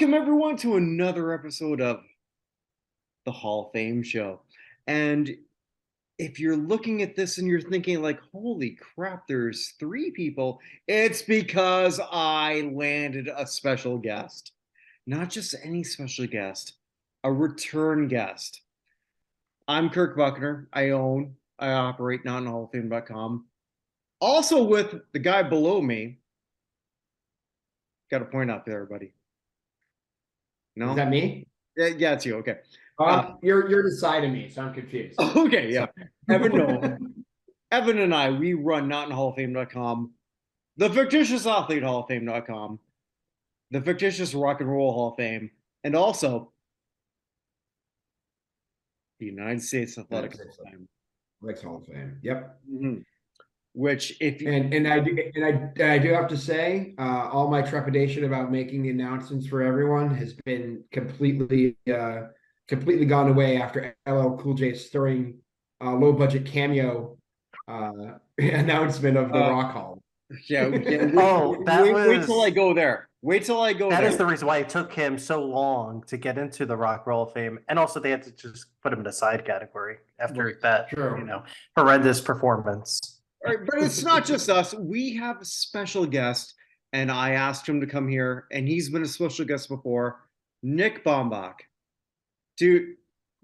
Welcome everyone to another episode of the Hall of Fame show. And if you're looking at this and you're thinking like, holy crap, there's three people, it's because I landed a special guest. Not just any special guest, a return guest. I'm Kirk Buchner. I operate notanhalloffame.com. Also with the guy below me. Got to point out there, everybody. No? Is that me? Yeah, it's you. Okay. You're the side of me, so I'm confused. Okay, yeah. Evan Nolan. Evan and I, we run notanhalloffame.com, the fictitious athlete Hall of Fame.com, the fictitious rock and roll Hall of Fame, and also the United States Athletic Hall of Fame. Hall of Fame. Yep. Mm-hmm. Which, if you and I do have to say, all my trepidation about making the announcements for everyone has been completely gone away after LL Cool J's stirring low budget cameo announcement of the Rock Hall. Yeah. Wait till I go there. Wait till I go there. That is the reason why it took him so long to get into the Rock Hall of Fame, and also they had to just put him in a side category after that, horrendous performance. All right, but it's not just us. We have a special guest, and I asked him to come here, and he's been a special guest before. Nick Bambach. Dude,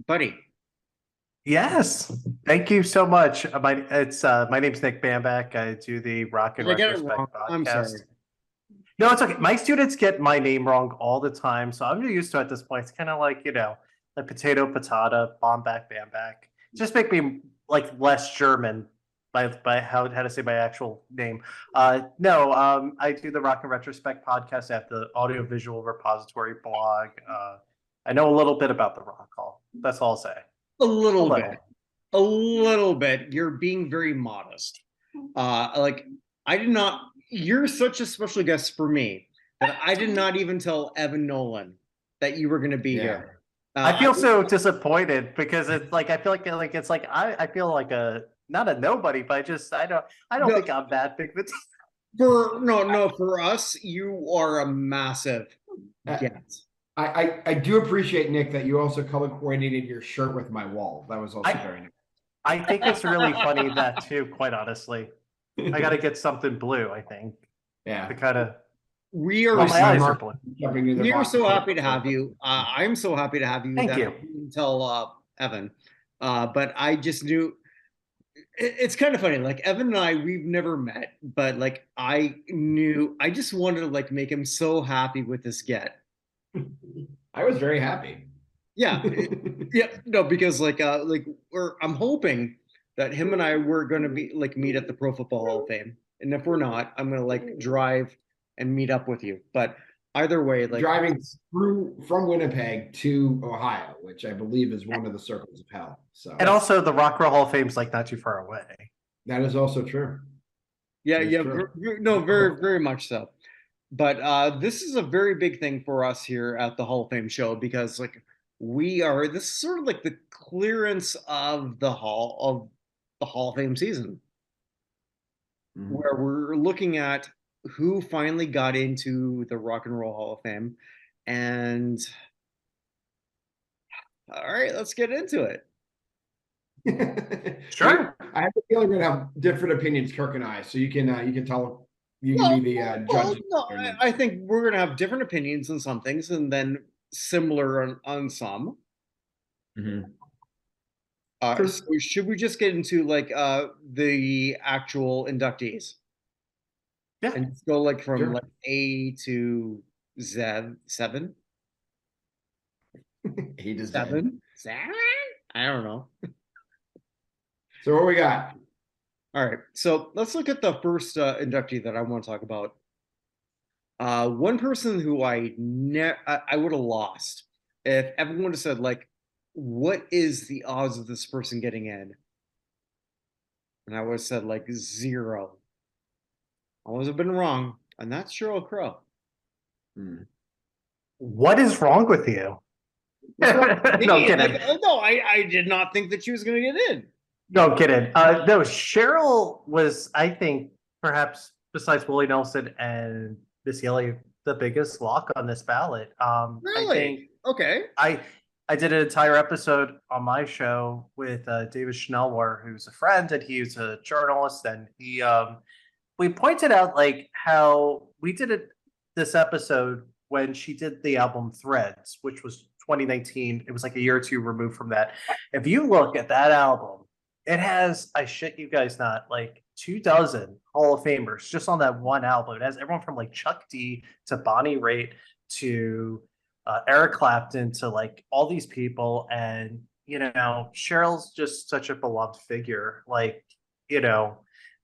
buddy. Yes. Thank you so much. My name's Nick Bambach. I do the Rock and Retrospect podcast. I'm sorry. No, it's okay. My students get my name wrong all the time, so I'm used to it at this point. It's kind of like, like potato, patata, Bambach. Just make me like less German by how to say my actual name. I do the Rock and Retrospect podcast. I have the audiovisual repository blog. I know a little bit about the Rock Hall. That's all I'll say. A little bit. You're being very modest. I did not. You're such a special guest for me that I did not even tell Evan Nolan that you were going to be here. I feel so disappointed because it's like I feel like it's like I feel like not a nobody, but I don't think I'm that big of a for us, you are a massive guest. I do appreciate, Nick, that you also color coordinated your shirt with my wall. That was also very nice. I think it's really funny that too, quite honestly. I got to get something blue, I think. Yeah. To kind of. We are so happy to have you. I'm so happy to have you. Thank you. I didn't tell Evan, but I just knew. It's kind of funny. Like Evan and I, we've never met, but like I just wanted to like make him so happy with this get. I was very happy. Yeah, because I'm hoping that him and I were going to be like meet at the Pro Football Hall of Fame, and if we're not, I'm going to like drive and meet up with you. But either way, like driving from Winnipeg to Ohio, which I believe is one of the circles of hell. So, and also the Rock Hall of Fame's like not too far away. That is also true. True. Very, very much so. But this is a very big thing for us here at the Hall of Fame show because like this is sort of like the clearance of the Hall of Fame season, where we're looking at who finally got into the Rock and Roll Hall of Fame. And all right, let's get into it. Sure. I have a feeling we're gonna have different opinions, Kirk and I. So you can tell. You can be the judge. I think we're gonna have different opinions on some things, and then similar on some. So should we just get into like the actual inductees? Yeah. And just go like from like A to Z, 7. A to 7. I don't know. So what we got? All right, so let's look at the first inductee that I want to talk about. One person who I would have lost if everyone would have said like, what is the odds of this person getting in? And I would have said like 0. I would have been wrong, and that's Sheryl Crow. What is wrong with you? No, kidding. I did not think that she was going to get in. No, kidding. No, Cheryl was, I think, perhaps besides Willie Nelson and Missy Elliott, the biggest lock on this ballot. I Really? think Okay. I did an entire episode on my show with David Schnellwar, who's a friend and he's a journalist, and he we pointed out like how we did this episode when she did the album Threads, which was 2019. It was like a year or two removed from that. If you look at that album, it has, I shit you guys not, like 24 Hall of Famers just on that one album. It has everyone from like Chuck D to Bonnie Raitt to Eric Clapton to like all these people. And, Cheryl's just such a beloved figure. Like, you know,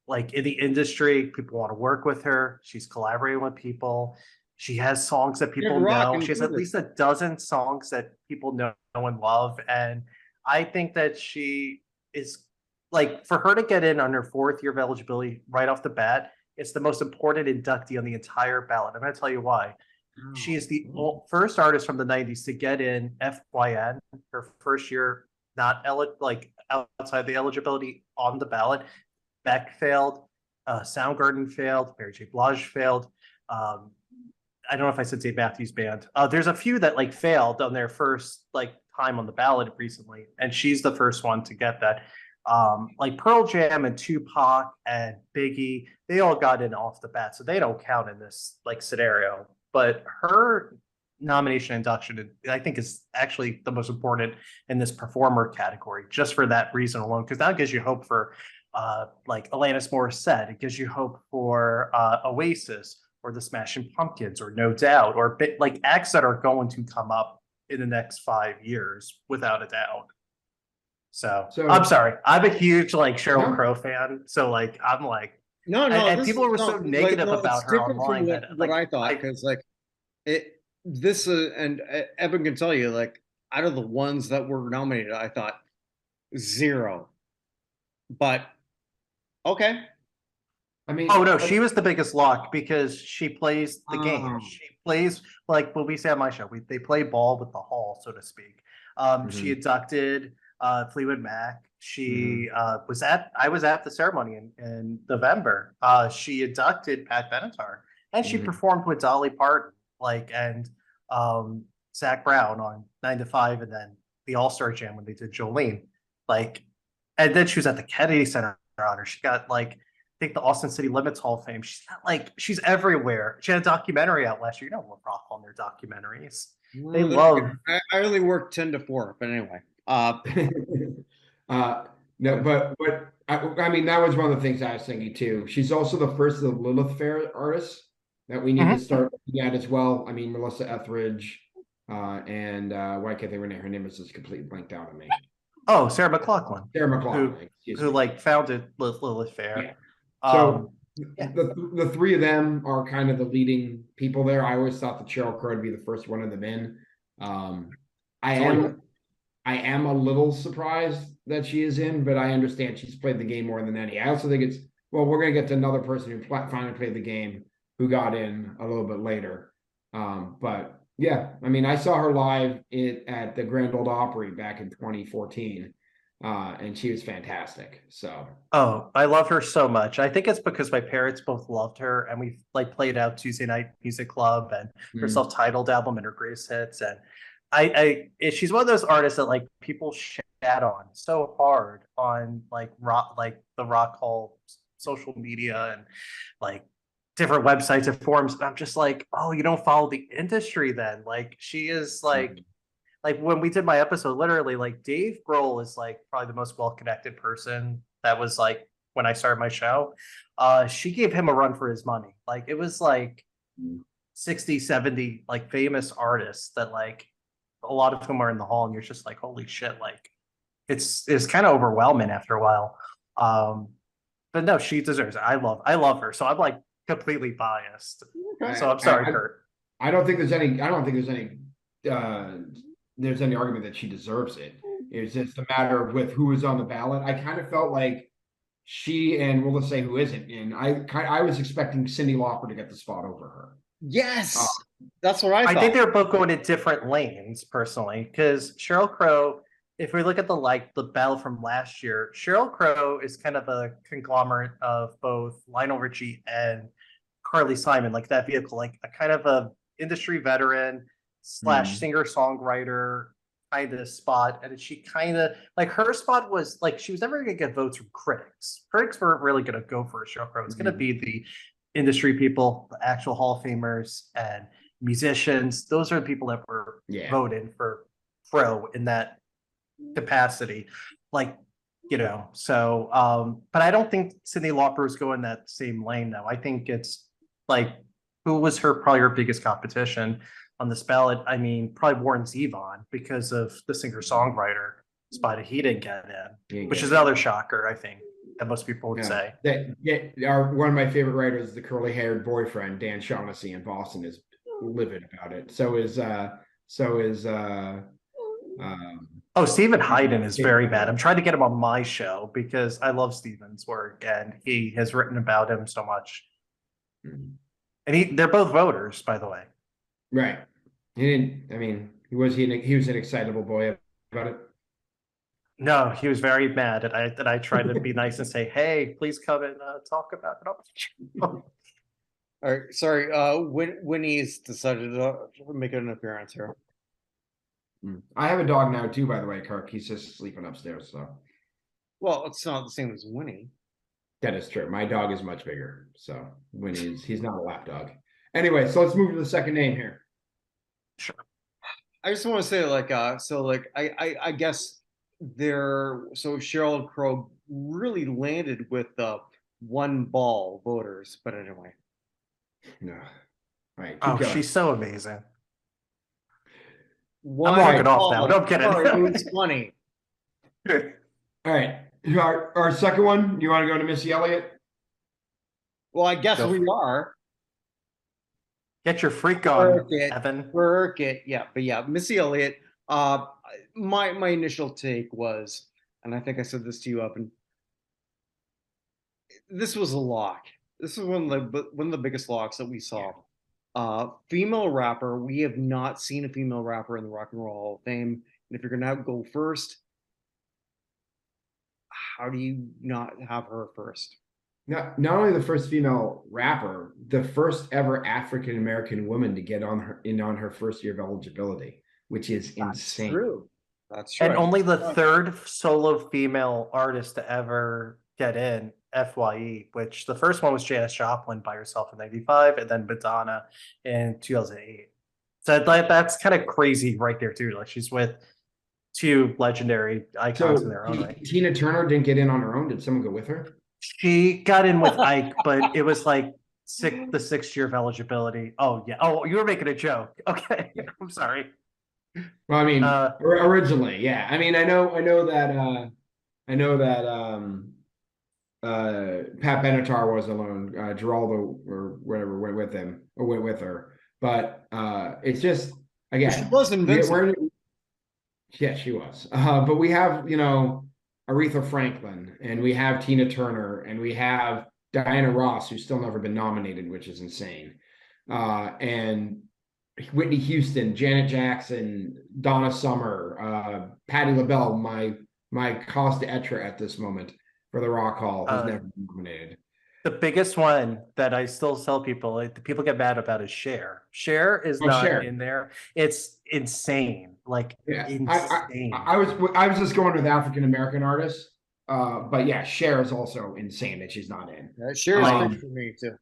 like in the industry, people want to work with her. She's collaborating with people. She has songs that people know. She has at least a dozen songs that people know and love. And I think that she is like, for her to get in on her 4th year of eligibility right off the bat, it's the most important inductee on the entire ballot. I'm going to tell you why. She is the first artist from the 90s to get in FYN, her first year, not like outside the eligibility on the ballot. Beck failed, Soundgarden failed, Mary J. Blige failed. I don't know if I said Dave Matthews Band. There's a few that like failed on their first like time on the ballot recently, and she's the first one to get that. Like Pearl Jam and Tupac and Biggie, they all got in off the bat, so they don't count in this like scenario. But her nomination induction, I think, is actually the most important in this performer category, just for that reason alone, because that gives you hope for like Alanis Morissette. It gives you hope for Oasis or the Smashing Pumpkins or No Doubt or like acts that are going to come up in the next 5 years without a doubt. So I'm sorry, I'm a huge like Sheryl Crow fan. So like I'm like no, and people were so negative about her online. What I thought, because like this and Evan can tell you, like out of the ones that were nominated, I thought zero. But okay. I mean, oh no, she was the biggest lock because she plays the game. She plays like what we say on my show. They play ball with the hall, so to speak. She inducted Fleetwood Mac. She I was at the ceremony in November. She inducted Pat Benatar, and she performed with Dolly Parton, like and Zach Brown on 9 to 5, and then the All Star Jam when they did Jolene, like, and then she was at the Kennedy Center Honor. She got like, I think the Austin City Limits Hall of Fame. She's everywhere. She had a documentary out last year. You know, love rock on their documentaries. They love. I only work 10 to 4, but anyway. No, but I mean, that was one of the things I was thinking too. She's also the first of the Lilith Fair artists that we need to start looking at as well. I mean, Melissa Etheridge, and why can't they rename her name? Is just completely blanked out on me. Oh, Sarah McLachlan. Sarah McLachlan, who like founded Lilith Fair. Yeah. So the three of them are kind of the leading people there. I always thought that Sheryl Crow would be the first one of them in. I am a little surprised that she is in, but I understand she's played the game more than any. I also think we're going to get to another person who finally played the game who got in a little bit later. But yeah, I mean, I saw her live at the Grand Ole Opry back in 2014, and she was fantastic. So, oh, I love her so much. I think it's because my parents both loved her, and we like played out Tuesday Night Music Club and her self-titled album and her greatest hits. And she's one of those artists that like people shat on so hard on like the Rock Hall social media and like different websites and forums. And I'm just like, oh, you don't follow the industry then. Like she is like when we did my episode, literally like Dave Grohl is like probably the most well-connected person that was like when I started my show. She gave him a run for his money. Like it was like 60, 70 like famous artists that like a lot of whom are in the hall, and you're just like, holy shit, like it's kind of overwhelming after a while. But no, she deserves it. I love her. So I'm like completely biased. So I'm sorry, Kurt. I don't think there's any argument that she deserves it. It's just a matter of with who is on the ballot. I kind of felt like she, and well, let's say who isn't, and I was expecting Cyndi Lauper to get the spot over her. Yes, that's what I thought. I think they're both going to different lanes, personally, because Sheryl Crow, if we look at the battle from last year, Sheryl Crow is kind of a conglomerate of both Lionel Richie and Carly Simon, like that vehicle, like a kind of a industry veteran slash singer-songwriter kind of spot. And she kind of like her spot was like she was never gonna get votes from critics. Critics weren't really gonna go for a show pro. It's gonna be the industry people, the actual Hall of Famers and musicians. Those are the people that were voted for pro in that capacity. Like, but I don't think Cyndi Lauper is going that same lane though. I think it's like who was probably her biggest competition on this ballot? I mean, probably Warren Zevon because of the singer-songwriter spot he didn't get in, which is another shocker, I think, that most people would say. One of my favorite writers, the curly-haired boyfriend, Dan Shaughnessy in Boston, is livid about it. So is Stephen Hayden is very bad. I'm trying to get him on my show because I love Stephen's work and he has written about him so much. And they're both voters, by the way. Right. He didn't. I mean, he was an excitable boy about it. No, he was very mad, and I tried to be nice and say, "Hey, please come and talk about it." All right, sorry. Winnie's decided to make an appearance here. I have a dog now too, by the way, Kirk. He's just sleeping upstairs. So, well, it's not the same as Winnie. That is true. My dog is much bigger, so he's not a lap dog. Anyway, so let's move to the second name here. Sure. I just want to say, I guess Sheryl Crow really landed with one ball voters, but anyway. No. All right. Oh, she's so amazing. I'm walking off now. No, I'm kidding. It was funny. All right. Our second one, you want to go to Missy Elliott? Well, I guess we are. Get your freak on, Evan. Work it. Yeah, but yeah, Missy Elliott. My initial take was, and I think I said this to you, Evan. This was a lock. This is one of the biggest locks that we saw. Female rapper. We have not seen a female rapper in the Rock and Roll Hall of Fame. And if you're gonna go first, how do you not have her first? Not only the first female rapper, the first ever African American woman to get on her first year of eligibility, which is insane. True. That's true. And only the third solo female artist to ever get in FYE, which the first one was Janis Joplin by herself in '95, and then Madonna in 2008. So that's kind of crazy right there too. Like she's with two legendary icons in their own right. Tina Turner didn't get in on her own. Did someone go with her? She got in with Ike, but it was like the 6th year of eligibility. Oh yeah. Oh, you were making a joke. Okay, I'm sorry. Well, I mean, originally, yeah. I mean, I know that Pat Benatar was alone. Geraldo or whatever went with her. But it's just again, she was invincible. Yeah, she was. But we have Aretha Franklin, and we have Tina Turner, and we have Diana Ross, who's still never been nominated, which is insane. And Whitney Houston, Janet Jackson, Donna Summer, Patti LaBelle, my cause d'etre at this moment for the Rock Hall, has never been nominated. The biggest one that I still tell people, the people get mad about, is Cher. Cher is not in there. It's insane. Insane. I was just going with African American artists, but yeah, Cher is also insane that she's not in. Cher is good for me too.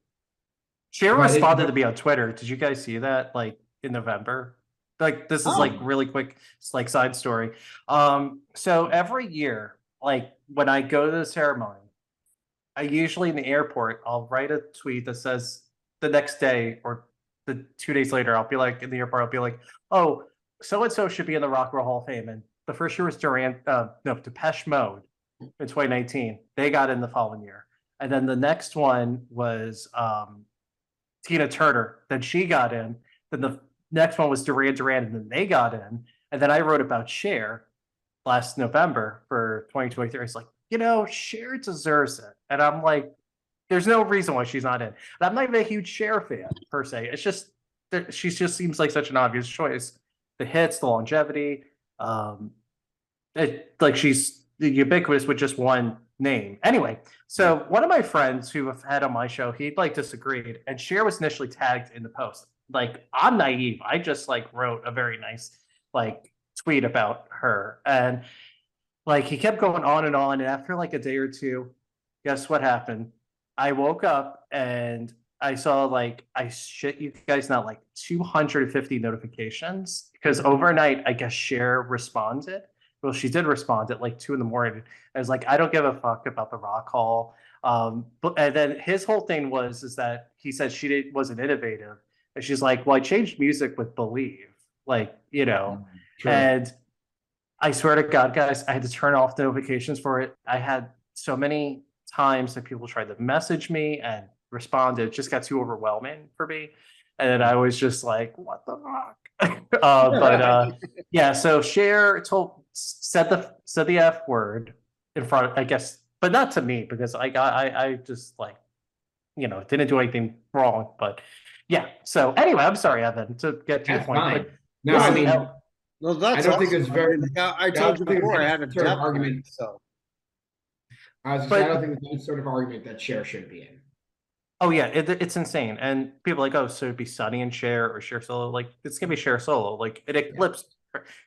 Cher responded to me on Twitter. Did you guys see that? In November. This is really quick. It's side story. So every year, when I go to the ceremony, I usually in the airport, I'll write a tweet that says the next day or the 2 days later, I'll be in the airport, I'll be like, oh, so-and-so should be in the Rock and Roll Hall of Fame. And the first year was Depeche Mode in 2019. They got in the following year. And then the next one was Tina Turner. Then she got in. Then the next one was Duran Duran, and then they got in. And then I wrote about Cher last November for 2023. It's Cher deserves it. And I'm like, there's no reason why she's not in. And I'm not even a huge Cher fan, per se. It's just, she just seems like such an obvious choice. The hits, the longevity. She's ubiquitous with just one name. Anyway, so one of my friends who I've had on my show, he like disagreed, and Cher was initially tagged in the post. Like I'm naive. I just like wrote a very nice like tweet about her, and like he kept going on and on. And after like a day or two, guess what happened? I woke up and I saw like I shit you guys not like 250 notifications because overnight I guess Cher responded. Well, she did respond at like 2 in the morning. I was like, I don't give a fuck about the Rock Hall. But and then his whole thing was is that he said wasn't innovative, and she's like, well, I changed music with Believe, like Sure. and I swear to God, guys, I had to turn off the notifications for it. I had so many times that people tried to message me and respond. It just got too overwhelming for me. And then I was just like, what the fuck? Yeah, so Cher said the F word in front of, I guess, but not to me because I just like, didn't do anything wrong. But yeah. So anyway, I'm sorry, Evan, to get to your That's point. fine. But No, this I is mean, Well, I that's don't think awesome. it's very. I told you don't think before I it's had a any sort of death argument. wish, so I was just saying, I don't think it's any sort of argument that Cher should be in. Oh yeah, it's insane. And people are like, oh, so it'd be Sunny and Cher or Cher solo. Like it's gonna be Cher solo. Like it eclipsed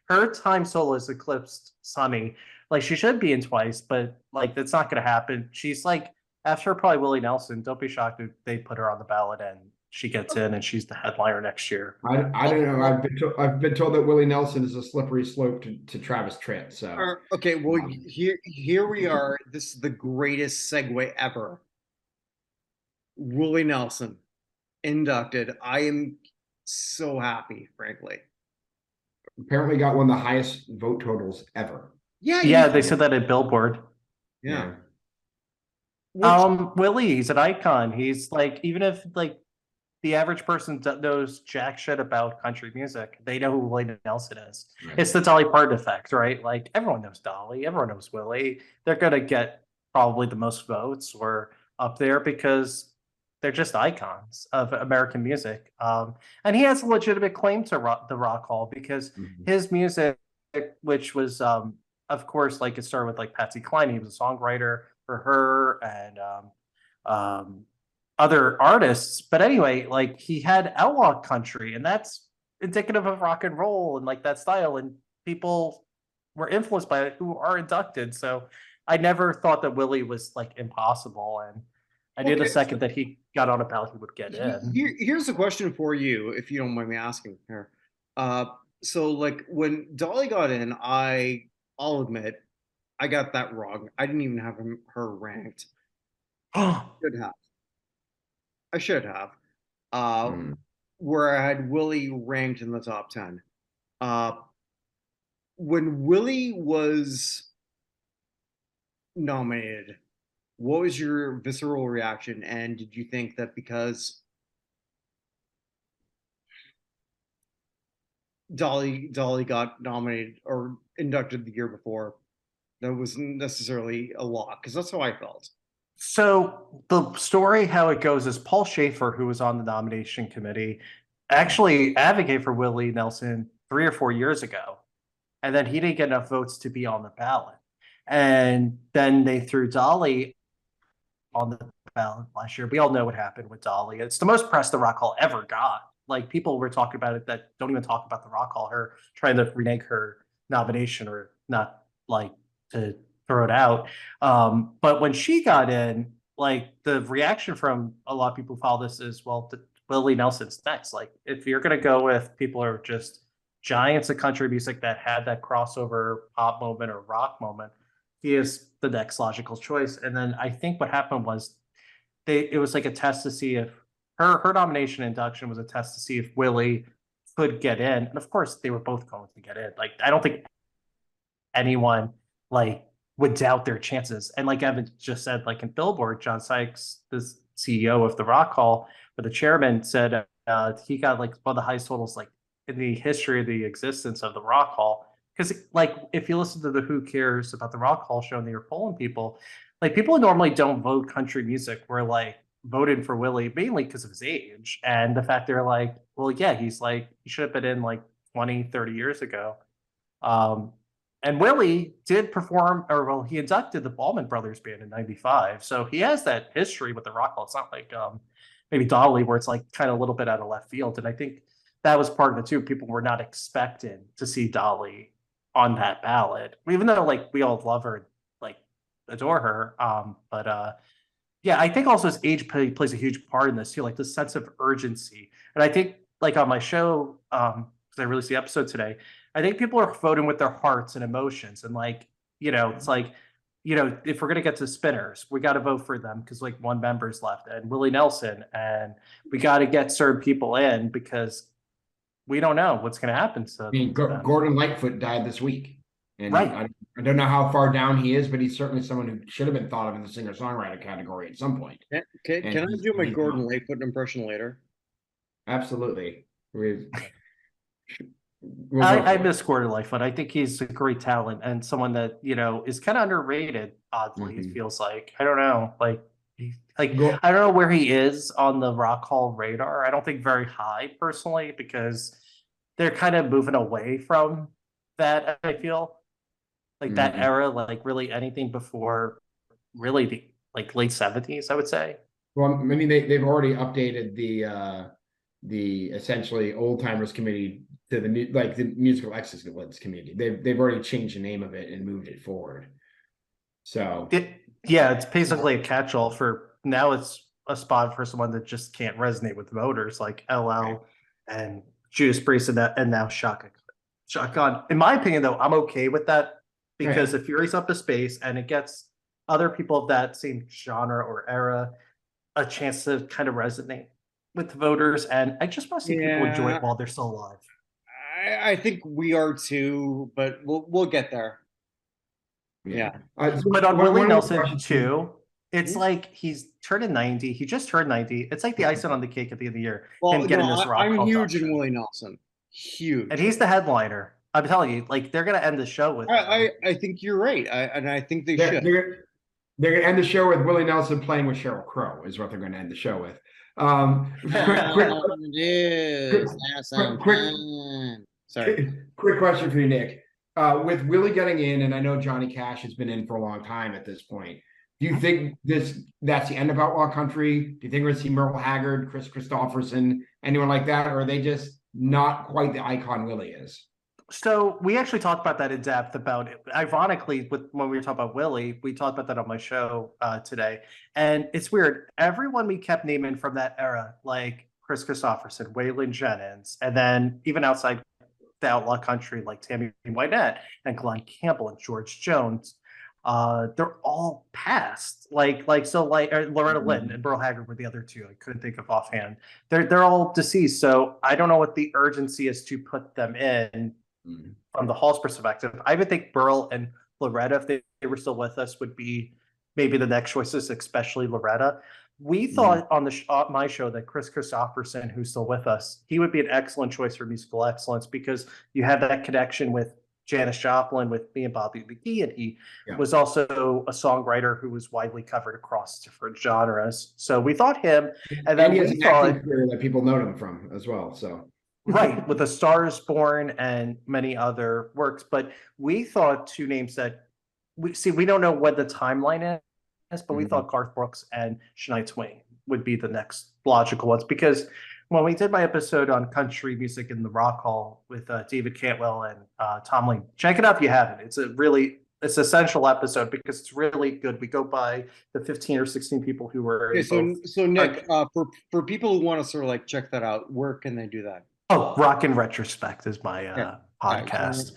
her time solo is eclipsed Sunny. Like she should be in twice, but like that's not gonna happen. She's like after probably Willie Nelson. Don't be shocked if they put her on the ballot and she gets in and she's the headliner next year. I don't know. I've been told that Willie Nelson is a slippery slope to Travis Tritt. So okay, well um, here we are. This is the greatest segue ever. Willie Nelson inducted. I am so happy, frankly. apparently got one of the highest vote totals ever. Yeah, Yeah, they said that at Billboard. yeah. Willie, he's an icon. He's like, even if like the average person knows jack shit about country music, they know who Willie Nelson is. Right. It's the Dolly Parton effect, right? Like everyone knows Dolly, everyone knows Willie. They're gonna get probably the most votes or up there because they're just icons of American music. And he has a legitimate claim to the Rock Hall because his music, which was, of course, like it started with like Patsy Cline. He was a songwriter for her and other artists. But anyway, like he had outlaw country, and that's indicative of rock and roll and like that style. And people were influenced by it who are inducted. So I never thought that Willie was like impossible. And I knew the second that he got on a ballot, he would get in. Here's a question for you, if you don't mind me asking here. So like when Dolly got in, I'll admit I got that wrong. I didn't even have her ranked. Should have. I should have. Where I had Willie ranked in the top 10. When Willie was nominated, what was your visceral reaction? And did you think that because Dolly got nominated or inducted the year before, that wasn't necessarily a lock? Because that's how I felt. So the story, how it goes, is Paul Schaefer, who was on the nomination committee, actually advocated for Willie Nelson 3 or 4 years ago, and then he didn't get enough votes to be on the ballot, and then they threw Dolly on the ballot last year. We all know what happened with Dolly. It's the most press the Rock Hall ever got. Like people were talking about it that don't even talk about the Rock Hall. Her trying to renege her nomination or not like to throw it out. But when she got in, like the reaction from a lot of people who follow this is, well, Willie Nelson's next. Like if you're gonna go with people who are just giants of country music that had that crossover pop moment or rock moment, he is the next logical choice. And then I think what happened was it was like a test to see if her nomination induction was a test to see if Willie could get in. And of course they were both going to get in. Like I don't think anyone like would doubt their chances. And like Evan just said, like in Billboard, John Sykes, the CEO of the Rock Hall, or the chairman said he got like one of the highest totals like in the history of the existence of the Rock Hall. Because like if you listen to the Who Cares About the Rock Hall show and they were polling people, like people who normally don't vote country music were like voted for Willie mainly because of his age and the fact they're like, well, yeah, he's like he should have been in like 20, 30 years ago. And Willie did perform, or well, he inducted the Ballman Brothers band in '95, so he has that history with the Rock Hall. It's not like maybe Dolly, where it's like kind of a little bit out of left field. And I think that was part of it too. People were not expecting to see Dolly on that ballot, even though like we all love her, like adore her. But yeah, I think also his age plays a huge part in this too, like the sense of urgency. And I think like on my show, because I released the episode today, I think people are voting with their hearts and emotions. And like, it's like, if we're gonna get to spinners, we got to vote for them because like one member's left, and Willie Nelson, and we got to get certain people in because we don't know what's gonna happen to I mean, them. Gordon Lightfoot died this week, and Right. I don't know how far down he is, but he's certainly someone who should have been thought of in the singer-songwriter category at some point. Can I do my Gordon Lightfoot impression later? Absolutely. I miss Gordon Lightfoot. I think he's a great talent and someone that is kind of underrated. Oddly, it feels like I don't know, like I don't know where he is on the Rock Hall radar. I don't think very high personally because they're kind of moving away from that. I feel like that era, like really anything before really the like late '70s, I would say. Well, I mean, they've already updated the essentially old timers committee to the new, like the musical excellence community. They've already changed the name of it and moved it forward. So yeah, it's basically a catch-all for now. It's a spot for someone that just can't resonate with voters like LL and Judas Priest and now Shotgun. In my opinion, though, I'm okay with that because it Fury's up to space and it gets other people of that same genre or era a chance to kind of resonate with the voters. And I just want to see people enjoy it while they're still alive. I think we are too, but we'll get there. Yeah. But on Willie Nelson too, it's like he's turning 90. He just turned 90. It's like the icing on the cake at the end of the year. Well, I'm huge in Willie Nelson. Huge. And he's the headliner. I'm telling you, like they're gonna end the show with I think you're right. I think they should. They're gonna end the show with Willie Nelson playing with Sheryl Crow, is what they're gonna end the show with. Quick question for you, Nick. With Willie getting in, and I know Johnny Cash has been in for a long time at this point. Do you think that's the end of Outlaw Country? Do you think we're gonna see Merle Haggard, Chris Christopherson, anyone like that, or are they just not quite the icon Willie is? So we actually talked about that in depth about it. Ironically, when we were talking about Willie, we talked about that on my show today. And it's weird. Everyone we kept naming from that era, like Chris Christopherson, Waylon Jennings, and then even outside the Outlaw Country, like Tammy Wynette and Glenn Campbell and George Jones, they're all past. Like Loretta Lynn and Merle Haggard were the other two I couldn't think of offhand. They're all deceased. So I don't know what the urgency is to put them in. From the Hall's perspective, I would think Burl and Loretta, if they were still with us, would be maybe the next choices, especially Loretta. We thought on my show that Chris Christopherson, who's still with us, he would be an excellent choice for musical excellence because you have that connection with Janis Joplin, with me and Bobby McGee, and he was also a songwriter who was widely covered across different genres. So we thought him, and then he has an acting career that people know him from as well. So. Right, with A Star is Born and many other works. But we thought two names that we don't know what the timeline is, but we thought Garth Brooks and Shania Twain would be the next logical ones. Because when we did my episode on country music in the Rock Hall with David Cantwell and Tom Lane, check it out if you haven't. It's an essential episode because it's really good. We go by the 15 or 16 people who were. Okay, so Nick, for people who want to sort of like check that out, where can they do that? Oh, Rock in Retrospect is my podcast.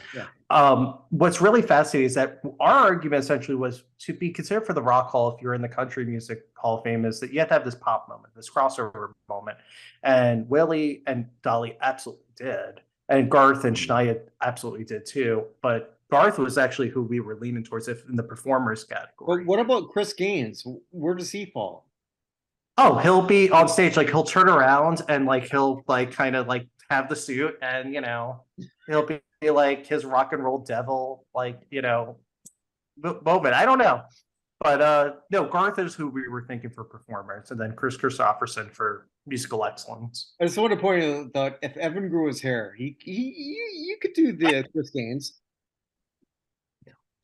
What's really fascinating is that our argument essentially was to be considered for the Rock Hall, if you're in the Country Music Hall of Fame, is that you have to have this pop moment, this crossover moment. And Willie and Dolly absolutely did. And Garth and Shania absolutely did too. But Garth was actually who we were leaning towards in the performers category. But what about Chris Gaines? Where does he fall? Oh, he'll be on stage, like he'll turn around and like he'll like kind of like have the suit and he'll be like his rock and roll devil moment. I don't know, but no, Garth is who we were thinking for performers, and then Chris Christopherson for musical excellence. I just want to point out that if Evan grew his hair, you could do the Chris Gaines.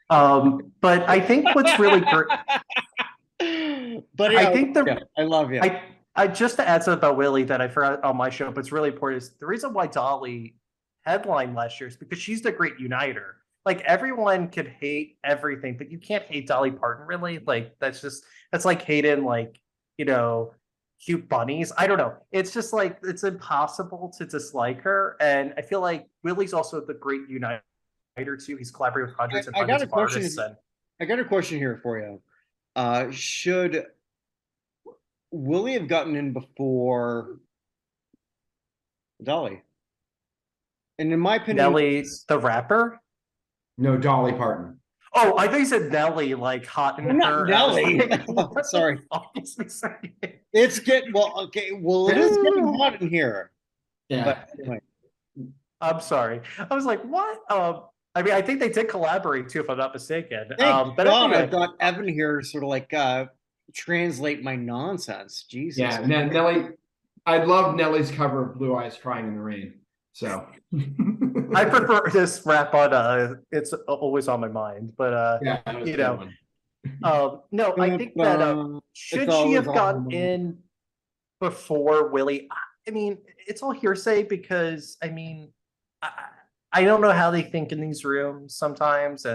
But I think what's really great, But I yeah, think I love you. I just to add something about Willie that I forgot on my show, but it's really important is the reason why Dolly headlined last year is because she's the great uniter. Like everyone could hate everything, but you can't hate Dolly Parton really. Like that's like hating like, you know, cute bunnies. I don't know. It's just like it's impossible to dislike her. And I feel like Willie's also the great uniter too. He's collaborated with hundreds and I got hundreds a of question. artists and I got a question here for you. Should Willie have gotten in before Dolly? And in my opinion, Nelly the rapper. No, Dolly Parton. Oh, I thought you said Nelly, like hot in I'm not her. I was Nelly. like, what the Sorry. fuck is he saying? It's get well, okay. Well, it is getting hot in here. Yeah. But anyway, I'm sorry. I was like, what? I mean, I think they did collaborate too, if I'm not mistaken. thank But God I anyway, got Evan here to sort of like translate my nonsense. Jesus. Yeah, Nelly. I love Nelly's cover of Blue Eyes Crying in the Rain. So I prefer this rap on it's always on my mind. But yeah, that was a you good know, one. no, I think that should she have gotten in before Willie? I mean, it's all hearsay because I mean, I, I don't know how they think in these rooms sometimes,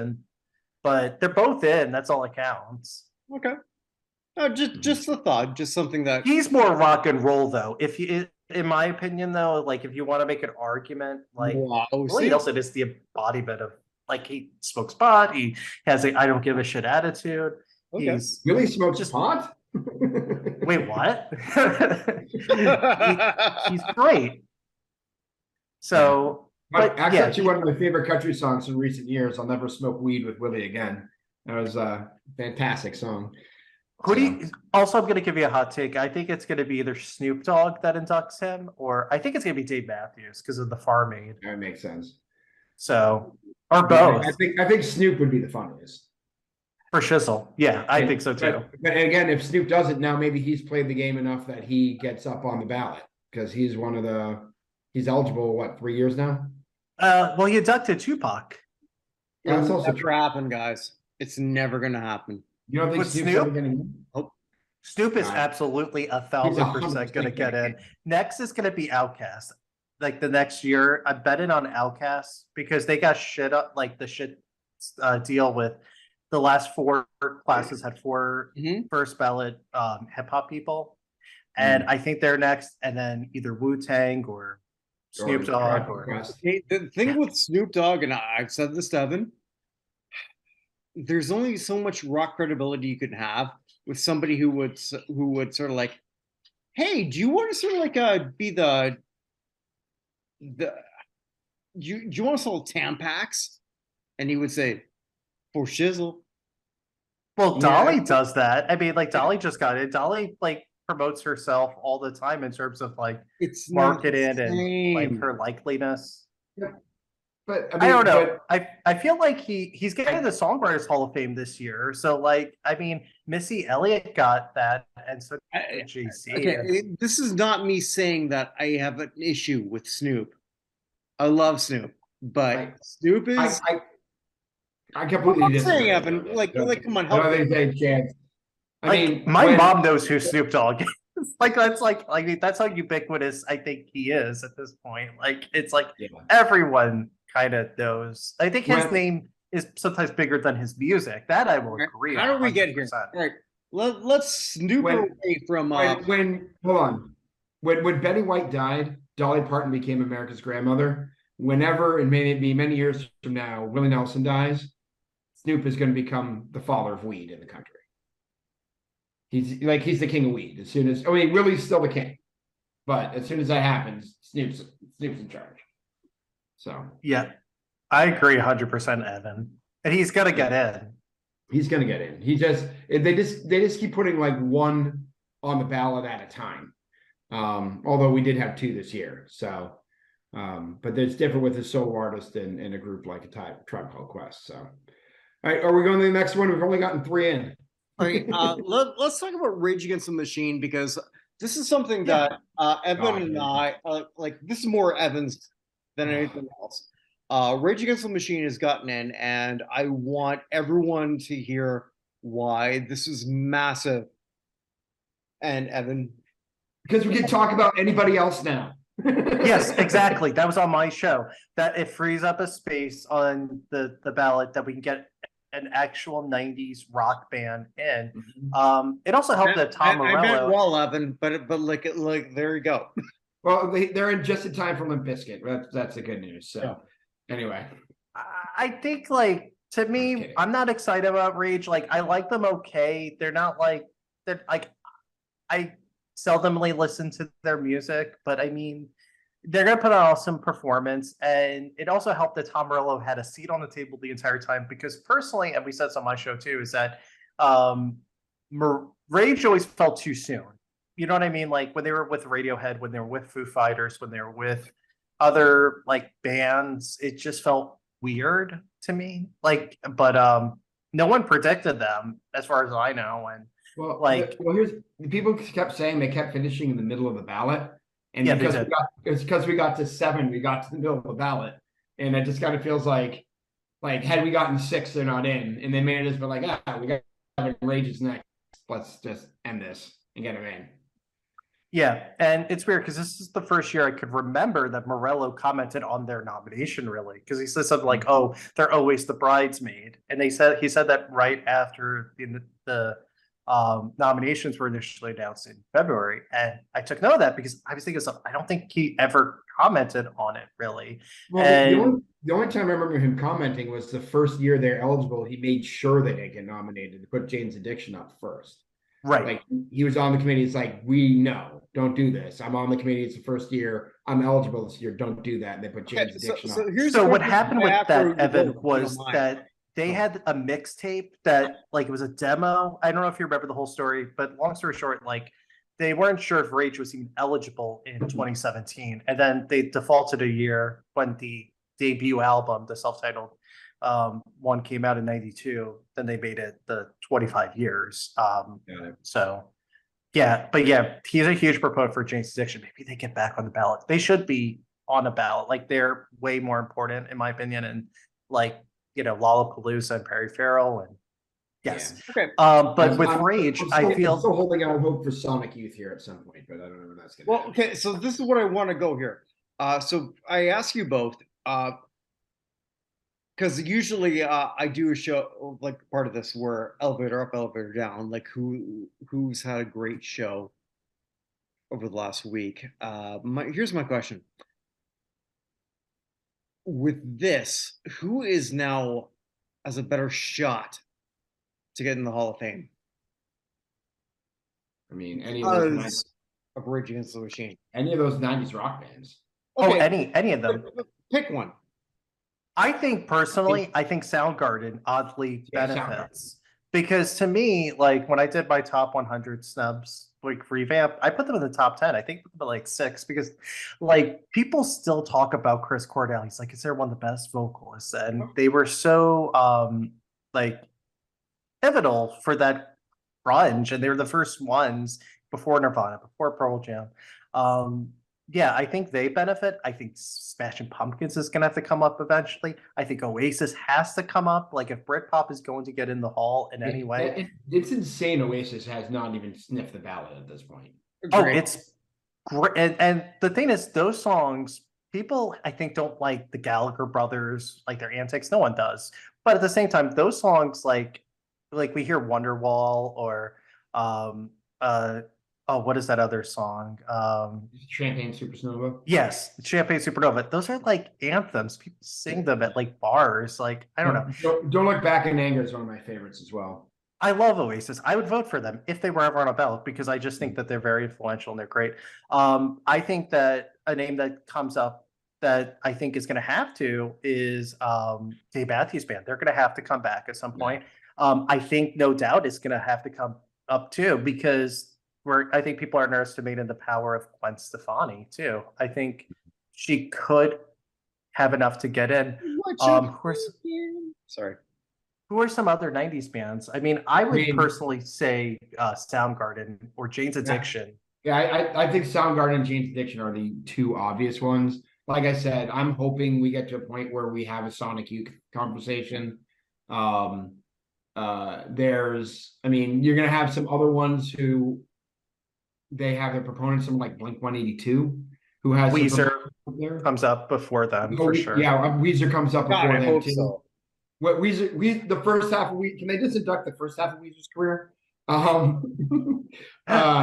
but they're both in. That's all that counts. Okay. Just a thought, just something that He's more rock and roll though. If you, in my opinion, though, like if you want to make an argument, like wow. Willie Nelson is the embodiment of like he smokes pot. He has a I don't give a shit attitude. Okay. He's Really smokes just pot? wait, what? He's great. So, but Actually, one of my favorite country songs in recent years. I'll never smoke weed with Willie again. That was a fantastic song. who do you? Also, I'm going to give you a hot take. I think it's going to be either Snoop Dogg that inducts him, or I think it's going to be Dave Matthews because of the Farm Aid. That makes sense. So, or both. I think Snoop would be the funniest. For Shizzle. Yeah, I think so too. But again, if Snoop doesn't now, maybe he's played the game enough that he gets up on the ballot because he's one of he's eligible, what, 3 years now? Well, he inducted Tupac. That's It'll also never happen, guys. It's never gonna happen. You don't think With Snoop's Snoop? ever gonna Snoop is Nah. absolutely 1,000% 100% going to get in. Next is going to be Outkast. Like the next year, I'm betting on Outkast because they got shit up, like the shit deal with the last 4 classes had 4 first ballot hip hop people, and I think they're next, and then either Wu-Tang or Snoop Dogg or Okay, the thing with Snoop Dogg, and I've said this to Evan, there's only so much rock credibility you can have with somebody who would sort of like, hey, do you want to sort of like be the do you want to sell Tampax? And he would say, for shizzle. Well, Yeah. Dolly does that. I mean, like Dolly just got it. Dolly like promotes herself all the time in terms of like It's not the marketing and like same. her likeliness. But I don't know. I feel like he's getting the Songwriters Hall of Fame this year. So like, I mean, Missy Elliott got that, and so did JC. Okay, this is not me saying that I have an issue with Snoop. I love Snoop, but Snoop is. I completely I'm disagree. saying, Evan, like, come on, I help don't me. think they have a chance. I Like, mean, my mom knows who Snoop Dogg is. Like that's like that's how ubiquitous I think he is at this point. Like it's like everyone kind of knows. I think his name is sometimes bigger than his music. That I will agree. How do we get here? All right, let's snoop away from. When hold on, when Betty White died, Dolly Parton became America's grandmother. Whenever, and maybe many years from now, Willie Nelson dies, Snoop is going to become the father of weed in the country. He's the king of weed. As soon as Willie's still the king, but as soon as that happens, Snoop's in charge. So yeah, I agree 100%, Evan, and he's gonna get in. He's gonna get in. They just keep putting like one on the ballot at a time. Although we did have 2 this year, so. But it's different with a solo artist and a group like a Tribe Called Quest. So, all right, are we going to the next one? We've only gotten 3 in. All right, let's talk about Rage Against the Machine because this is something that Evan and I like. This is more Evan's than anything else. Rage Against the Machine has gotten in, and I want everyone to hear why this is massive. And Evan, Because we can talk about anybody else now. Yes, exactly. That was on my show. That it frees up a space on the ballot that we can get an actual 90s rock band in. It also helped that Tom I meant Morello. Wall Evan, but like there you go. Well, they're in just in time for Limp Bizkit. That's the good news. So, anyway, I think, like, to I'm me, kidding. I'm not excited about Rage. Like, I like them okay. They're not like they're like I seldomly listen to their music, but I mean, they're gonna put on an awesome performance, and it also helped that Tom Morello had a seat on the table the entire time. Because personally, and we said this on my show too, is that um, Rage always felt too soon. You know what I mean? Like when they were with Radiohead, when they were with Foo Fighters, when they were with other like bands, it just felt weird to me. Like, but no one predicted them as far as I know, and Well, like here's the people kept saying they kept finishing in the middle of the ballot, and yeah, because we got to 7, we got to the middle of the ballot, and it just kind of feels like had we gotten 6, they're not in, and then managers were like, we got Rages next, let's just end this and get them in. Yeah, and it's weird because this is the first year I could remember that Morello commented on their nomination, really, because he said something like, "Oh, they're always the bridesmaid," and he said that right after the nominations were initially announced in February, and I took note of that because I was thinking of something. I don't think he ever commented on it really. Well, And the only time I remember him commenting was the first year they're eligible. He made sure they didn't get nominated to put Jane's Addiction up first. right, Like he was on the committee. It's like, we know, don't do this. I'm on the committee. It's the first year. I'm eligible this year. Don't do that. And they put Jane's Addiction So up. here's so the what question happened with after that, you Evan, vote, if you was don't mind. that they had a mixtape that like it was a demo. I don't know if you remember the whole story, but long story short, like they weren't sure if Rage was even eligible in 2017, and then they defaulted a year when the debut album, the self-titled one, came out in '92. Then they made it the 25 years. So yeah, but yeah, he's a huge proponent for Jane's Addiction. Maybe they get back on the ballot. They should be on a ballot. Like they're way more important, in my opinion. And like, Lollapalooza and Perry Farrell, and yes. Okay. But with Rage, I I'm feel still holding out hope for Sonic Youth here at some point, but I don't know when that's gonna happen. Okay, so this is what I want to go here. So I ask you both, because usually I do a show like part of this where elevator up, elevator down, like who's had a great show over the last week. Here's my question. With this, who is now has a better shot to get in the Hall of Fame? I mean, any of those Because of Rage Against the Machine. 90s rock bands. Okay, any of them. pick one. I think personally, I think Soundgarden oddly benefits because to me, like when I did my top 100 snubs, like revamp, I put them in the top 10. I think like 6 because like people still talk about Chris Cornell. He's like, is there one of the best vocalists? And they were so like pivotal for that grunge, and they were the first ones before Nirvana, before Pearl Jam. Yeah, I think they benefit. I think Smashing Pumpkins is going to have to come up eventually. I think Oasis has to come up. Like if Britpop is going to get in the hall in any way, It's insane. Oasis has not even sniffed the ballot at this point. oh, it's great. And the thing is, those songs, people I think don't like the Gallagher brothers, like their antics. No one does. But at the same time, those songs like we hear Wonderwall or oh, what is that other song? Champagne Supernova. Yes, Champagne Supernova. Those are like anthems. People sing them at like bars. Like I don't know. Don't Look Back in Anger is one of my favorites as well. I love Oasis. I would vote for them if they were ever on a ballot because I just think that they're very influential and they're great. I think that a name that comes up that I think is going to have to is Dave Matthews Band. They're going to have to come back at some point. I think No Doubt is going to have to come up too because I think people are underestimating the power of Gwen Stefani too. I think she could have enough to get in. Sorry. Who are some other 90s bands? I mean, I would personally say Soundgarden or Jane's Addiction. Yeah, I think Soundgarden and Jane's Addiction are the two obvious ones. like I said, I'm hoping we get to a point where we have a Sonic Youth conversation. I mean, you're gonna have some other ones who they have their proponents, someone like Blink 182, who has some Weezer proponents up there. comes up before them Oh, for sure. yeah, Weezer comes up God, before I them hope too. so. What Weezer, the first half of can they just induct the first half of Weezer's career? Um, uh,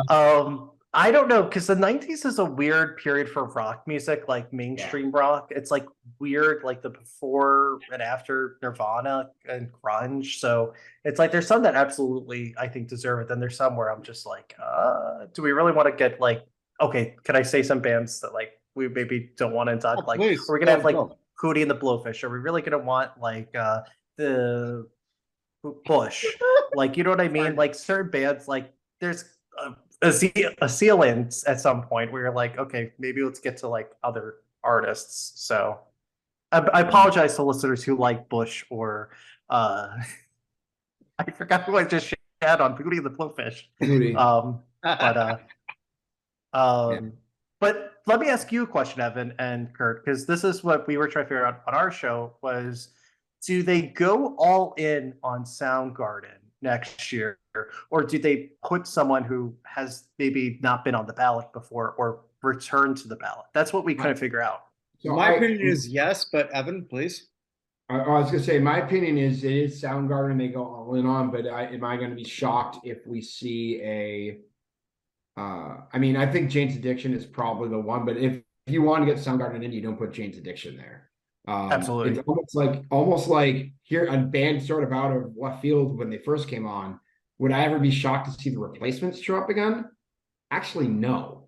I don't know, because the 90s is a weird period for rock music, like mainstream rock. It's like weird, like the before and after Nirvana and grunge. So it's like there's some that absolutely I think deserve it. Then there's some where I'm just like, do we really want to get like, okay, can I say some bands that like we maybe don't want to Oh, talk? Like, please, are we gonna have like go. Hootie and the Blowfish? Are we really gonna want like the Bush? Like, you know what I mean? Like certain bands, like there's a ceiling at some point where you're like, okay, maybe let's get to like other artists. So I apologize to listeners who like Bush or uh I forgot who I just had on Booty and the Blowfish. Hootie. But Yeah. but let me ask you a question, Evan and Kurt, because this is what we were trying to figure out on our show was, do they go all in on Soundgarden next year, or do they put someone who has maybe not been on the ballot before or return to the ballot? That's what we couldn't figure out. So My opinion is yes, but Evan, please. I was gonna say my opinion is it is Soundgarden they go all in on, but am I going to be shocked if we see a? I mean, I think Jane's Addiction is probably the one, but if you want to get Soundgarden in, you don't put Jane's Addiction there. Absolutely. It's almost like here a band sort of out of left field when they first came on. Would I ever be shocked to see the Replacements show up again? Actually, no.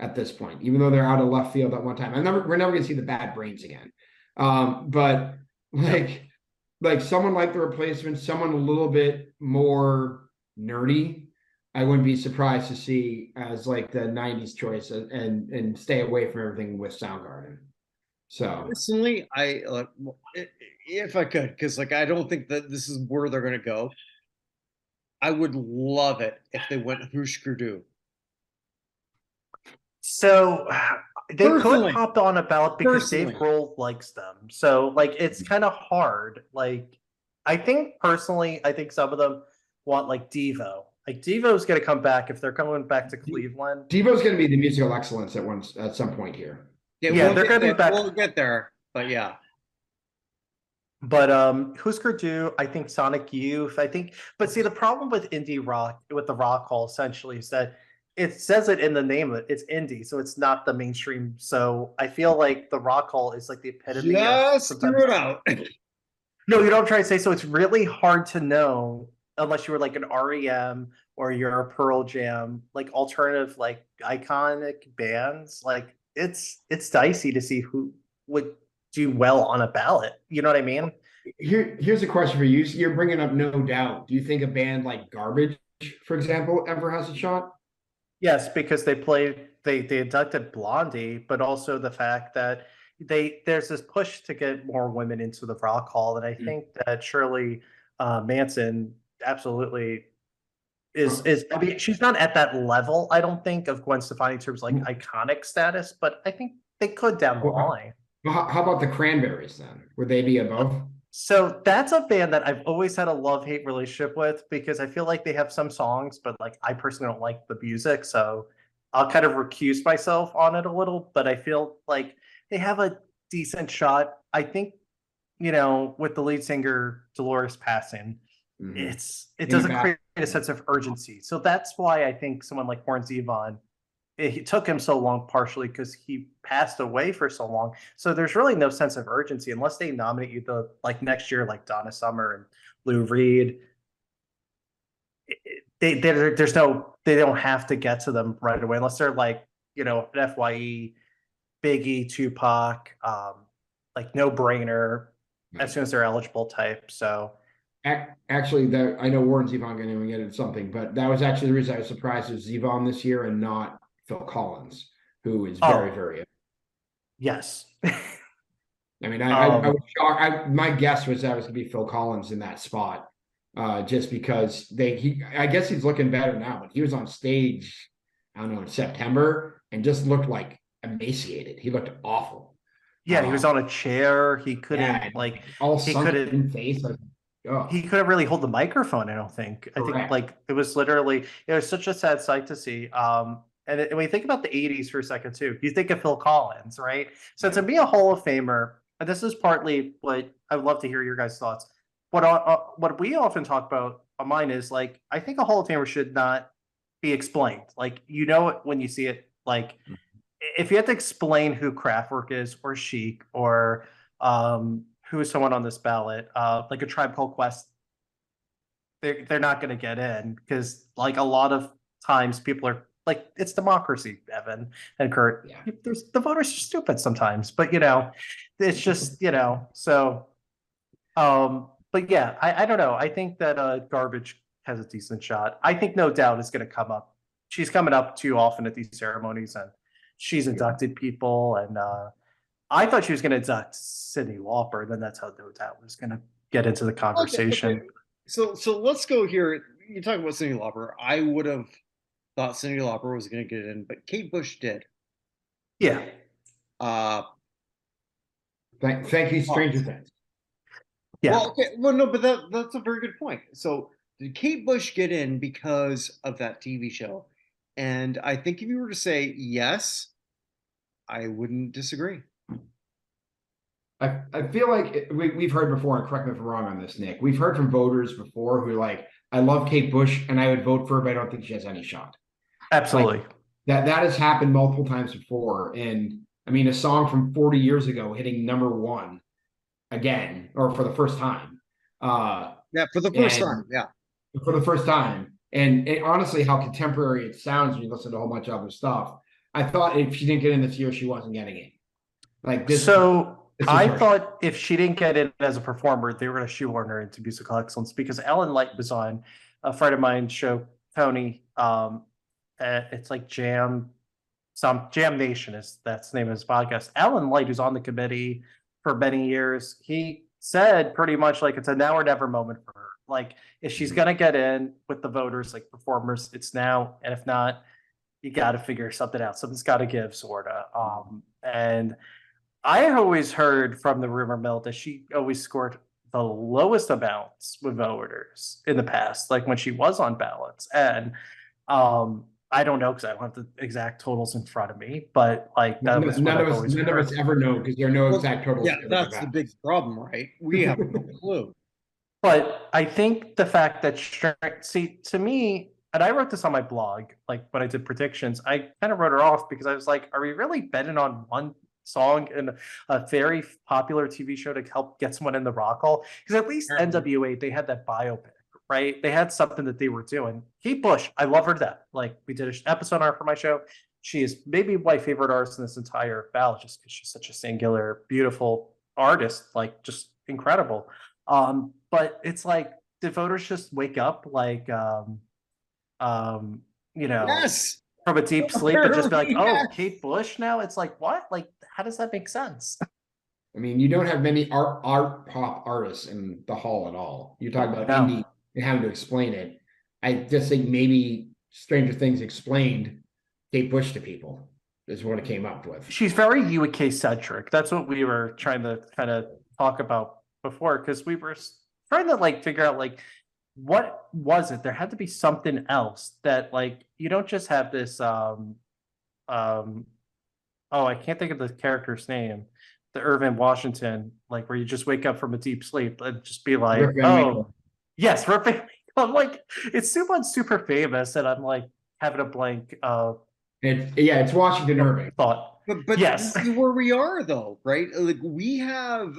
At this point, even though they're out of left field at one time, we're never going to see the Bad Brains again. But like someone like the Replacements, someone a little bit more nerdy, I wouldn't be surprised to see as like the 90s choice and stay away from everything with Soundgarden. So Personally, if I could, because like I don't think that this is where they're gonna go. I would love it if they went Husker Du. So they Personally. could pop on a ballot because Dave Personally. Grohl likes them. So like it's kind of hard. Like I think personally, I think some of them want like Devo. Like Devo's gonna come back if they're coming back to Cleveland. Devo's going to be the musical excellence at some point here. Yeah, they're gonna be back. We'll get there, but yeah. But Husker Du, I think Sonic Youth, I think. But see, the problem with indie rock, with the Rock Hall, essentially, is that it says it in the name of it. It's indie, so it's not the mainstream. So I feel like the Rock Hall is like the epitome. Just threw it out. No, you don't try to say so. It's really hard to know unless you were like an REM or you're a Pearl Jam, like alternative, like iconic bands. Like it's dicey to see who would do well on a ballot. You know what I mean? Here's a question for you. You're bringing up No Doubt. Do you think a band like Garbage, for example, ever has a shot? Yes, because they inducted Blondie, but also the fact that there's this push to get more women into the Rock Hall, and I think that Shirley Manson absolutely is. I mean, she's not at that level, I don't think, of Gwen Stefani in terms of like iconic status, but I think they could down the line. How about the Cranberries then? Would they be above? So that's a band that I've always had a love-hate relationship with because I feel like they have some songs, but like I personally don't like the music. So I'll kind of recuse myself on it a little, but I feel like they have a decent shot. I think, with the lead singer Dolores passing, it doesn't create a sense of urgency. So that's why I think someone like Warren Zevon, it took him so long partially because he passed away for so long. So there's really no sense of urgency unless they nominate you like next year, like Donna Summer and Lou Reed. They don't have to get to them right away unless they're like, an FYE, Biggie, Tupac, like no brainer as soon as they're eligible type. So actually, I know Warren Zevon going to get into something, but that was actually the reason I was surprised with Zevon this year and not Phil Collins, who is very, very. Yes. I mean, I was shocked. My guess was that was going to be Phil Collins in that spot, just because I guess he's looking better now, but he was on stage, I don't know, in September and just looked like emaciated. He looked awful. Yeah, he was on a chair. He couldn't Yeah, like all he sunk couldn't in face. Like, he oh, couldn't really hold the microphone. I don't think. I think correct. like it was literally it was such a sad sight to see. And when you think about the '80s for a second too, you think of Phil Collins, right? So to Yeah. be a Hall of Famer, and this is partly what I would love to hear your guys' thoughts. What we often talk about on mine is like I think a Hall of Famer should not be explained. Like you know it when you see it. Like if you have to explain who Kraftwerk is or Chic or who is someone on this ballot, like a Tribe Called Quest, they're not going to get in because like a lot of times people are like it's democracy, Evan and Kurt. Yeah. There's the voters are stupid sometimes, but you know, it's just you know so. But yeah, I don't know. I think that garbage has a decent shot. I think no doubt is going to come up. She's coming up too often at these ceremonies, and she's inducted people. And I thought she was going to induct Cyndi Lauper. Then that's how no doubt was going to get into the Okay, okay. conversation. So let's go here. You talk about Cyndi Lauper. I would have thought Cyndi Lauper was going to get in, but Kate Bush did. Yeah, Uh, Thank you, Stranger Things. yeah. well, okay, well, no, but that's a very good point. So did Kate Bush get in because of that TV show? And I think if you were to say yes, I wouldn't disagree. I feel like we've heard before, and correct me if I'm wrong on this, Nick. We've heard from voters before who are like, I love Kate Bush and I would vote for her, but I don't think she has any shot. Absolutely. Like, that has happened multiple times before. And I mean, a song from 40 years ago hitting #1 again, or for the first time. Yeah, for the first time. And Yeah. for the first time. And honestly, how contemporary it sounds when you listen to a whole bunch of other stuff. I thought if she didn't get in this year, she wasn't getting in. Like this. So This is I her. thought if she didn't get in as a performer, they were going to shoehorn her into musical excellence because Ellen Light was on a friend of mine's show, Tony. It's like Jam Nation is that's the name of his podcast. Alan Light, who's on the committee for many years, he said pretty much like it's a now or never moment for her. Like if she's gonna get in with the voters, like performers, it's now, and if not, you got to figure something out. Something's got to give, sorta. And I always heard from the rumor mill that she always scored the lowest amounts with voters in the past, like when she was on ballots. And I don't know because I don't have the exact totals in front of me, but like that was what I've always None of us heard. ever know because there are no Well, exact totals. yeah, that's the big problem, right? We have no clue. But I think the fact that see to me, and I wrote this on my blog, like when I did predictions, I kind of wrote her off because I was like, are we really betting on one song in a very popular TV show to help get someone in the Rock Hall? Because at least NWA, they had that biopic, right? They had something that they were doing. Kate Bush, I love her to death. Like we did an episode on her for my show. She is maybe my favorite artist in this entire ballot just because she's such a singular, beautiful artist, like just incredible. But it's like, did voters just wake up like, you know, Yes. from a deep sleep and just be like, Yes. oh, Kate Bush now? It's like, what? Like, how does that make sense? I mean, you don't have many art pop artists in the hall at all. You talk about No. indie and having to explain it. I just think maybe Stranger Things explained Kate Bush to people is what it came up with. She's very UK centric. That's what we were trying to kind of talk about before because we were trying to like figure out like what was it? There had to be something else that like you don't just have this oh, I can't think of the character's name, the Irvin Washington, like where you just wake up from a deep sleep and just be like, Rip Van oh, Winkle. yes, Rip Van Winkle. I'm like, it's super famous, and I'm like having a blank It's Washington Irving. But yes, this is where we are though, right? Like we have,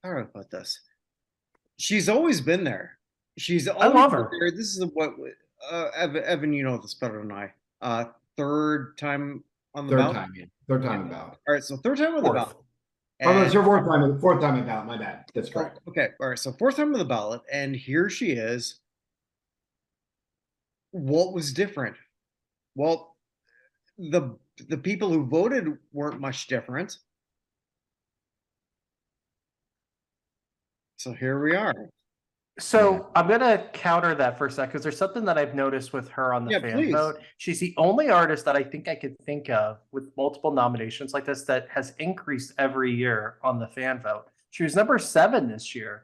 I don't know about this. She's always been there. She's always love been her. there. This is what Evan, you know this better than I. Third time on the Third ballot. time, yeah. Third time about. All right, so third time on the ballot. Oh, no, And- it's her fourth time about. My bad. That's correct. Okay, all right. So fourth time on the ballot, and here she is. What was different? Well, the people who voted weren't much different. So here we are. So I'm gonna counter that for a second because there's something that I've noticed with her on the Yeah, fan please. vote. She's the only artist that I think I could think of with multiple nominations like this that has increased every year on the fan vote. She was number 7 this year.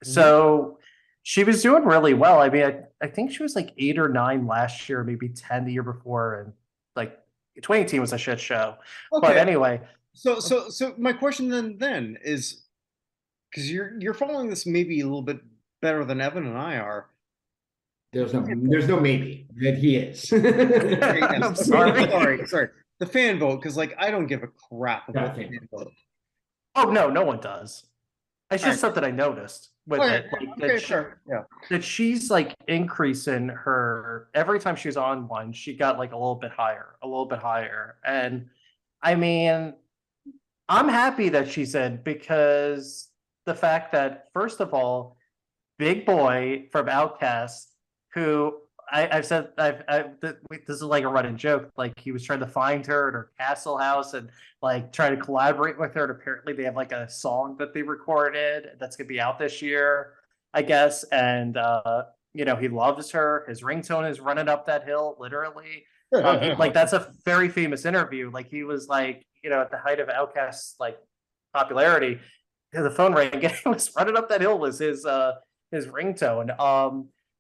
So she was doing really well. I mean, I think she was like 8 or 9 last year, maybe 10 the year before, and like 2018 was a shit show. But Okay. anyway, So my question then is, because you're following this maybe a little bit better than Evan and I are. There's no maybe that he is. Okay, yes. I'm Okay, sorry. sorry. The fan vote, because like I don't give a crap about the Fan fan vote. Oh no, no one does. It's All just right. something I noticed with Okay, it, like okay, fair. Yeah. that she's like increasing her every time she was on one, she got like a little bit higher. And I mean, I'm happy that she's in because the fact that first of all, Big Boy from Outkast, who I've said this is like a running joke. Like he was trying to find her at her castle house and like try to collaborate with her. And apparently, they have like a song that they recorded that's gonna be out this year, I guess. And he loves her. His ringtone is "Running Up That Hill," literally. Like that's a very famous interview. Like he was like at the height of Outkast's like popularity. The phone rang and it was "Running Up That Hill" was his ringtone.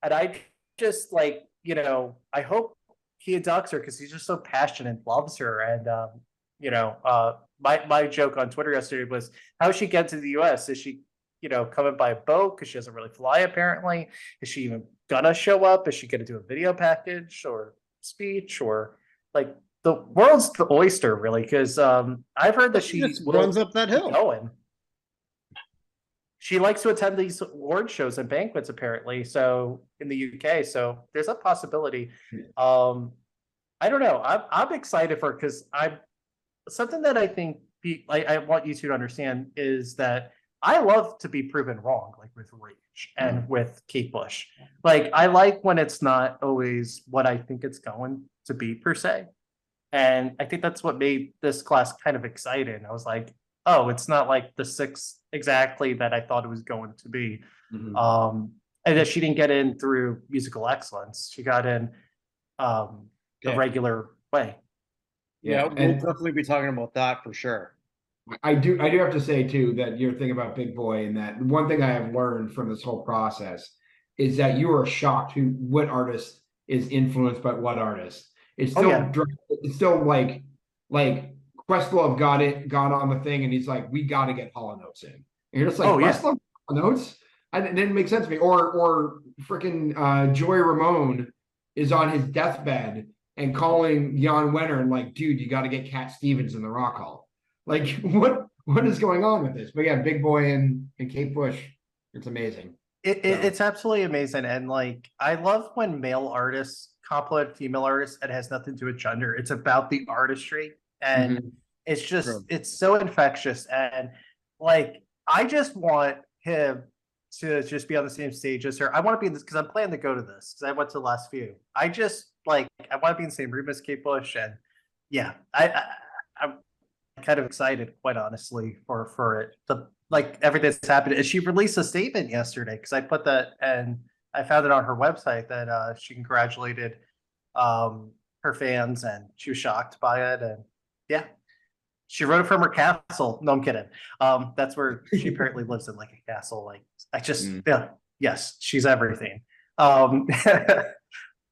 And I just like, I hope he adopts her because he's just so passionate and loves her. And my joke on Twitter yesterday was how she get to the US? Is she, coming by boat because she doesn't really fly apparently? Is she even gonna show up? Is she gonna do a video package or speech or like the world's the oyster really? Because I've heard that She she just will runs up that keep hill. going. She likes to attend these award shows and banquets apparently, so in the UK, so there's a possibility. I don't know. I'm excited for because I'm something that I think I want you two to understand is that I love to be proven wrong, like with Rage and with Kate Bush. Like I like when it's not always what I think it's going to be per se. And I think that's what made this class kind of exciting. I was like, oh, it's not like the 6 exactly that I thought it was going to be. And that she didn't get in through musical excellence. She got in the regular way. Yeah, we'll definitely be talking about that for sure. I do have to say too that you're thinking about Big Boy, and that one thing I have learned from this whole process is that you are shocked what artist is influenced by what artist. It's still it's still like Questlove got on the thing and he's like, we got to get Hall & Oates in. And you're just like, Questlove, Hall & Oates? It didn't make sense to me. Or freaking Joey Ramone is on his deathbed and calling Jan Wenner and like, dude, you got to get Cat Stevens in the Rock Hall. Like, what is going on with this? But yeah, Big Boy and Kate Bush, it's amazing. It's absolutely amazing. And like, I love when male artists compliment female artists. It has nothing to do with gender. It's about the artistry. And it's just, it's so infectious. And like, I just want him to just be on the same stage as her. I want to be in this because I'm planning to go to this because I went to the last few. I just like, I want to be in the same room as Kate Bush. And yeah, I'm kind of excited, quite honestly, for it. Like everything that's happened. And she released a statement yesterday because I put that and I found it on her website that she congratulated her fans and she was shocked by it. And yeah, she wrote it from her castle. No, I'm kidding. That's where she apparently lives in like a castle. Like I just yes, she's everything.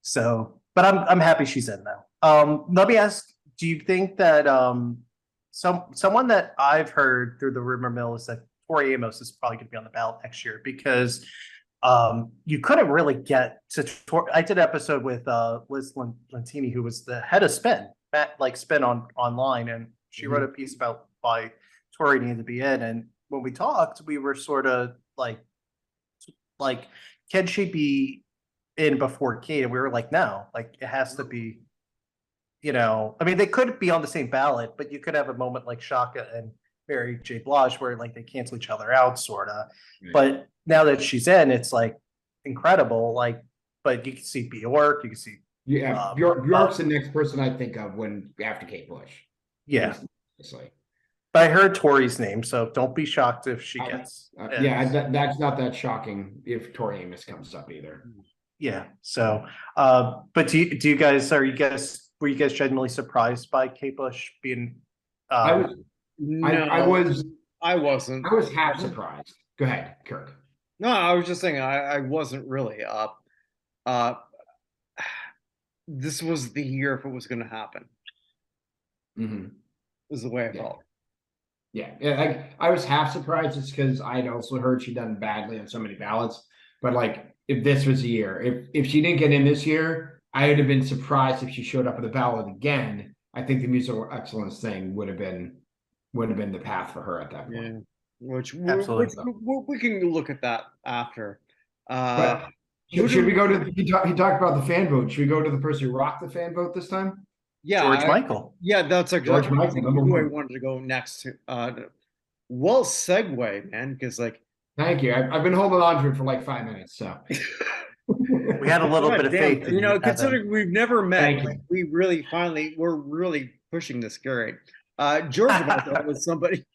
So, but I'm happy she's in now. Let me ask, do you think that someone that I've heard through the rumor mill is that Tori Amos is probably going to be on the ballot next year because you couldn't really get to I did an episode with Liz Lentini, who was the head of Spin, like Spin online, and she wrote a piece about why Tori needed to be in. And when we talked, we were sort of like, can she be in before Kate? And we were like, no, like it has to be. I mean, they could be on the same ballot, but you could have a moment like Shaka and Mary J. Blige where like they cancel each other out, sort of. Right. But now that she's in, it's like incredible. Like, but you can see Bjork, you can see Bjork's the next person I think of when after Kate Bush. Yeah, honestly. But I heard Tori's name, so don't be shocked if she gets. That's not that shocking if Tori Amos comes up either. Yeah. So, but do you guys were you guys genuinely surprised by Kate Bush being? I was No, I wasn't. I was half surprised. Go ahead, Kirk. No, I was just saying I wasn't really. Uh, this was the year if it was going to happen. Mm-hmm. Is the way I felt. Yeah. I was half surprised just because I'd also heard she'd done badly on so many ballots. But like, if this was the year, if she didn't get in this year, I would have been surprised if she showed up on the ballot again. I think the musical excellence thing would have been the path for her at that point. Yeah, which Absolutely. we can look at that after. But should we go to? He talked about the fan vote. Should we go to the person who rocked the fan vote this time? Yeah, George Michael. Yeah, that's George Michael, number who I one. wanted to go next to. Well, segue, man, because like. Thank you. I've been holding on to it for like 5 minutes, so. We had a little bit of faith. You know, considering we've never met, Thank you. we're really pushing this great. George Michael is somebody.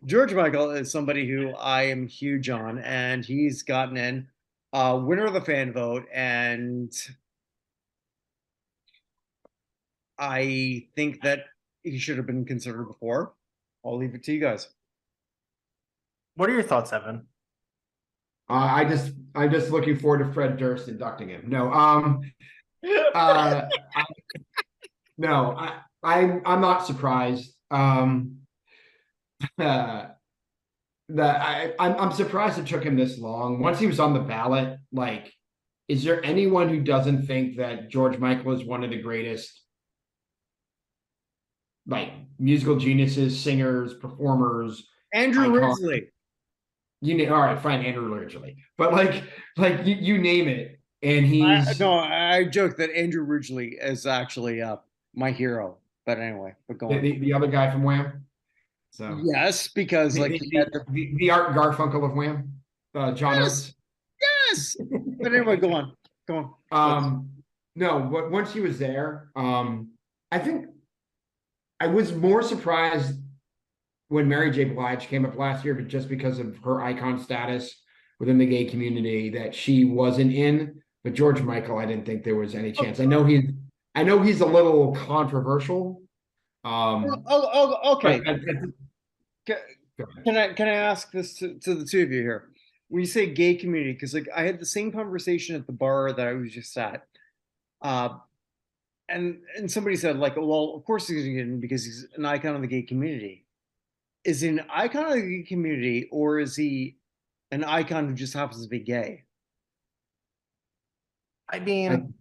George Michael is somebody who I am huge on, and he's gotten in winner of the fan vote, and I think that he should have been considered before. I'll leave it to you guys. What are your thoughts, Evan? I'm just looking forward to Fred Durst inducting him. No, no, I'm not surprised. I'm surprised it took him this long. Once he was on the ballot, like, is there anyone who doesn't think that George Michael is one of the greatest, like, musical geniuses, singers, performers? Andrew Ridgeley. All right, fine, Andrew Ridgeley, but like you name it, and he's I joke that Andrew Ridgeley is actually my hero, but anyway, but go on. The other guy from Wham. So yes, because like the Art Garfunkel of Wham, John Oates. Yes, but anyway, go on. No, but once he was there, I think I was more surprised when Mary J. Blige came up last year, but just because of her icon status within the gay community, that she wasn't in. But George Michael, I didn't think there was any chance. I know he's a little controversial. Okay. Can I ask this to the two of you here? When you say gay community, because like I had the same conversation at the bar that I was just at, and somebody said like, well, of course he's in because he's an icon of the gay community. Is he an icon of the gay community, or is he an icon who just happens to be gay? I mean,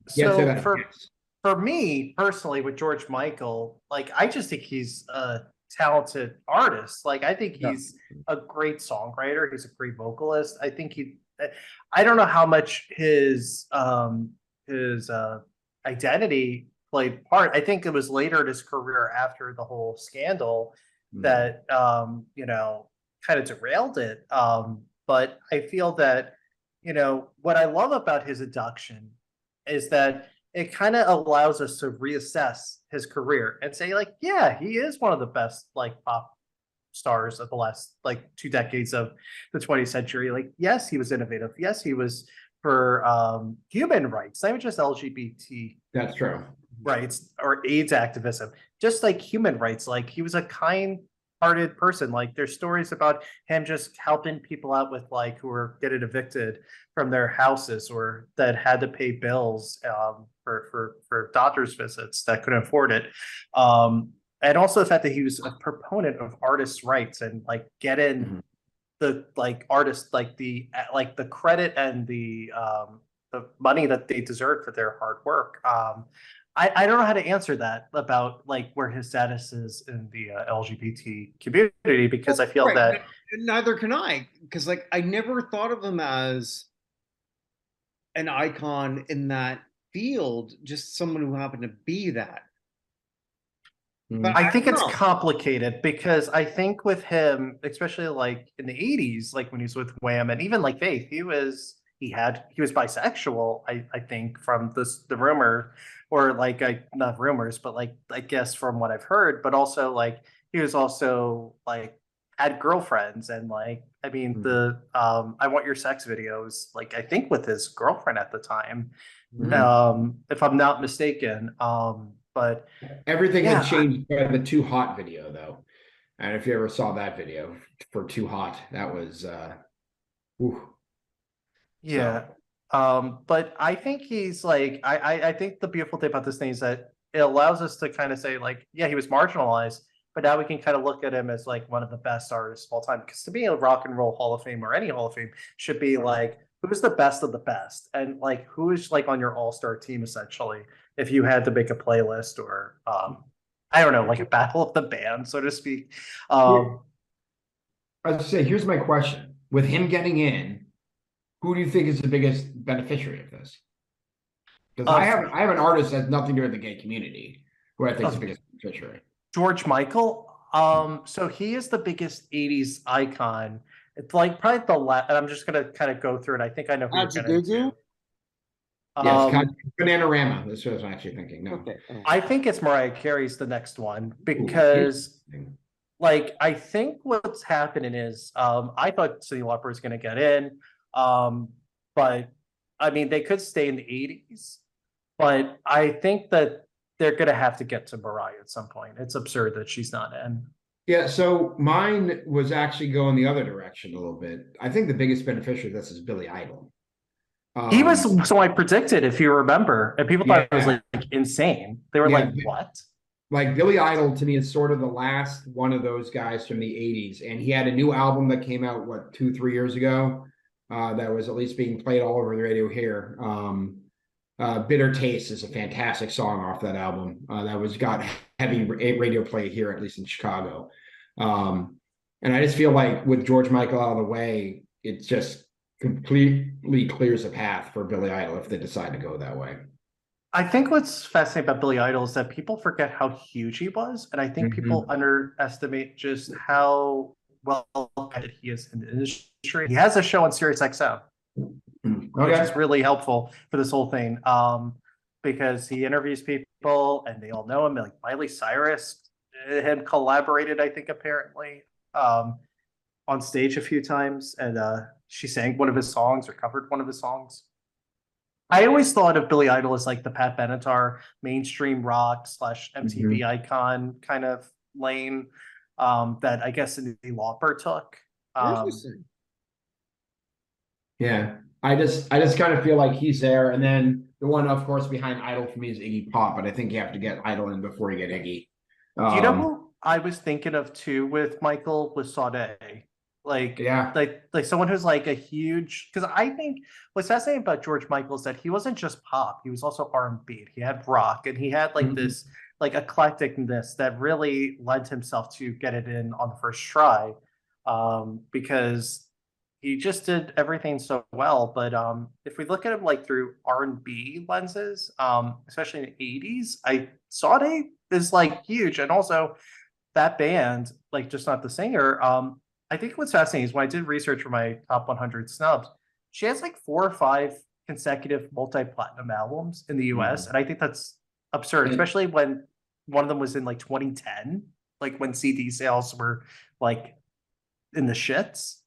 for me personally, with George Michael, like I just think he's a talented artist. Like I think he's a great songwriter. He's a great vocalist. I think I don't know how much his identity played part. I think it was later in his career after the whole scandal that kind of derailed it. But I feel that what I love about his induction is that it kind of allows us to reassess his career and say like, yeah, he is one of the best like pop stars of the last like 2 decades of the 20th century. Like, yes, he was innovative. Yes, he was for human rights, not even just LGBT. That's true. Rights or AIDS activism, just like human rights. Like he was a kind-hearted person. Like there's stories about him just helping people out with like who were getting evicted from their houses or that had to pay bills for doctor's visits that couldn't afford it. And also the fact that he was a proponent of artists' rights and like getting the like artists like the credit and the money that they deserve for their hard work. I don't know how to answer that about like where his status is in the LGBT community, because I feel that neither can I, because like I never thought of him as an icon in that field, just someone who happened to be that. But I think it's complicated because I think with him, especially like in the 80s, like when he was with Wham and even like Faith, he was bisexual, I think, from the rumor, or like not rumors, but like I guess from what I've heard, but also like he was also like had girlfriends and like I mean the I Want Your Sex videos like I think with his girlfriend at the time, if I'm not mistaken. But Everything had yeah, changed by the Too Hot video, though. And if you ever saw that video for Too Hot, that was ooh, yeah. so But I think he's like I think the beautiful thing about this thing is that it allows us to kind of say like, yeah, he was marginalized, but now we can kind of look at him as like one of the best artists of all time. Because to me, a rock and roll Hall of Fame or any Hall of Fame should be like who's the best of the best, and like who's like on your all-star team essentially. If you had to make a playlist or I don't know, like a battle of the band, so to speak. here, Um, I was say, here's my question. With him getting in, who do you think is the biggest beneficiary of this? Because of I have an artist that has nothing to do with the gay community who I think is the of biggest beneficiary. George Michael. So he is the biggest 80s icon. It's like probably the last, and I'm just gonna kind of go through it. I think I know who you're getting Ajugugu? to. Yes, Um, Bananarama. That's what I was actually thinking. No. Okay. Oh. I think it's Mariah Carey's the next one Ooh, because interesting. like I think what's happening is I thought Cyndi Lauper was gonna get in. But I mean they could stay in the 80s, but I think that they're gonna have to get to Mariah at some point. It's absurd that she's not in. Yeah, so mine was actually going the other direction a little bit. I think the biggest beneficiary of this is Billy Idol. He was Um, so I predicted, if you remember, and people thought it was yeah, like insane. They were yeah. like, "What?" Like Billy Idol to me is sort of the last one of those guys from the 80s. And he had a new album that came out, what, 2, 3 years ago, that was at least being played all over the radio here. Bitter Taste is a fantastic song off that album. That was got heavy radio play here, at least in Chicago. And I just feel like with George Michael out of the way, it just completely clears a path for Billy Idol if they decide to go that way. I think what's fascinating about Billy Idol is that people forget how huge he was, and I think people Mhm. underestimate just how well connected he is in the industry. He has a show on Sirius XM, which is Okay. really helpful for this whole thing, because he interviews people and they all know him. Like Miley Cyrus had collaborated, I think, apparently um, on stage a few times, and she sang one of his songs or covered one of his songs. I always thought of Billy Idol as like the Pat Benatar mainstream rock slash MTV Mhm. icon kind of lane that I guess Cyndi Lauper took. Um, Interesting. Yeah. I just kind of feel like he's there. And then the one, of course, behind Idol for me is Iggy Pop, but I think you have to get Idol in before you get Iggy. do you know Um, who I was thinking of too with Michael was Sade? Like, yeah. like someone who's like a huge because I think what's fascinating about George Michael is that he wasn't just pop, he was also R&B. He had rock and he had like Mhm. this like eclecticness that really lent himself to get it in on the first try. Because he just did everything so well. But if we look at him like through R&B lenses, especially in the 80s, I Sade is like huge. And also that band, like just not the singer. I think what's fascinating is when I did research for my top 100 snubs, she has like 4 or 5 consecutive multi-platinum albums in the US. Mhm. And I think that's absurd, And, especially when one of them was in like 2010, like when CD sales were like in the shits.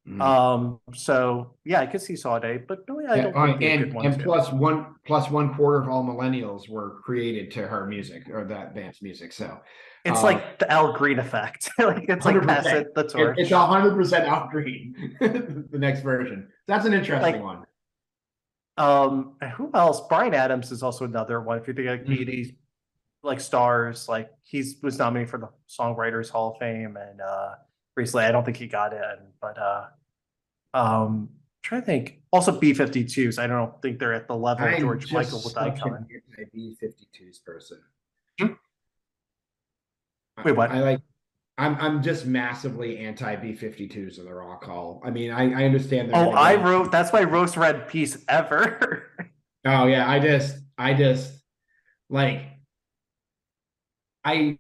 mhm. So yeah, I could see Sade, but Billy Yeah, Idol would be a good one and too. plus one quarter of all millennials were created to her music or that band's music. So It's like the Al Green effect. Like it's like 100%. passing the It's torch. 100% out green. The next version. That's an interesting Like one. who else? Brian Adams is also another one. If you think like Mhm. 80s like stars, like he was nominated for the Songwriters Hall of Fame and recently I don't think he got in, but trying to think. Also B-52s. I don't think they're at the level of I'm George Michael just with such an Icon. anti-B-52s person. Hmm? Wait, I what? like I'm just massively anti B-52s in the Rock Hall. I mean, I understand they're Oh, gonna get I in. wrote that's my roast red piece ever. Oh yeah, I just like I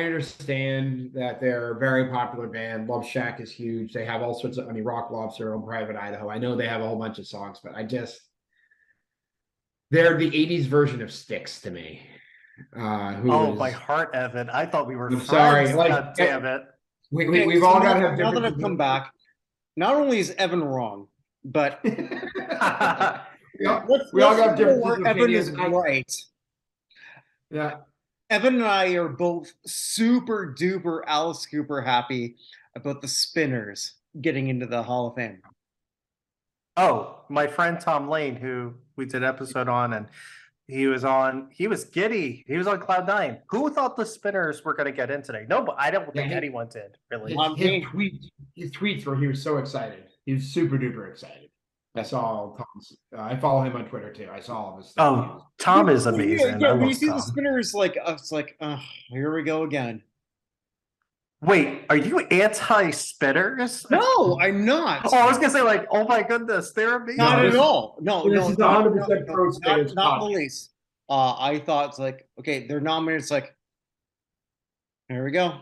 understand that they're a very popular band. Love Shack is huge. They have all sorts of I mean Rock Lobster on Private Idaho. I know they have a whole bunch of songs, but I just they're the 80s version of Styx to me. Who Oh, is, my heart, Evan. I thought we were I'm friends. sorry, like, God damn it. Okay, we've so all got to have now that different. I've come back, not only is Evan wrong, but We all got go differences where of Evan is opinion. right. Yeah, Evan and I are both super duper Alice Cooper happy about the Spinners getting into the Hall of Fame. Oh, my friend Tom Lane, who we did an episode on, and he was giddy. He was on cloud nine. Who thought the Spinners were going to get in today? No, but I don't think anyone did, really. his tweets where he was so excited. He was super duper excited. I saw Tom's. I follow him on Twitter too. I saw all of his stuff. Oh, Tom is amazing. Yeah, I when you love see the Tom. Spinners, like, it's like, here we go again. Wait, are you anti-Spinners? No, I'm not. Oh, I was gonna say, like, oh my goodness, they're amazing. Not No, at this- all. No, this no, is not, 100% pro Spinners not podcast. the least. I thought it's like, okay, they're nominated. It's like, here we go.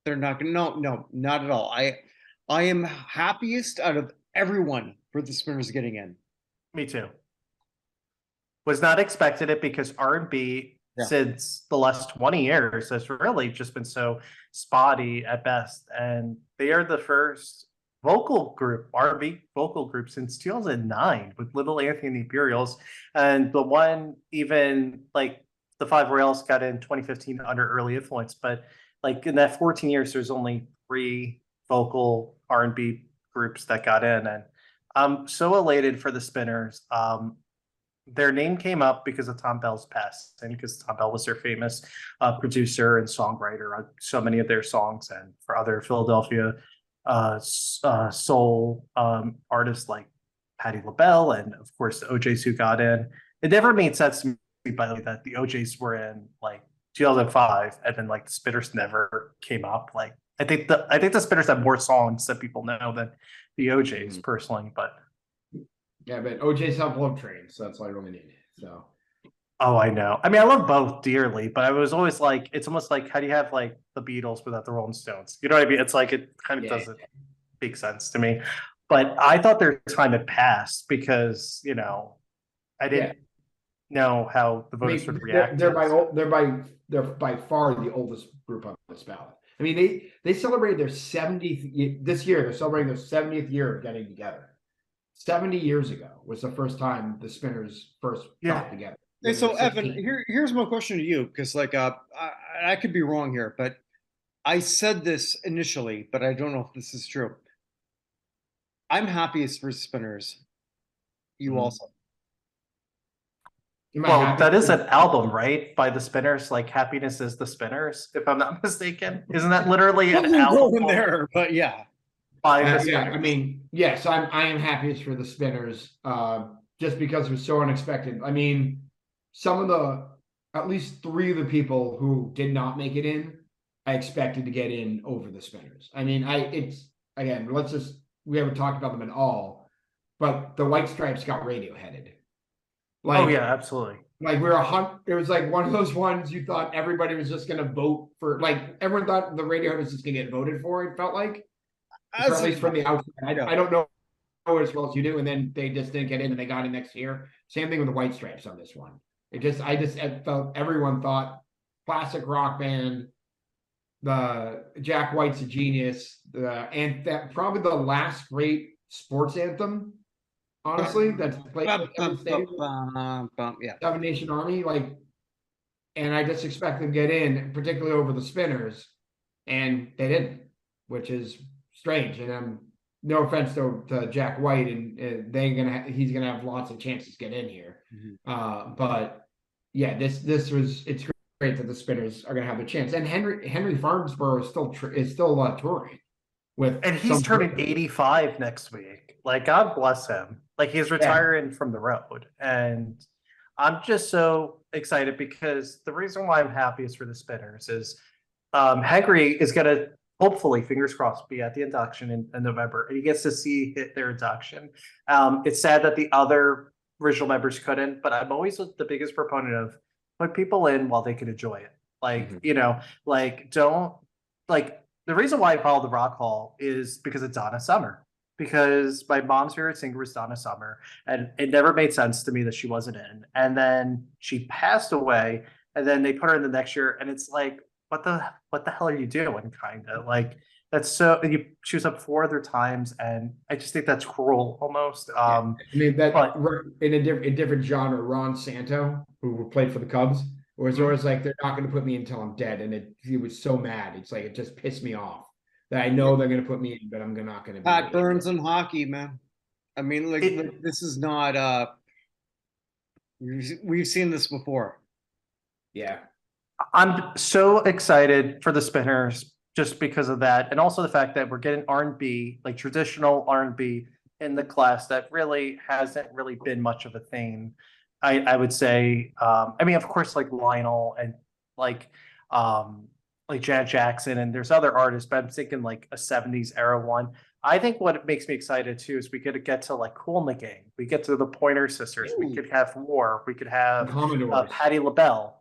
They're not gonna. No, not at all. I am happiest out of everyone for the Spinners getting in. Me too. Was not expected it because R&B Yeah. since the last 20 years has really just been so spotty at best, and they are the first vocal group, R&B vocal group since 2009 with Little Anthony and the Imperials, and the one even like the Five Royals got in 2015 under Early Influence, but like in that 14 years, there's only 3 vocal R&B groups that got in, and I'm so elated for the Spinners. Their name came up because of Tom Bell's passing, because Tom Bell was their famous producer and songwriter on so many of their songs, and for other Philadelphia soul artists like Patti LaBelle, and of course the OJs who got in. It never made sense to me, by the way, that the OJs were in like 2005, and then like the Spinners never came up. Like I think the Spinners have more songs that people know than the OJs personally, but. Yeah, but OJ's self-love train, so that's all I really need. So, Oh, I know. I mean, I love both dearly, but I was always like, it's almost like, how do you have like the Beatles without the Rolling Stones? You know what I mean? It's like, it kind of doesn't make sense to me. But I thought their time had passed because, I didn't know how the voters would react. They're by far the oldest group on this ballot. I mean, they celebrated their 70th this year. They're celebrating their 70th year of getting together. 70 years ago was the first time the Spinners first got together. Okay, so Evan, here's my question to you, because like I could be wrong here, but I said this initially, but I don't know if this is true. I'm happiest for Spinners. You also. Well, that is an album, right? By the Spinners, like Happiness is the Spinners, if I'm not mistaken. Isn't that literally an album? There, but yeah. I mean, yes, I am happiest for the Spinners, just because it was so unexpected. I mean, at least 3 of the people who did not make it in, I expected to get in over the Spinners. I mean, we haven't talked about them at all, but the White Stripes got Radioheaded. Oh yeah, absolutely. Like it was like one of those ones you thought everybody was just going to vote for. Like everyone thought the Radiohead was just going to get voted for. It felt like. At least from the outside, I don't know as well as you do, and then they just didn't get in, and they got in next year. Same thing with the White Stripes on this one. I felt everyone thought classic rock band, the Jack White's a genius, and that probably the last great sports anthem, honestly, that's played at every stadium. Seven Nation Army, and I just expect them to get in, particularly over the Spinners, and they didn't, which is strange. And no offense to Jack White, and he's gonna have lots of chances to get in here. But yeah, it's great that the Spinners are gonna have a chance. And Henry Farnsborough is still touring with, and he's turning 85 next week. Like, God bless him. Like, he's retiring from the road, and I'm just so excited because the reason why I'm happy is for the Spinners is Henry is gonna, hopefully, fingers crossed, be at the induction in November, and he gets to see their induction. It's sad that the other original members couldn't, but I'm always the biggest proponent of put people in while they can enjoy it. Like, don't, like, the reason why I follow the Rock Hall is because it's Donna Summer, because my mom's favorite singer was Donna Summer, and it never made sense to me that she wasn't in. And then she passed away, and then they put her in the next year, and it's like, what the hell are you doing? Kind of like that's so. You she was up 4 other times, and I just think that's cruel almost. Yeah, I mean that But in a different genre. Ron Santo, who played for the Cubs, was Mhm. always like, "They're not going to put me in until I'm dead," and he was so mad. It's like it just pissed me off that I know they're going to put me in, but I'm not going to be Pat me. Burns in hockey, man. I mean, it this is not we've seen this before. Yeah, I'm so excited for the Spinners just because of that, and also the fact that we're getting R&B, like traditional R&B, in the class that really hasn't really been much of a thing. I would say, I mean, of course, like Lionel and like um, like Janet Jackson, and there's other artists, but I'm thinking like a '70s era one. I think what makes me excited too is we could get to like Cool and the Gang, we get to the Pointer Sisters, we Ooh. could have War, we could the have Commodores. Patti LaBelle.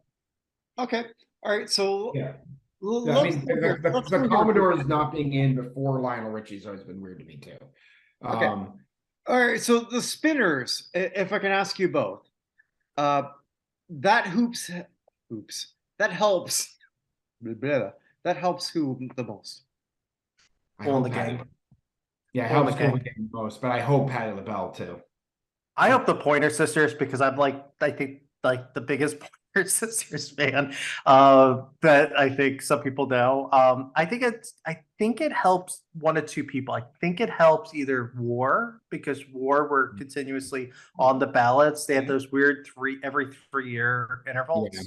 Okay. All right. So Yeah, I let's mean go here. Let's the go here. Commodores not being in before Lionel Richie's always been weird to me too. Okay. Um, All right. So the Spinners, if I can ask you both, uh, that hoops, that helps. Blah, blah, blah. That helps who the most? I Cool and the hope Patty. Gang. Yeah, it Cool and the helps Cool Gang. the most, but I hope Patty LaBelle too. I hope the Pointer Sisters, because I'm like, I think like the biggest Pointer Sisters fan that I think some people know. I think it helps one of two people. I think it helps either War, because War were continuously on the ballots. They had those weird every 3 year Yeah, intervals.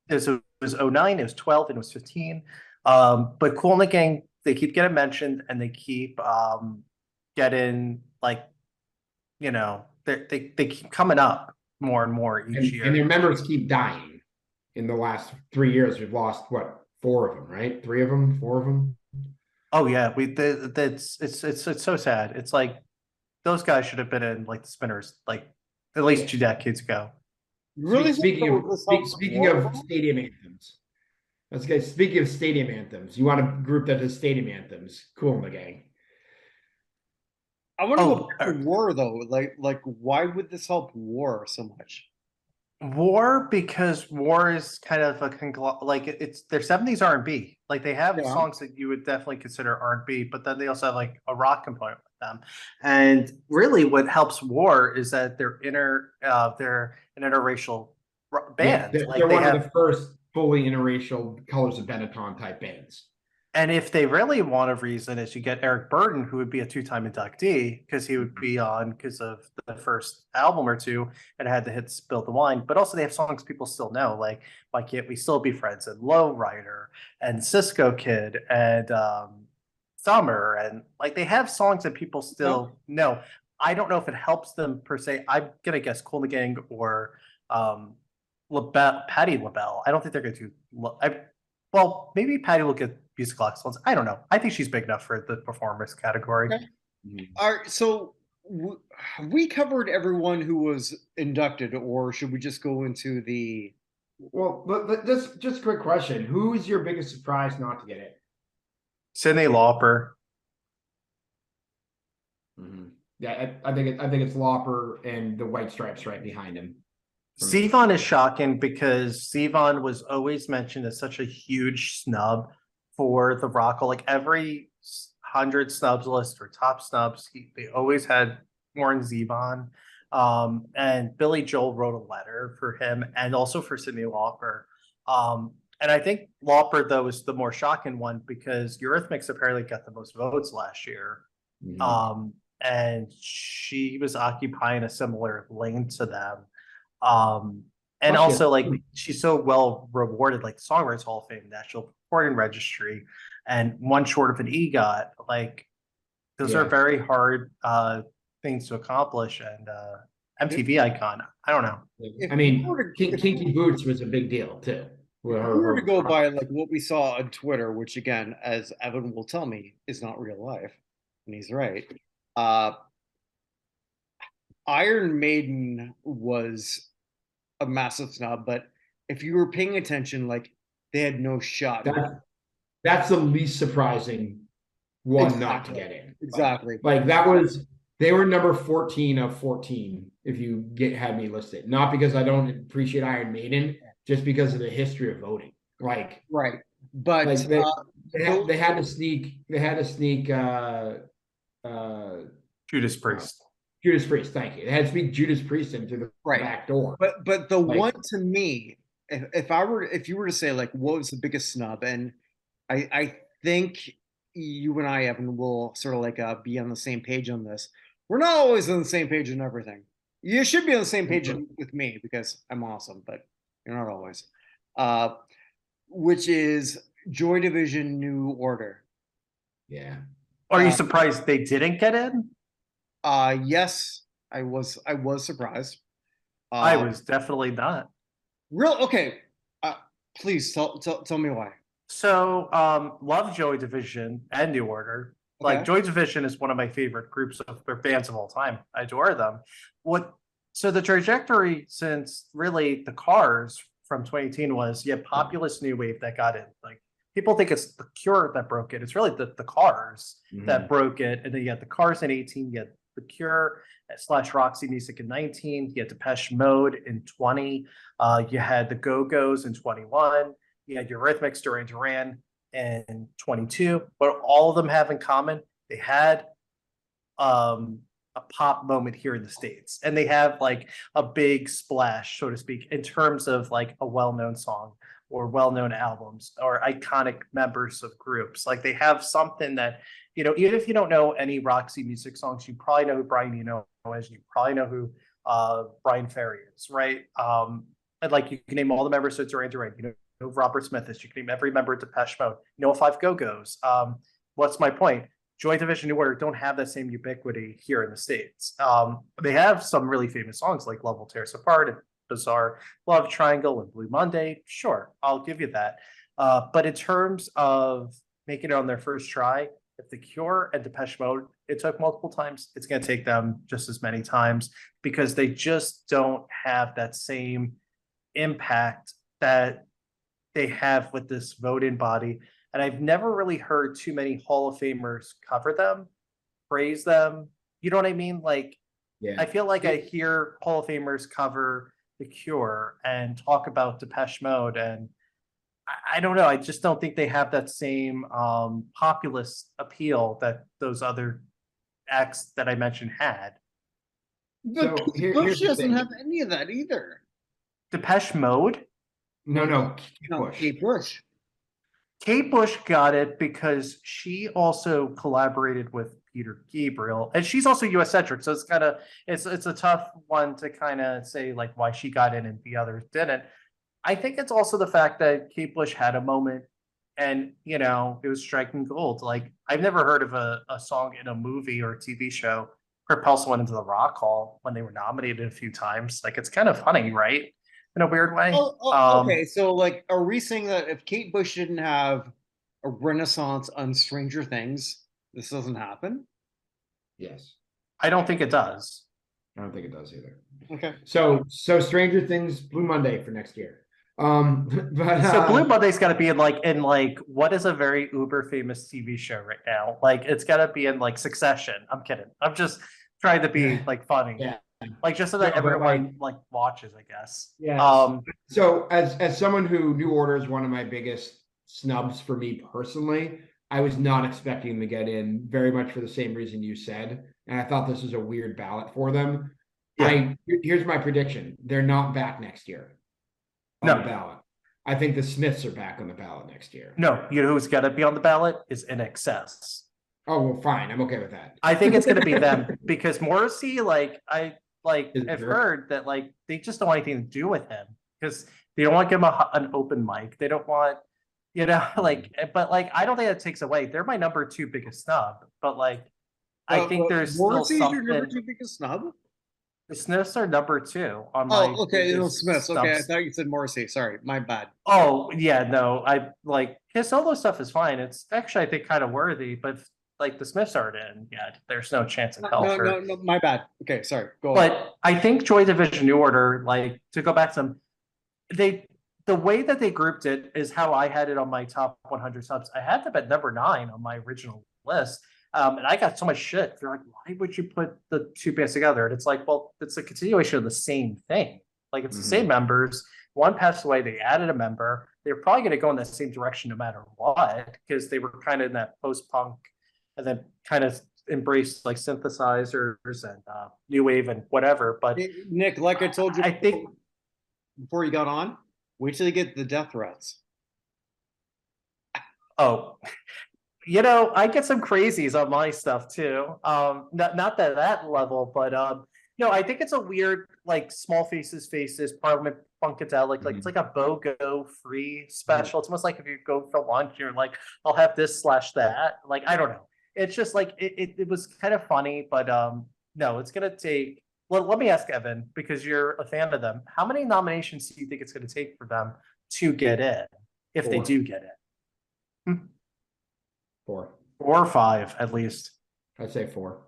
It was '09, it was 12, and it was 15. But Cool and the Gang, they keep getting mentioned, and they keep getting like, they keep coming up more and more each and year. their members keep dying. In the last 3 years, we've lost what, four of them, right? Three of them, four of them. Oh yeah, it's so sad. It's like those guys should have been in like the Spinners like at least Yeah. 2 decades ago. You really think Speaking of this helps speaking War, of though? stadium anthems, let's get speaking of stadium anthems. You want a group that does stadium anthems? Cool in the Gang. I want to go Oh, back to War though. Why would this help War so much? War, because War is kind of like it's their '70s R&B. Like they have Yeah. songs that you would definitely consider R&B, but then they also have like a rock component with them. And really, what helps War is that they're an interracial Yeah, band. they're Like they one of have. the first fully interracial Colors of Benetton type bands. And if they really want a reason, is you get Eric Burden, who would be a two-time inductee because he would be on because of the first album or two and had the hit "Spill the Wine." But also, they have songs people still know, like "Why Can't We Still Be Friends" and "Lowrider" and "Cisco Kid" and "Summer," and like they have songs that people No. still know. I don't know if it helps them per se. I'm gonna guess Cool and the Gang or um, Patty LaBelle. I don't think they're going to. Well, maybe Patty will get musical excellence. I don't know. I think she's big enough for the performance category. Okay. All right. So have we covered everyone who was inducted, or should we just go into the? Well, but just a quick question: who is your biggest surprise not to get it? Cyndi Lauper. Yeah, I think it's Lauper and the White Stripes right behind him. For me. Zevon is shocking because Zevon was always mentioned as such a huge snub for the Rockall. Like every 100 snubs list or top snubs, they always had Warren Zevon. And Billy Joel wrote a letter for him and also for Cyndi Lauper. And I think Lauper, though, is the more shocking one because Eurythmics apparently got the most votes last year. Mhm. And she was occupying a similar lane to them. Um, and Plus, also like she's so well rewarded, like Songwriters Hall of Fame, National Recording Registry, and one short of an EGOT. Like those are Yeah. very hard things to accomplish, and MTV icon. I don't know. I mean, Kinky Boots was a big deal too. If we were to go by like what we saw on Twitter, which again, as Evan will tell me, is not real life, and he's right. Uh, Iron Maiden was a massive snub, but if you were paying attention, like they had no shot. That's the least surprising one not to get in. Exactly. Like they were number 14 of 14 if you had me listed. Not because I don't appreciate Iron Maiden, just because of the history of voting. Like Right. But they had to sneak Judas Priest. Judas Priest, thank you. They had to sneak Judas Priest into the back door. But the one to me, if you were to say like what was the biggest snub, and I think you and I, Evan, will sort of like be on the same page on this. We're not always on the same page on everything. You should be on the same page with me because I'm awesome, but you're not always. Which is Joy Division New Order. Yeah. Are you surprised they didn't get in? Yes, I was surprised. I was definitely not. Real okay. Please tell me why. So, love Joy Division and New Order. Okay. Like Joy Division is one of my favorite groups of or bands of all time. I adore them. So the trajectory since really the Cars from 2018 was you had populist new wave that got in. Like people think it's the Cure that broke it. It's really the Cars that broke it. And then you had the Cars in 18, you had the Cure / Roxy Music in 19, you had Depeche Mode in 20, you had the Go-Go's in 21, you had Eurythmics, Duran Duran in 22. But all of them have in common, they had a pop moment here in the States. And they have like a big splash, so to speak, in terms of like a well-known song or well-known albums or iconic members of groups. Like they have something that, you know, even if you don't know any Roxy Music songs, you probably know who Brian Eno is. You probably know who Brian Ferry is, right? And like you can name all the members of Duran Duran. You know who Robert Smith is. You can name every member of Depeche Mode. You know Five Go-Go's. What's my point? Joy Division New Order don't have that same ubiquity here in the States. They have some really famous songs like Love Will Tear Us Apart and Bizarre Love Triangle and Blue Monday. Sure, I'll give you that. But in terms of making it on their first try, if the Cure and Depeche Mode, it took multiple times, it's going to take them just as many times because they just don't have that same impact that they have with this voting body. And I've never really heard too many Hall of Famers cover them, praise them. You know what I mean? Like, yeah. I feel like I hear Hall of Famers cover The Cure and talk about Depeche Mode. And I don't know. I just don't think they have that same populist appeal that those other acts that I mentioned had. But so Bush doesn't have any of that either. Depeche Mode? No, Kate Bush. Kate Bush got it because she also collaborated with Peter Gabriel, and she's also US-centric, so it's a tough one to kind of say like why she got in and the others didn't. I think it's also the fact that Kate Bush had a moment, and you know it was striking gold. Like I've never heard of a song in a movie or a TV show propel someone into the Rock Hall when they were nominated a few times. Like it's kind of funny, right? In a weird way. Okay, so like, are we saying that if Kate Bush didn't have a renaissance on Stranger Things, this doesn't happen? Yes. I don't think it does. I don't think it does either. Okay. So Stranger Things, Blue Monday for next year. So Blue Monday's got to be in like what is a very uber famous TV show right now? Like it's got to be in like Succession. I'm kidding. I'm just trying to be like funny. Yeah. Like just so that everyone like watches, I guess. Yeah. So as someone who New Order is one of my biggest snubs for me personally, I was not expecting them to get in very much for the same reason you said, and I thought this was a weird ballot for them. Yeah. Here's my prediction: they're not back next year on the ballot. I think the Smiths are back on the ballot next year. No, you know who's got to be on the ballot is In Excess. Oh well, fine. I'm okay with that. I think it's going to be them because Morrissey, I've heard that like they just don't want anything to do with him because they don't want to give him an open mic. They don't want, you know, but I don't think that takes away. They're my number 2 biggest snub, but I think there's Morrissey's still something. Your number 2 biggest snub? The Smiths are number 2 on my. Oh, okay, the Smiths. Okay, I thought you said Morrissey. Sorry, my bad. Oh yeah, no, I like his solo stuff is fine. It's actually I think kind of worthy, but. Like the Smiths aren't in yet. There's no chance in hell. No, my bad. Okay, sorry. Go on. But I think Joy Division New Order, like to go back to them, the way that they grouped it is how I had it on my top 100 subs. I had them at number 9 on my original list. And I got so much shit. They're like, why would you put the two bands together? And it's like, well, it's a continuation of the same thing. Like it's the same members. One passed away, they added a member. They're probably going to go in that same direction no matter what, because they were kind of in that post-punk and then kind of embraced like synthesizers and new wave and whatever. But Nick, like I told you, I think before you got on, wait till you get the death threats. Oh, I get some crazies on my stuff too. Not that level, but I think it's a weird like Small Faces, Parliament Funkadelic. Like it's like a BOGO free special. It's almost like if you go for lunch, you're like, I'll have this / that. Like I don't know. It's just like it was kind of funny, but no, it's gonna take. Well, let me ask Evan, because you're a fan of them. How many nominations do you think it's gonna take for them to get in, if they 4. do get in? 4. 4 or 5 at least. I'd say 4.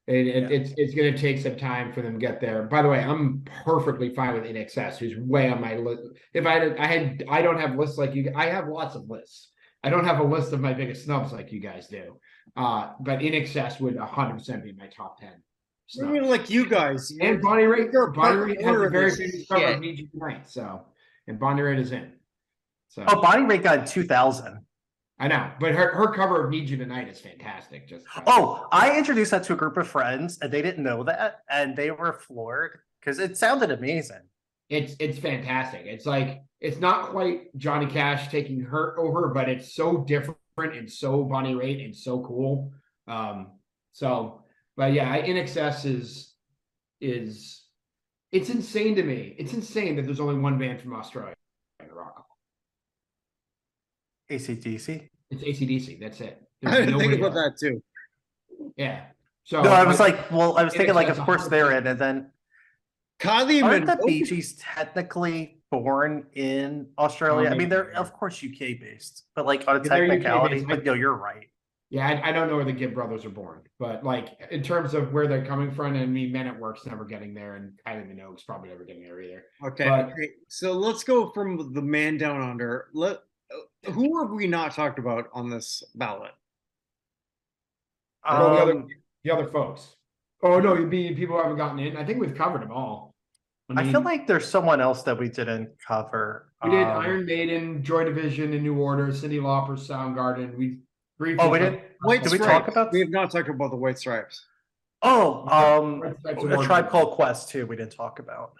It's going to take some time for them to get there. By the way, I'm perfectly fine with INXS, who's way on my list. If I don't have lists like you. I have lots of lists. I don't have a list of my biggest snubs like you guys do. But INXS would 100% be my top 10. I mean, like you guys. And Bonnie Raitt. Bonnie Raitt has a very this famous cover of Need You Tonight. So, and Bonnie Raitt is in. So. Oh, Bonnie Raitt got in 2000. I know, but her cover of Need You Tonight is fantastic. I introduced that to a group of friends, and they didn't know that, and they were floored because it sounded amazing. It's fantastic. It's like it's not quite Johnny Cash taking her over, but it's so different and so Bonnie Raitt and so cool. But yeah, INXS is it's insane to me. It's insane that there's only one band from Australia in the Rock Hall. AC/DC. It's AC/DC. That's it. I didn't think about that too. Yeah. So no, I was thinking like, of course they're in, and then Kylie aren't the Bee Gees technically born in Australia? I mean, they're of course UK based, but like on a technicality. But no, you're right. Yeah, I don't know where the Gibb brothers are born, but like in terms of where they're coming from, I mean, Men at Work's never getting there, and Kylie Minogue's probably never getting there either. Okay, so let's go from the man down under. Who have we not talked about on this ballot? The other folks. Oh no, you mean people who haven't gotten in? I think we've covered them all. I feel like there's someone else that we didn't cover. We did Iron Maiden, Joy Division, and New Order, Cyndi Lauper, Soundgarden. We did. White Did we talk about? We have not talked about the White Stripes. A Tribe Called Quest too. We didn't talk about.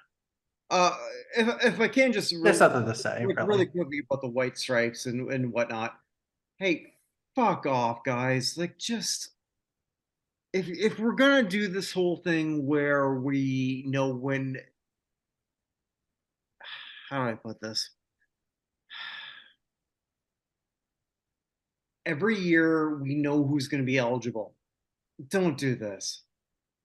If I can just there's nothing to say really quickly about the White Stripes and whatnot. Hey, fuck off, guys! Like, just if we're gonna do this whole thing where we know when, how do I put this? Every year we know who's going to be eligible. Don't do this.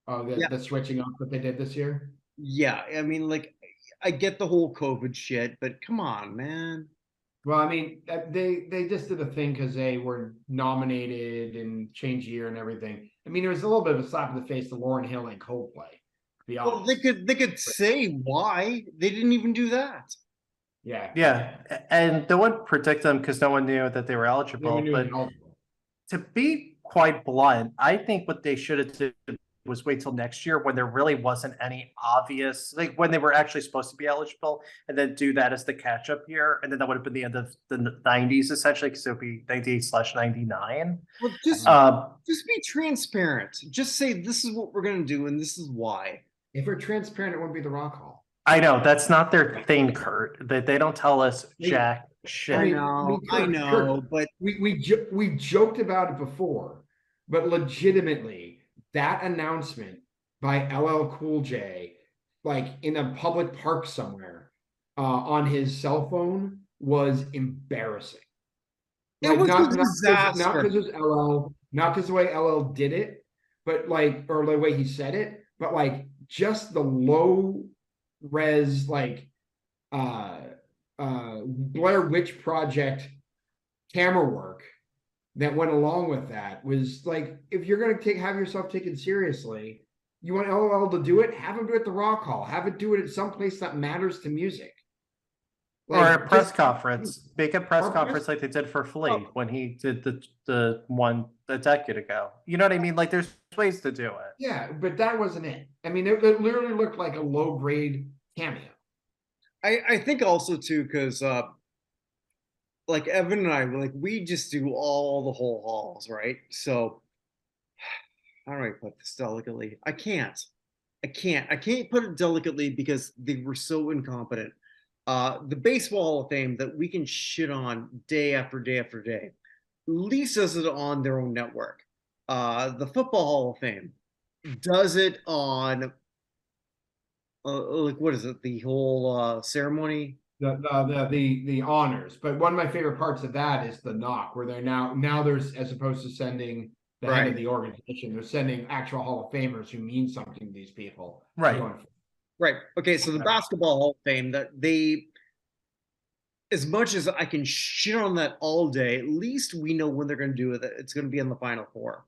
Oh, the switching up that they did this year? Yeah, I mean, like, I get the whole COVID shit, but come on, man. Well, I mean, they just did a thing because they were nominated and change year and everything. I mean, it was a little bit of a slap in the face to Lauryn Hill and Coldplay. To be honest. Well, they could say why they didn't even do that. Yeah, and no one predicted them because no one knew that they were eligible. To be quite blunt, I think what they should have did was wait till next year when there really wasn't any obvious, like when they were actually supposed to be eligible, and then do that as the catch-up year, and then that would have been the end of the 90s essentially, because it would be 98/99. Well, just be transparent. Just say this is what we're going to do and this is why. If we're transparent, it wouldn't be the Rock Hall. I know that's not their thing, Kurt. That they don't tell us jack shit. I know, Kurt, but we joked about it before, but legitimately, that announcement by LL Cool J, like in a public park somewhere, on his cell phone, was embarrassing. It was a disaster. Not because it was LL, not because the way LL did it, but like, or the way he said it, but like just the low res, like Blair Witch Project camera work that went along with that was like, if you're going to have yourself taken seriously, you want LOL to do it, have him do it at the Rock Hall, have it do it at some place that matters to music. Or Like, a press just- conference. Make a press Or conference press- like they did for Flea Oh. when he did the one a decade ago. You know what I mean? Like there's ways to do it. Yeah, but that wasn't it. I mean, it literally looked like a low grade cameo. I think also too because like Evan and I, like we just do all the whole halls, right? So how do I put this delicately? I can't. I can't put it delicately because they were so incompetent. The Baseball Hall of Fame that we can shit on day after day after day, at least does it on their own network. The Football Hall of Fame does it on like what is it? The whole ceremony. The honors. But one of my favorite parts of that is the knock, where they're now there's, as opposed to sending the head Right. of the organization, they're sending actual Hall of Famers who mean something to these people. Right. Right. Okay. So the Basketball Hall of Fame that they, as much as I can shit on that all day, at least we know when they're going to do it. It's going to be in the Final Four.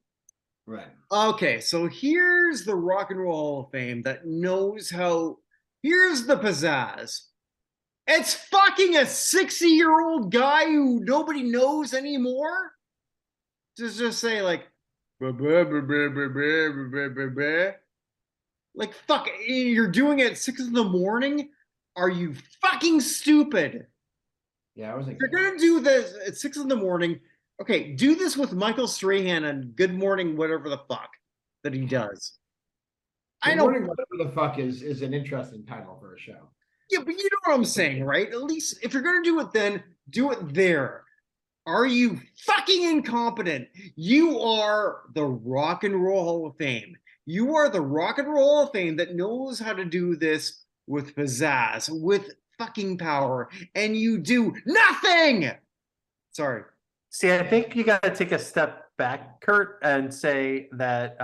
Right. Okay, so here's the Rock and Roll Hall of Fame that knows how. Here's the pizzazz. It's fucking a 60-year-old guy who nobody knows anymore. Just say like, "Bah, bah, bah, bah, bah, bah, bah, bah, bah." Like fuck, you're doing it at 6 in the morning. Are you fucking stupid? Yeah, I was If you're gonna do this at 6 in the morning, okay, do this with Michael Strahan and Good Morning, whatever the fuck that he does. I Good know. Morning, whatever the fuck is an interesting title for a show. Yeah, but you know what I'm saying, right? At least if you're gonna do it, then do it there. Are you fucking incompetent? You are the Rock and Roll Hall of Fame. You are the Rock and Roll Hall of Fame that knows how to do this with pizzazz, with fucking power, and you do nothing. Sorry. See, I think you got to take a step back, Kurt, and say that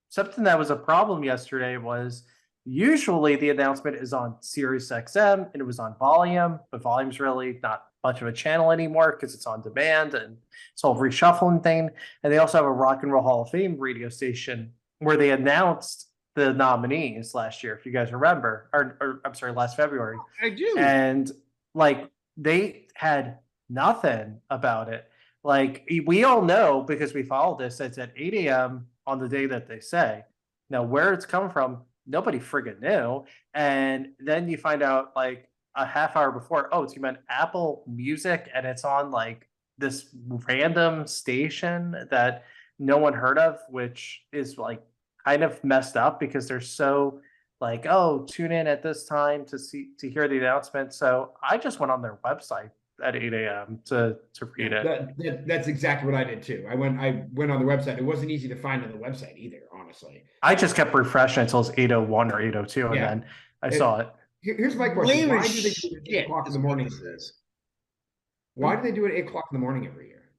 something that was a problem yesterday was usually the announcement is on Sirius XM and it was on Volume, but Volume's really not much of a channel anymore because it's on demand and it's all reshuffling thing. And they also have a Rock and Roll Hall of Fame radio station where they announced the nominees last year, if you guys remember, or I'm sorry, last February. I do. And like they had nothing about it. Like we all know because we follow this, it's at 8 a.m. on the day that they say. Now, where it's coming from, nobody friggin' knew. And then you find out like a half hour before, oh, it's gonna be on Apple Music and it's on like this random station that no one heard of, which is like kind of messed up because they're so like, oh, tune in at this time to hear the announcement. So I just went on their website at 8 a.m. to read it. That's exactly what I did too. I went on the website. It wasn't easy to find on the website either, honestly. I just kept refreshing until it's 8:01 or 8:02, and Yeah. then I saw it. Here's my question: Lame why as do they do it at 8 o'clock in the morning? Why do they do it at 8 o'clock in the morning every year?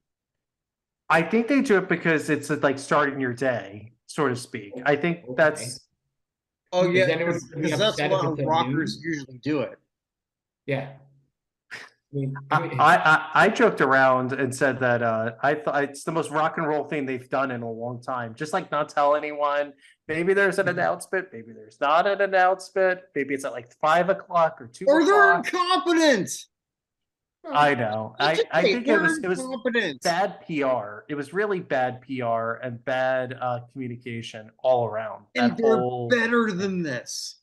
I think they do it because it's like starting your day, so to speak. I think Okay. that's Oh Is yeah, anyone gonna be because that's upset how if it's at rockers noon? usually do it. Yeah. I joked around and said that I thought it's the most rock and roll thing they've done in a long time. Just like not tell anyone. Maybe there's an announcement. Maybe there's not an announcement. Maybe it's at like 5 o'clock or 2 Or they're o'clock. incompetent. I know. I think it was incompetent. bad PR. It was really bad PR and bad communication all around. And That they're whole better than this.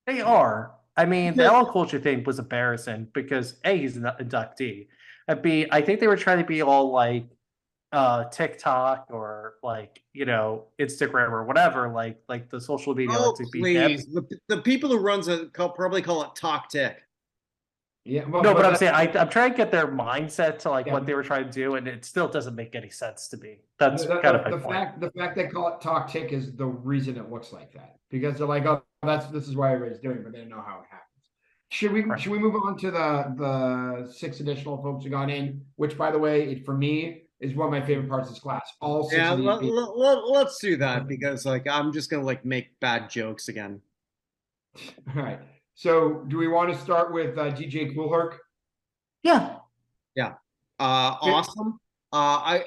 They are. I mean, the Because- Ellen Culture thing was embarrassing because A, he's an inductee, and B, I think they were trying to be all like TikTok or like Instagram or whatever, like the social media. Oh like to be hip. please, the people who runs it probably call it talk tick. Yeah. No, but I'm saying I'm trying to get their mindset to like Yeah. what they were trying to do, and it still doesn't make any sense to me. That's the, kind of my the point. fact they call it talk tick is the reason it looks like that, because they're like, oh, this is why everybody's doing it, but they don't know how it happens. Should we move on to the 6 additional folks who got in, which by the way, for me is one of my favorite parts of this class. All 6 Yeah, of these people. let's do that because like I'm just gonna like make bad jokes again. All right. So do we want to start with DJ Coolherk? Yeah. Awesome. I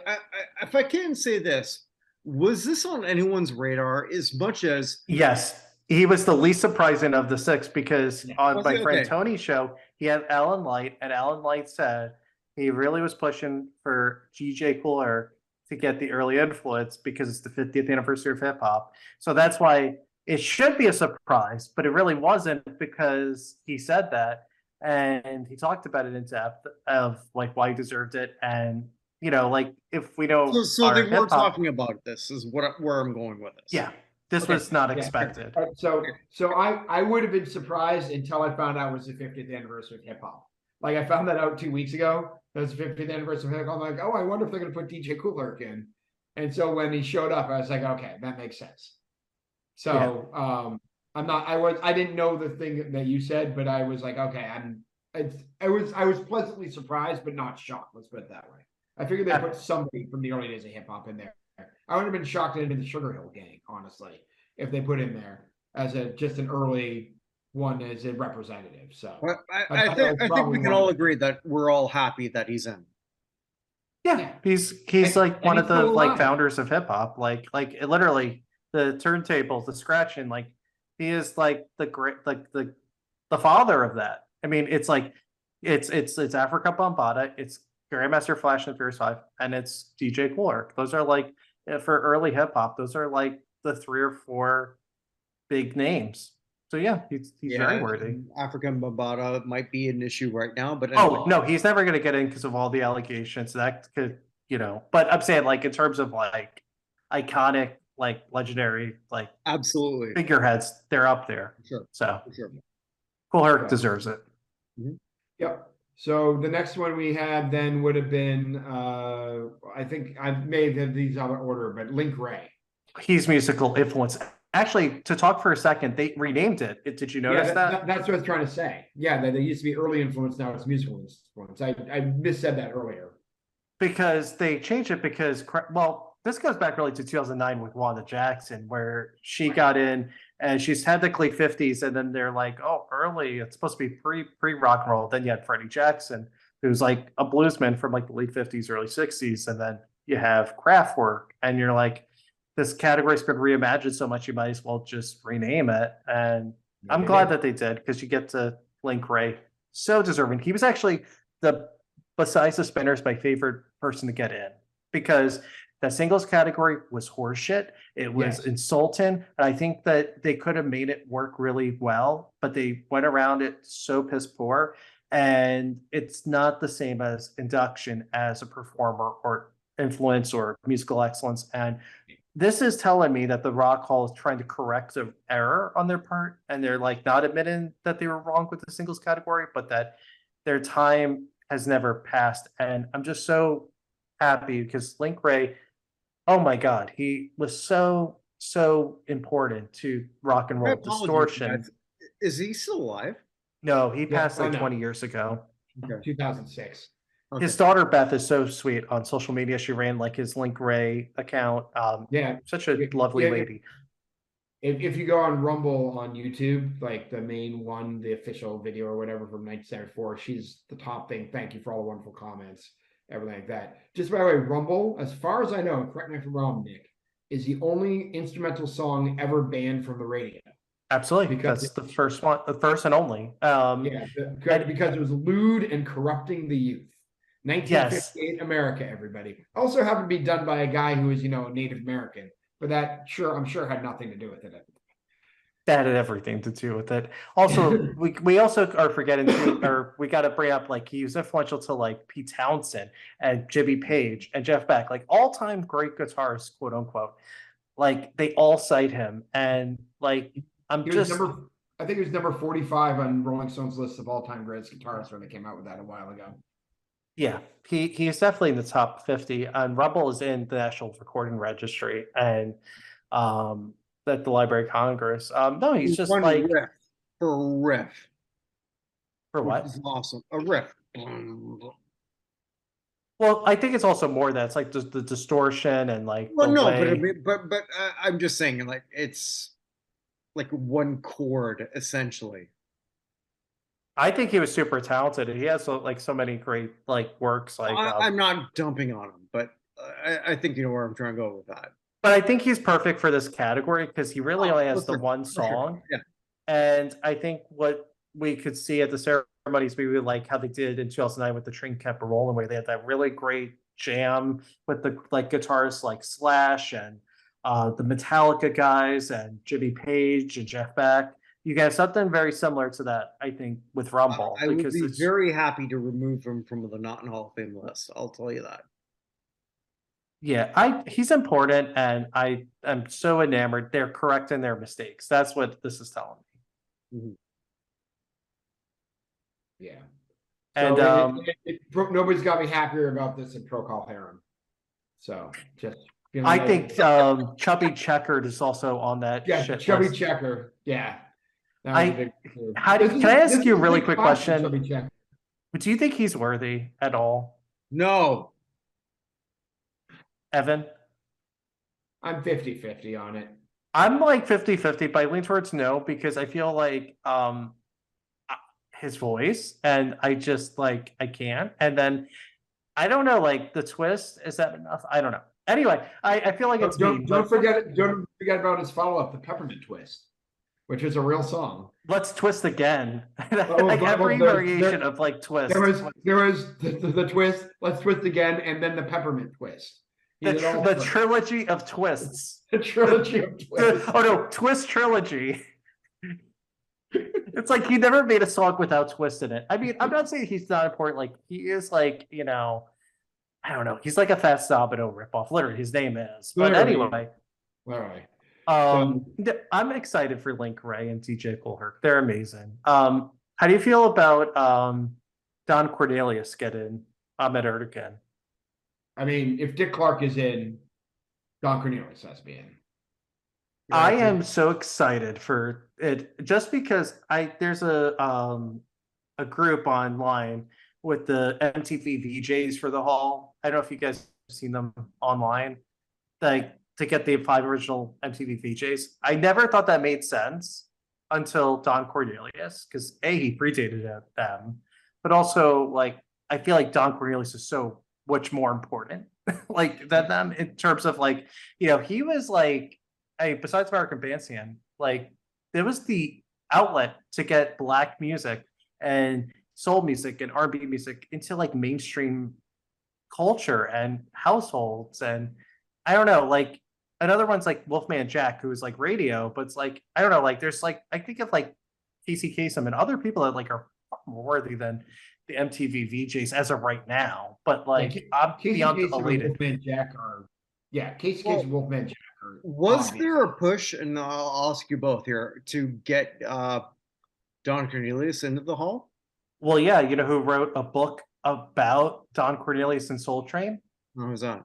if I can say this, was this on anyone's radar as much as Yes. He was the least surprising of the 6 because on Was my he? friend Okay. Tony's show, he had Alan Light, and Alan Light said he really was pushing for DJ Cooler to get the early influence because it's the 50th anniversary of hip hop. So that's why it should be a surprise, but it really wasn't because he said that and he talked about it in depth of like why he deserved it. And like if we know So they our were hip hop, talking about this, is where I'm going with this. yeah, this Okay. was not Yeah. expected. So I would have been surprised until I found out it was the 50th anniversary of hip hop. Like I found that out 2 weeks ago. That was the 50th anniversary of hip hop. I'm like, oh, I wonder if they're gonna put DJ Kool in. And so when he showed up, I was like, okay, that makes sense. So I didn't know the thing that you said, but I was like, okay, I was pleasantly surprised, but not shocked. Let's put it that way. I figured they put somebody from the early days of hip hop in there. I would have been shocked into the Sugar Hill Gang, honestly, if they put in there as just an early one as a representative. So But I think we can all agree that we're all happy that he's in. Yeah, he's And- like and one he's of the still like alive. founders of hip hop. Like it literally the turntables, the scratching, like he is like the great like the father of that. I mean, it's like it's Africa Bambaataa, it's Grandmaster Flash and the Furious Five, and it's DJ Clark. Those are like for early hip hop, those are like the 3 or 4 big names. So yeah, he's very worthy. African Bambaataa might be an issue right now, but Oh no, he's never going to get in because of all the allegations. That could, but I'm saying like in terms of like iconic, like legendary, like absolutely figureheads, they're up there. sure. So Sure. Cool Herc deserves it. Yep. So the next one we had then would have been I think I may have had these other order, but Link Ray. He's musical influence. Actually, to talk for a second, they renamed it. Did you notice that? That's what I was trying to say. Yeah, that they used to be early influence, now it's musical influence. I missaid that earlier. Because they changed it because, well, this goes back really to 2009 with Wanda Jackson, where she got in and she's technically 50s, and then they're like, oh, early, it's supposed to be pre rock and roll. Then you had Freddie Jackson, who's like a bluesman from like the late 50s, early 60s, and then you have Kraftwerk, and you're like, this category's been reimagined so much, you might as well just rename it. And I'm glad that they did, because you get to Link Ray, so deserving. He was actually besides the Spinners, my favorite person to get in, because the singles category was horseshit. It was insulting. And I think that they could have made it work really well, but they went around it so piss poor. And it's not the same as induction as a performer or influence or musical excellence. And this is telling me that the Rock Hall is trying to correct an error on their part. And they're like not admitting that they were wrong with the singles category, but that their time has never passed. And I'm just so happy because Link Ray, oh my God, he was so important to rock and roll distortion. Is he still alive? No, he passed like 20 years ago. Okay. 2006. Okay. His daughter Beth is so sweet on social media. She ran like his Link Ray account. Such a lovely lady. If you go on Rumble on YouTube, like the main one, the official video or whatever from 1974, she's the top thing. Thank you for all the wonderful comments, everything like that. Just by the way, Rumble, as far as I know, correct me if I'm wrong, Nick, is the only instrumental song ever banned from the radio. Absolutely, because that's the first one, the first and only. Because it was lewd and corrupting the youth. 1958 America, everybody. Also happened to be done by a guy who was, Native American, but that I'm sure had nothing to do with it. That had everything to do with it. Also, we also are forgetting or we got to bring up like he was influential to like Pete Townsend and Jimmy Page and Jeff Beck, like all-time great guitarists, quote unquote. Like they all cite him, and like I think he was number 45 on Rolling Stone's list of all-time greatest guitarists when they came out with that a while ago. Yeah, he is definitely in the top 50, and Rumble is in the National Recording Registry and at the Library of Congress. No, he's just one like riff for a riff. For what? Which is awesome. A riff. Well, I think it's also more that it's like the distortion and like. Well, no, but I'm just saying, like it's like one chord essentially. I think he was super talented. He has like so many great like works. Like I'm not dumping on him, but I think you know where I'm trying to go with that. But I think he's perfect for this category because he really only has the one song. Yeah. And I think what we could see at the ceremonies, maybe like how they did in 2009 with the Train Kept Rolling, where they had that really great jam with the like guitarists like Slash and the Metallica guys and Jimmy Page and Jeff Beck. You guys something very similar to that, I think, with Rumble I would because be it's very happy to remove him from the not in Hall of Fame list. I'll tell you that. yeah, he's important, and I am so enamored. They're correcting their mistakes. That's what this is telling me. Mhm. Yeah. And So nobody's got me happier about this than Procol Harum. So just I think Chubby Checkered is also on that shit Chubby list. Checker. Yeah. Can I ask you a really quick question? Do you think he's worthy at all, No. Evan? I'm 50-50 on it. I'm like 50-50, but I lean towards no because I feel like his voice, and I just like I can't. And then I don't know, like the twist, is that enough? I don't know. Anyway, I feel like it's don't forget about his follow-up, the Peppermint Twist, which is a real song. Let's twist again. Like every variation of like twist. There was the twist, let's twist again, and then the Peppermint Twist. The trilogy of twists. The trilogy of twists. Oh no, twist trilogy. It's like he never made a song without twist in it. I mean, I'm not saying he's not important. Like he is like, you know, I don't know. He's like a Fats Domino ripoff. Literally, his name is. But Literally. anyway. All right. I'm excited for Link Ray and TJ Kulhurk. They're amazing. How do you feel about Don Cornelius getting Ahmet Erdogan? I mean, if Dick Clark is in, Don Cornelius has to be in. I am so excited for it just because there's a group online with the MTV VJs for the Hall. I don't know if you guys have seen them online. Like to get the 5 original MTV VJs. I never thought that made sense until Don Cornelius, because he predated them, but also like I feel like Don Cornelius is so much more important like than them in terms of like, you know, he was like besides American Bandstand, like there was the outlet to get Black music and soul music and R&B music into like mainstream culture and households. And I don't know, like another one's like Wolfman Jack, who is like radio, but it's like I don't know, like there's like I think of like Casey Kasem and other people that like are more worthy than the MTV VJs as of right now. But like I'm beyond elated. Wolfman Jack Casey Kasem, Wolfman Jack. Was there a push, and I'll ask you both here, to get Don Cornelius into the Hall? Well, yeah, you know who wrote a book about Don Cornelius and Soul Train? What was that?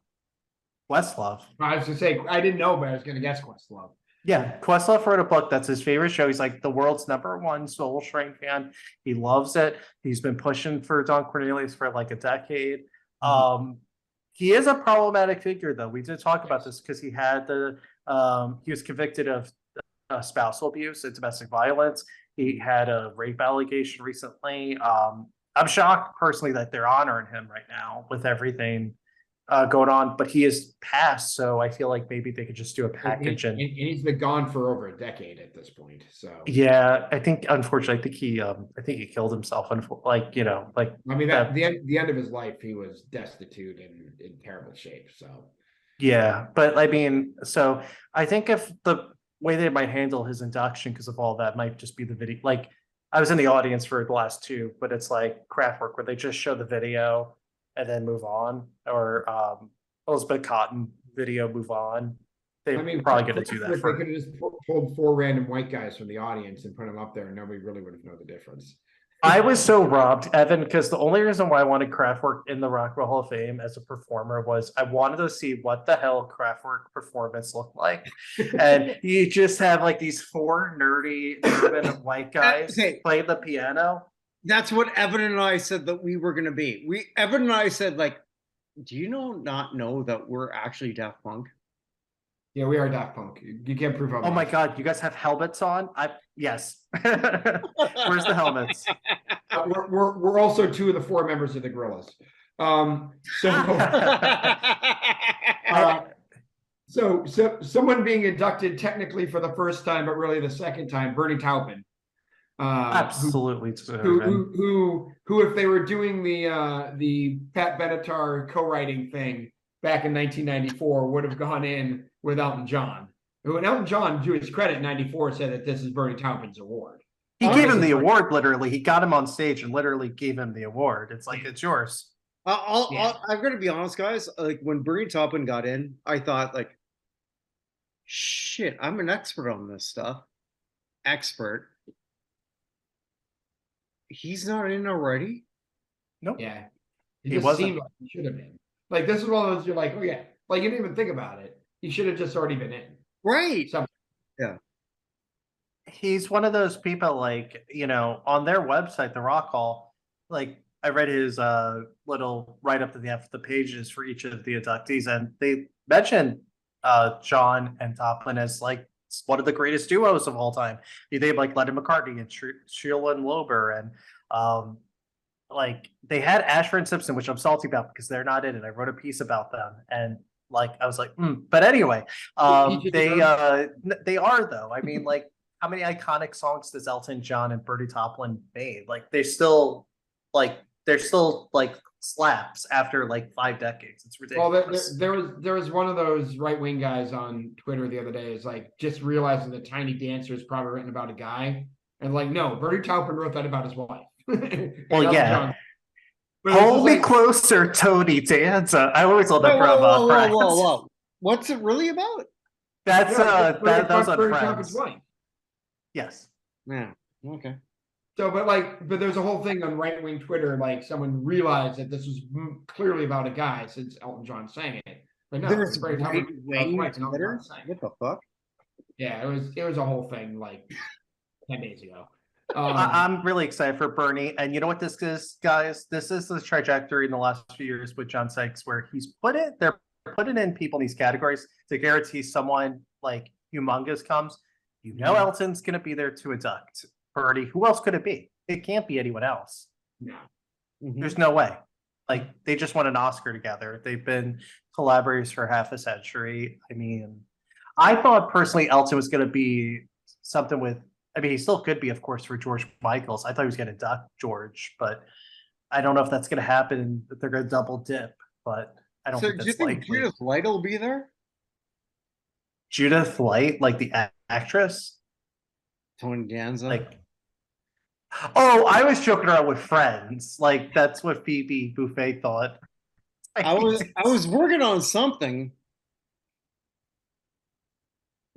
Questlove. I was gonna say I didn't know, but I was gonna guess Questlove. Yeah, Questlove wrote a book that's his favorite show. He's like the world's #1 Soul Train fan. He loves it. He's been pushing for Don Cornelius for like a decade. He is a problematic figure, though. We did talk about this because he had he was convicted of spousal abuse and domestic violence. He had a rape allegation recently. I'm shocked personally that they're honoring him right now with everything going on, but he is passed, so I feel like maybe they could just do a package. And he's been gone for over a decade at this point. So yeah, I think unfortunately, I think he killed himself. Like you know, like I mean, the end of his life, he was destitute and in terrible shape. So yeah, but I mean, so I think if the way they might handle his induction because of all that might just be the video. Like I was in the audience for the last 2, but it's like Kraftwerk where they just show the video and then move on, or Elizabeth Cotton video, move on. They're probably going to do that. They could have just pulled 4 random white guys from the audience and put them up there, and nobody really would have known the difference. I was so robbed, Evan, because the only reason why I wanted Kraftwerk in the Rock and Roll Hall of Fame as a performer was I wanted to see what the hell Kraftwerk performance looked like. And you just have like these 4 nerdy urban white guys play the piano. That's what Evan and I said that we were going to be. Evan and I said, like, do you not know that we're actually Daft Punk? Yeah, we are Daft Punk. You can't prove otherwise. Oh my God, you guys have helmets on? Yes. Where's the helmets? We're also 2 of the 4 members of the Gorillas. So someone being inducted technically for the first time, but really the second time, Bernie Taupin. Absolutely Who, deserving. if they were doing the Pat Benatar co-writing thing back in 1994, would have gone in with Elton John. When Elton John, to his credit, in '94 said that this is Bernie Taupin's award. He gave him This the is Bernie- award, literally. He got him on stage and literally gave him the award. It's like, it's yours. I'm gonna be honest, guys. Like when Bernie Taupin got in, I thought like, shit, I'm an expert on this stuff. Expert. He's not in already. Nope. Yeah, He just wasn't. seemed like he should have been. Like this is one of those you're like, oh yeah, like you didn't even think about it. He should have just already been in. Right. Some- He's one of those people, like, you know, on their website, the Rock Hall, like I read his little write up to the F the pages for each of the inductees, and they mentioned John and Toplin as like one of the greatest duos of all time. They like Lennon McCartney and Sheila and Lober, and like they had Ashford and Simpson, which I'm salty about because they're not in it. I wrote a piece about them, and like I was like, but anyway, they are though. I mean, like, how many iconic songs does Elton John and Bertie Taupin made? Like they're still like slaps after like 5 decades. It's Well, ridiculous. there was one of those right wing guys on Twitter the other day is like just realizing that Tiny Dancer is probably written about a guy, and like no, Bertie Taupin wrote that about his wife. Well, yeah. John. Hold me closer, Tony Danza. I always love that from Friends. Whoa. What's it really about? That's that was on Bertie Friends. Taupin's wife. Yes. Yeah. Okay. So, but there's a whole thing on right wing Twitter, like someone realized that this was clearly about a guy since Elton John sang it. But no, There's Bertie right Taupin wing wife and Elton Twitter. John sang it. What the fuck? Yeah, it was a whole thing like 10 days ago. I'm really excited for Bernie, and you know what this is, guys? This is the trajectory in the last few years with John Sykes, where they're putting in people in these categories to guarantee someone like humongous comes. You know, Elton's going to be there to induct Bernie. Who else could it be? It can't be anyone else. No, There's no way. Like they just won an Oscar together. They've been collaborators for half a century. I mean, I thought personally Elton was going to be something with. I mean, he still could be, of course, for George Michaels. I thought he was going to induct George, but I don't know if that's going to happen. That they're going to double dip, but I don't So think do you that's think likely. Judith Light will be there? Judith Light, like the actress, Tony Danza. like. Oh, I was joking around with friends. Like that's what Phoebe Buffet thought. I was working on something.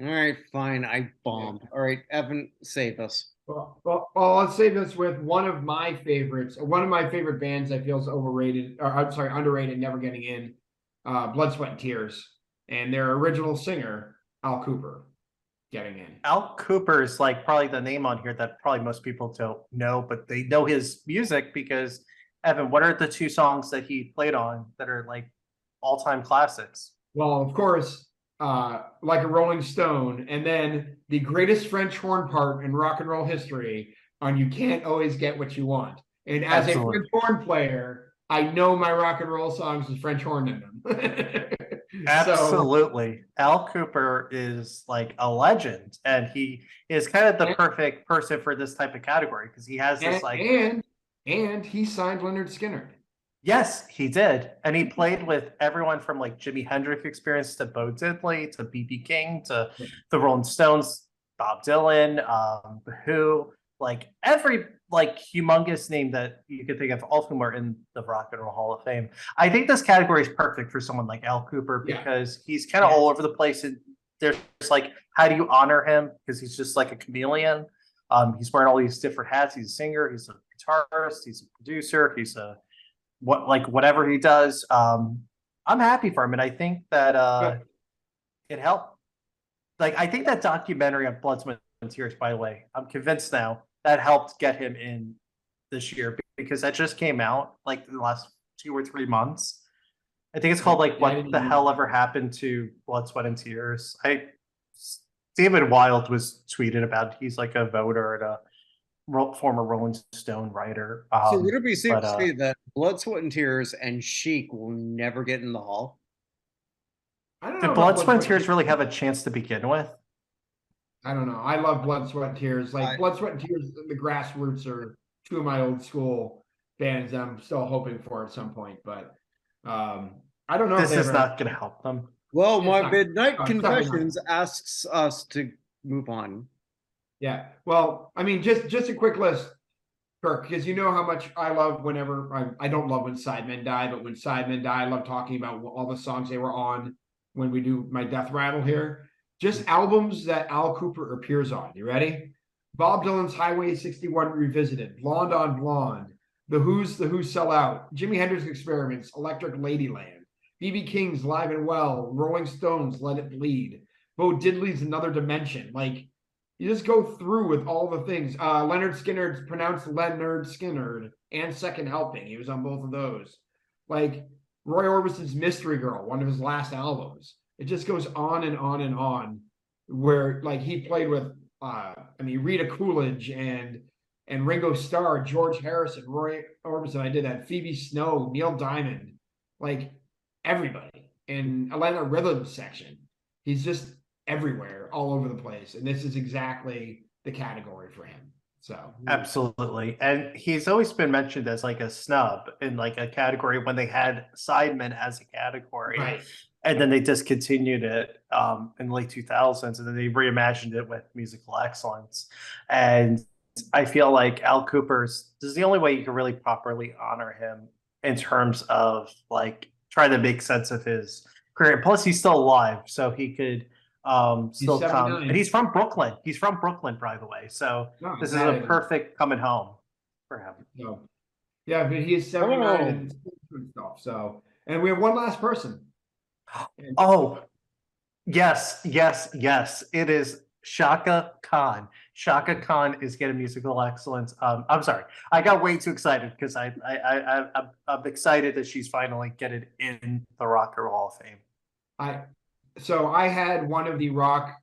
All right, fine. I bombed. All right, Evan, save us. well, let's say this with one of my favorites. One of my favorite bands I feel is overrated, or I'm sorry, underrated, never getting in. Blood, Sweat, and Tears, and their original singer Al Cooper getting in. Al Cooper is like probably the name on here that probably most people don't know, but they know his music because Evan, what are the 2 songs that he played on that are like all-time classics? Well, of course, Like a Rolling Stone, and then the greatest French horn part in rock and roll history on You Can't Always Get What You Want. And as Absolutely. a French horn player, I know my rock and roll songs with French horn in them. Absolutely. Al Cooper is like a legend, and he is kind of the perfect person for this type of category because he has this and he signed Leonard Skinner. Yes, he did. And he played with everyone from like Jimi Hendrix Experience to Bo Diddley to B.B. King to the Rolling Stones, Bob Dylan, The Who, like every like humongous name that you could think of, all of whom are in the Rock and Roll Hall of Fame. I think this category is perfect for someone like Al Cooper because he's kind of all over the place. And there's like, how do you honor him? Because he's just like a chameleon. He's wearing all these different hats. He's a singer, he's a guitarist, he's a producer, he's a whatever he does. I'm happy for him, and I think that it helped. Like I think that documentary on Blood, Sweat, and Tears, by the way, I'm convinced now that helped get him in this year because that just came out like in the last 2 or 3 months. I think it's called like What the Hell Ever Happened to Blood, Sweat, and Tears. David Wild was tweeted about. He's like a voter and a former Rolling Stone writer. So would it be safe to say that Blood, Sweat, and Tears and Chic will never get in the hall? I don't know. Did Blood, Sweat, and Tears really have a chance to begin with? I don't know. I love Blood, Sweat, and Tears. Like Blood, Sweat, and Tears, the Grassroots are two of my old school bands I'm still hoping for at some point. But I don't know if This they is ever. not going to help them. Well, It's my not. Midnight No, it's definitely not. Confessions asks us to move on. Yeah. Well, I mean, just a quick list, Kirk, because you know how much I love whenever I don't love when sidemen die, but when sidemen die, I love talking about all the songs they were on when we do my death rattle here. Just albums that Al Cooper appears on. You ready? Bob Dylan's Highway 61 Revisited, Blonde on Blonde, The Who Sell Out, Jimi Hendrix Experiments, Electric Ladyland, B.B. King's Live and Well, Rolling Stones Let It Bleed, Bo Diddley's Another Dimension. Like, you just go through with all the things. Leonard Skinner, pronounced Leonard Skinner, and Second Helping. He was on both of those. Like Roy Orbison's Mystery Girl, one of his last albums. It just goes on and on and on. Where like he played with, Rita Coolidge and Ringo Starr, George Harrison, Roy Orbison. I did that. Phoebe Snow, Neil Diamond, like everybody. And Atlanta Rhythm section. He's just everywhere, all over the place. And this is exactly the category for him. So Absolutely. And he's always been mentioned as like a snub in like a category when they had Sidemen as a category. right. And then they discontinued it in the late 2000s, and then they reimagined it with musical excellence. And I feel like Al Cooper's, this is the only way you can really properly honor him in terms of like trying to make sense of his career. Plus, he's still alive, so he could still come. 79. And he's from Brooklyn. He's from Brooklyn, by the way. So No, this is that a is- perfect coming home for him. No. Yeah, but he is 79 and stuff. So, and we have one last person. Oh, yes, yes, yes. It is Shaka Khan. Shaka Khan is getting musical excellence. I'm sorry, I got way too excited because I'm excited that she's finally getting in the Rock and Roll Hall of Fame. I had one of the rock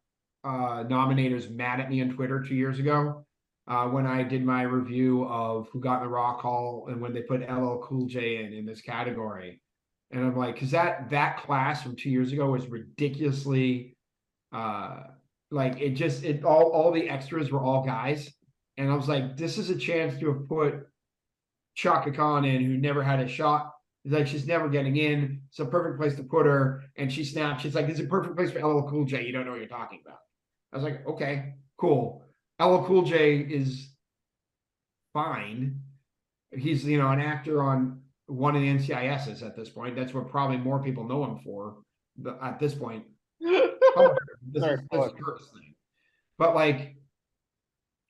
nominators mad at me on Twitter 2 years ago when I did my review of who got in the Rock Hall and when they put LL Cool J in this category. And I'm like, because that class from 2 years ago was ridiculously like all the extras were all guys. And I was like, this is a chance to have put Chaka Khan in who never had a shot. It's like she's never getting in. It's a perfect place to put her. And she snapped. She's like, it's a perfect place for LL Cool J. You don't know what you're talking about. I was like, okay, cool. LL Cool J is fine. He's an actor on one of the NCISs at this point. That's what probably more people know him for at this point. This is Kirk's thing. But like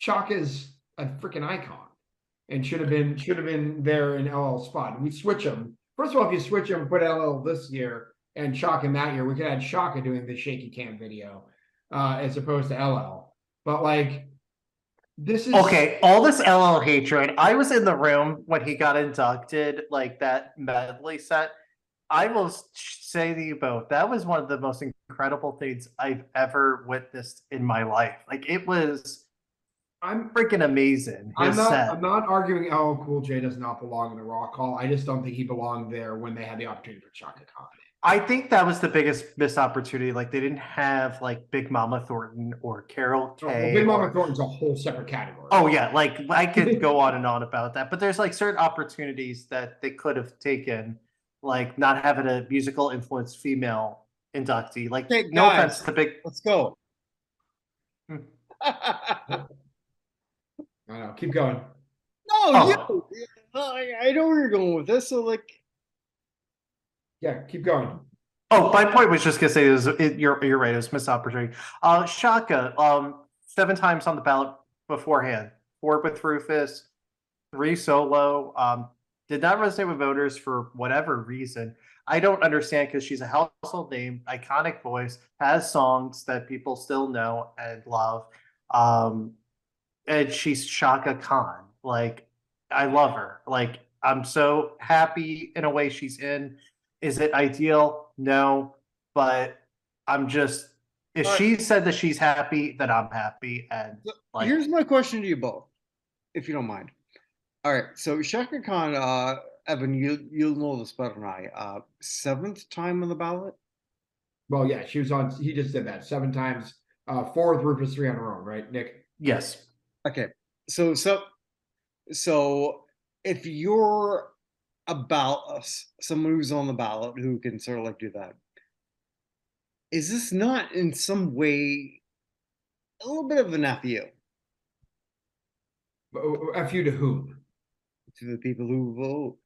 Chalk is a freaking icon and should have been there in LL's spot. We switch him. First of all, if you switch him, put LL this year and Chalk in that year, we could have Shaka doing the shaky cam video as opposed to LL. But like this is okay. All this LL hatred. I was in the room when he got inducted, like that medley set. I will say to you both, that was one of the most incredible things I've ever witnessed in my life. Like it was, I'm freaking amazing. I'm not arguing LL Cool J does not belong in the Rock Hall. I just don't think he belonged there when they had the opportunity for Chaka Khan. I think that was the biggest missed opportunity. Like they didn't have like Big Mama Thornton or Carol Kay. Well, Big Mama Thornton's a whole separate category. Oh yeah, like I could go on and on about that, but there's like certain opportunities that they could have taken, like not having a musical influence female inductee. Like Okay, no guys, offense to Big. Let's go. I know. Keep going. No, I know where you're going with this. So like, yeah, keep going. Oh, my point was just gonna say you're right. It was missed opportunity. Shaka, 7 times on the ballot beforehand. 4 with Rufus, 3 solo. Did not resonate with voters for whatever reason. I don't understand because she's a household name, iconic voice, has songs that people still know and love. And she's Shaka Khan. Like, I love her. Like, I'm so happy in a way she's in. Is it ideal? No. But I'm just, if she said that she's happy, then I'm happy. And like, here's my question to you both, if you don't mind. All right, so Shaka Khan, Evan, you'll know this better than I. 7th time on the ballot. Well, yeah, she was on. He just did that 7 times 4 with Rufus, 3 on our own, right, Nick? Yes. Okay. So if you're someone who's on the ballot who can sort of like do that, is this not in some way a little bit of a nephew A few to whom? to the people who vote?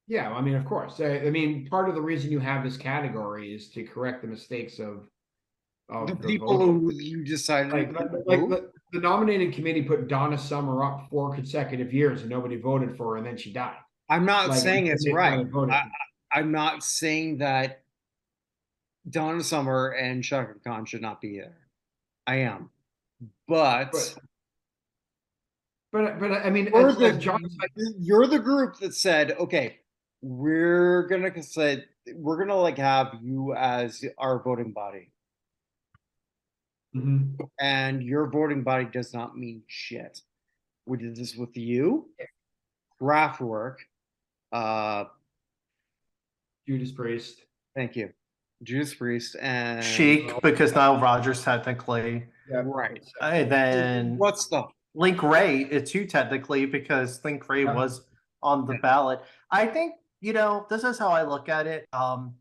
Yeah, I mean, of course. I mean, part of the reason you have this category is to correct the mistakes of The the people voter. who you decided to Like vote? the nominating committee put Donna Summer up 4 consecutive years and nobody voted for her, and then she died. I'm not Like, saying it's they right. finally voted. I'm not saying that Donna Summer and Shaka Khan should not be there. I am. But But I mean, you're as John, you're the group that said, okay, we're gonna like have you as our voting body. Mhm. And your voting body does not mean shit. We did this with you, Kraftwerk, uh, Judas Priest. thank you, Judas Priest, and Sheik, because now Rogers technically. Yeah, right. And then What's the Link Ray, too, technically, because Link Ray Yeah. was on the ballot. I think, this is how I look at it.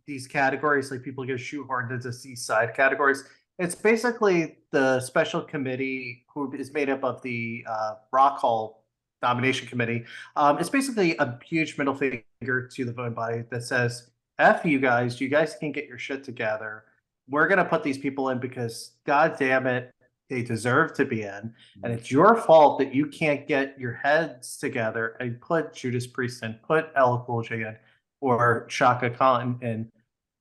These categories, like people get shoehorned into these side categories. It's basically the special committee who is made up of the Rock Hall nomination committee. It's basically a huge middle finger to the voting body that says, F you guys can get your shit together. We're going to put these people in because, God damn it, they deserve to be in. And it's your fault that you can't get your heads together and put Judas Priest in, put El Cool J in, or Shaka Khan in.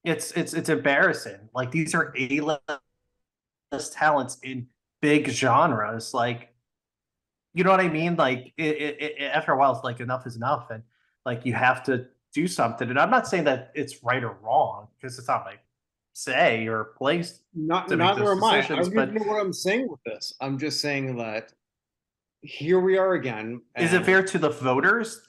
It's embarrassing. Like, these are A-list talents in big genres. Like, you know what I mean? Like, after a while, it's like enough is enough, and like you have to do something. And I'm not saying that it's right or wrong because it's not my say or place to make neither those am I. I decisions. don't even But know what I'm saying with this. I'm just saying that here we are again. is it And fair to the voters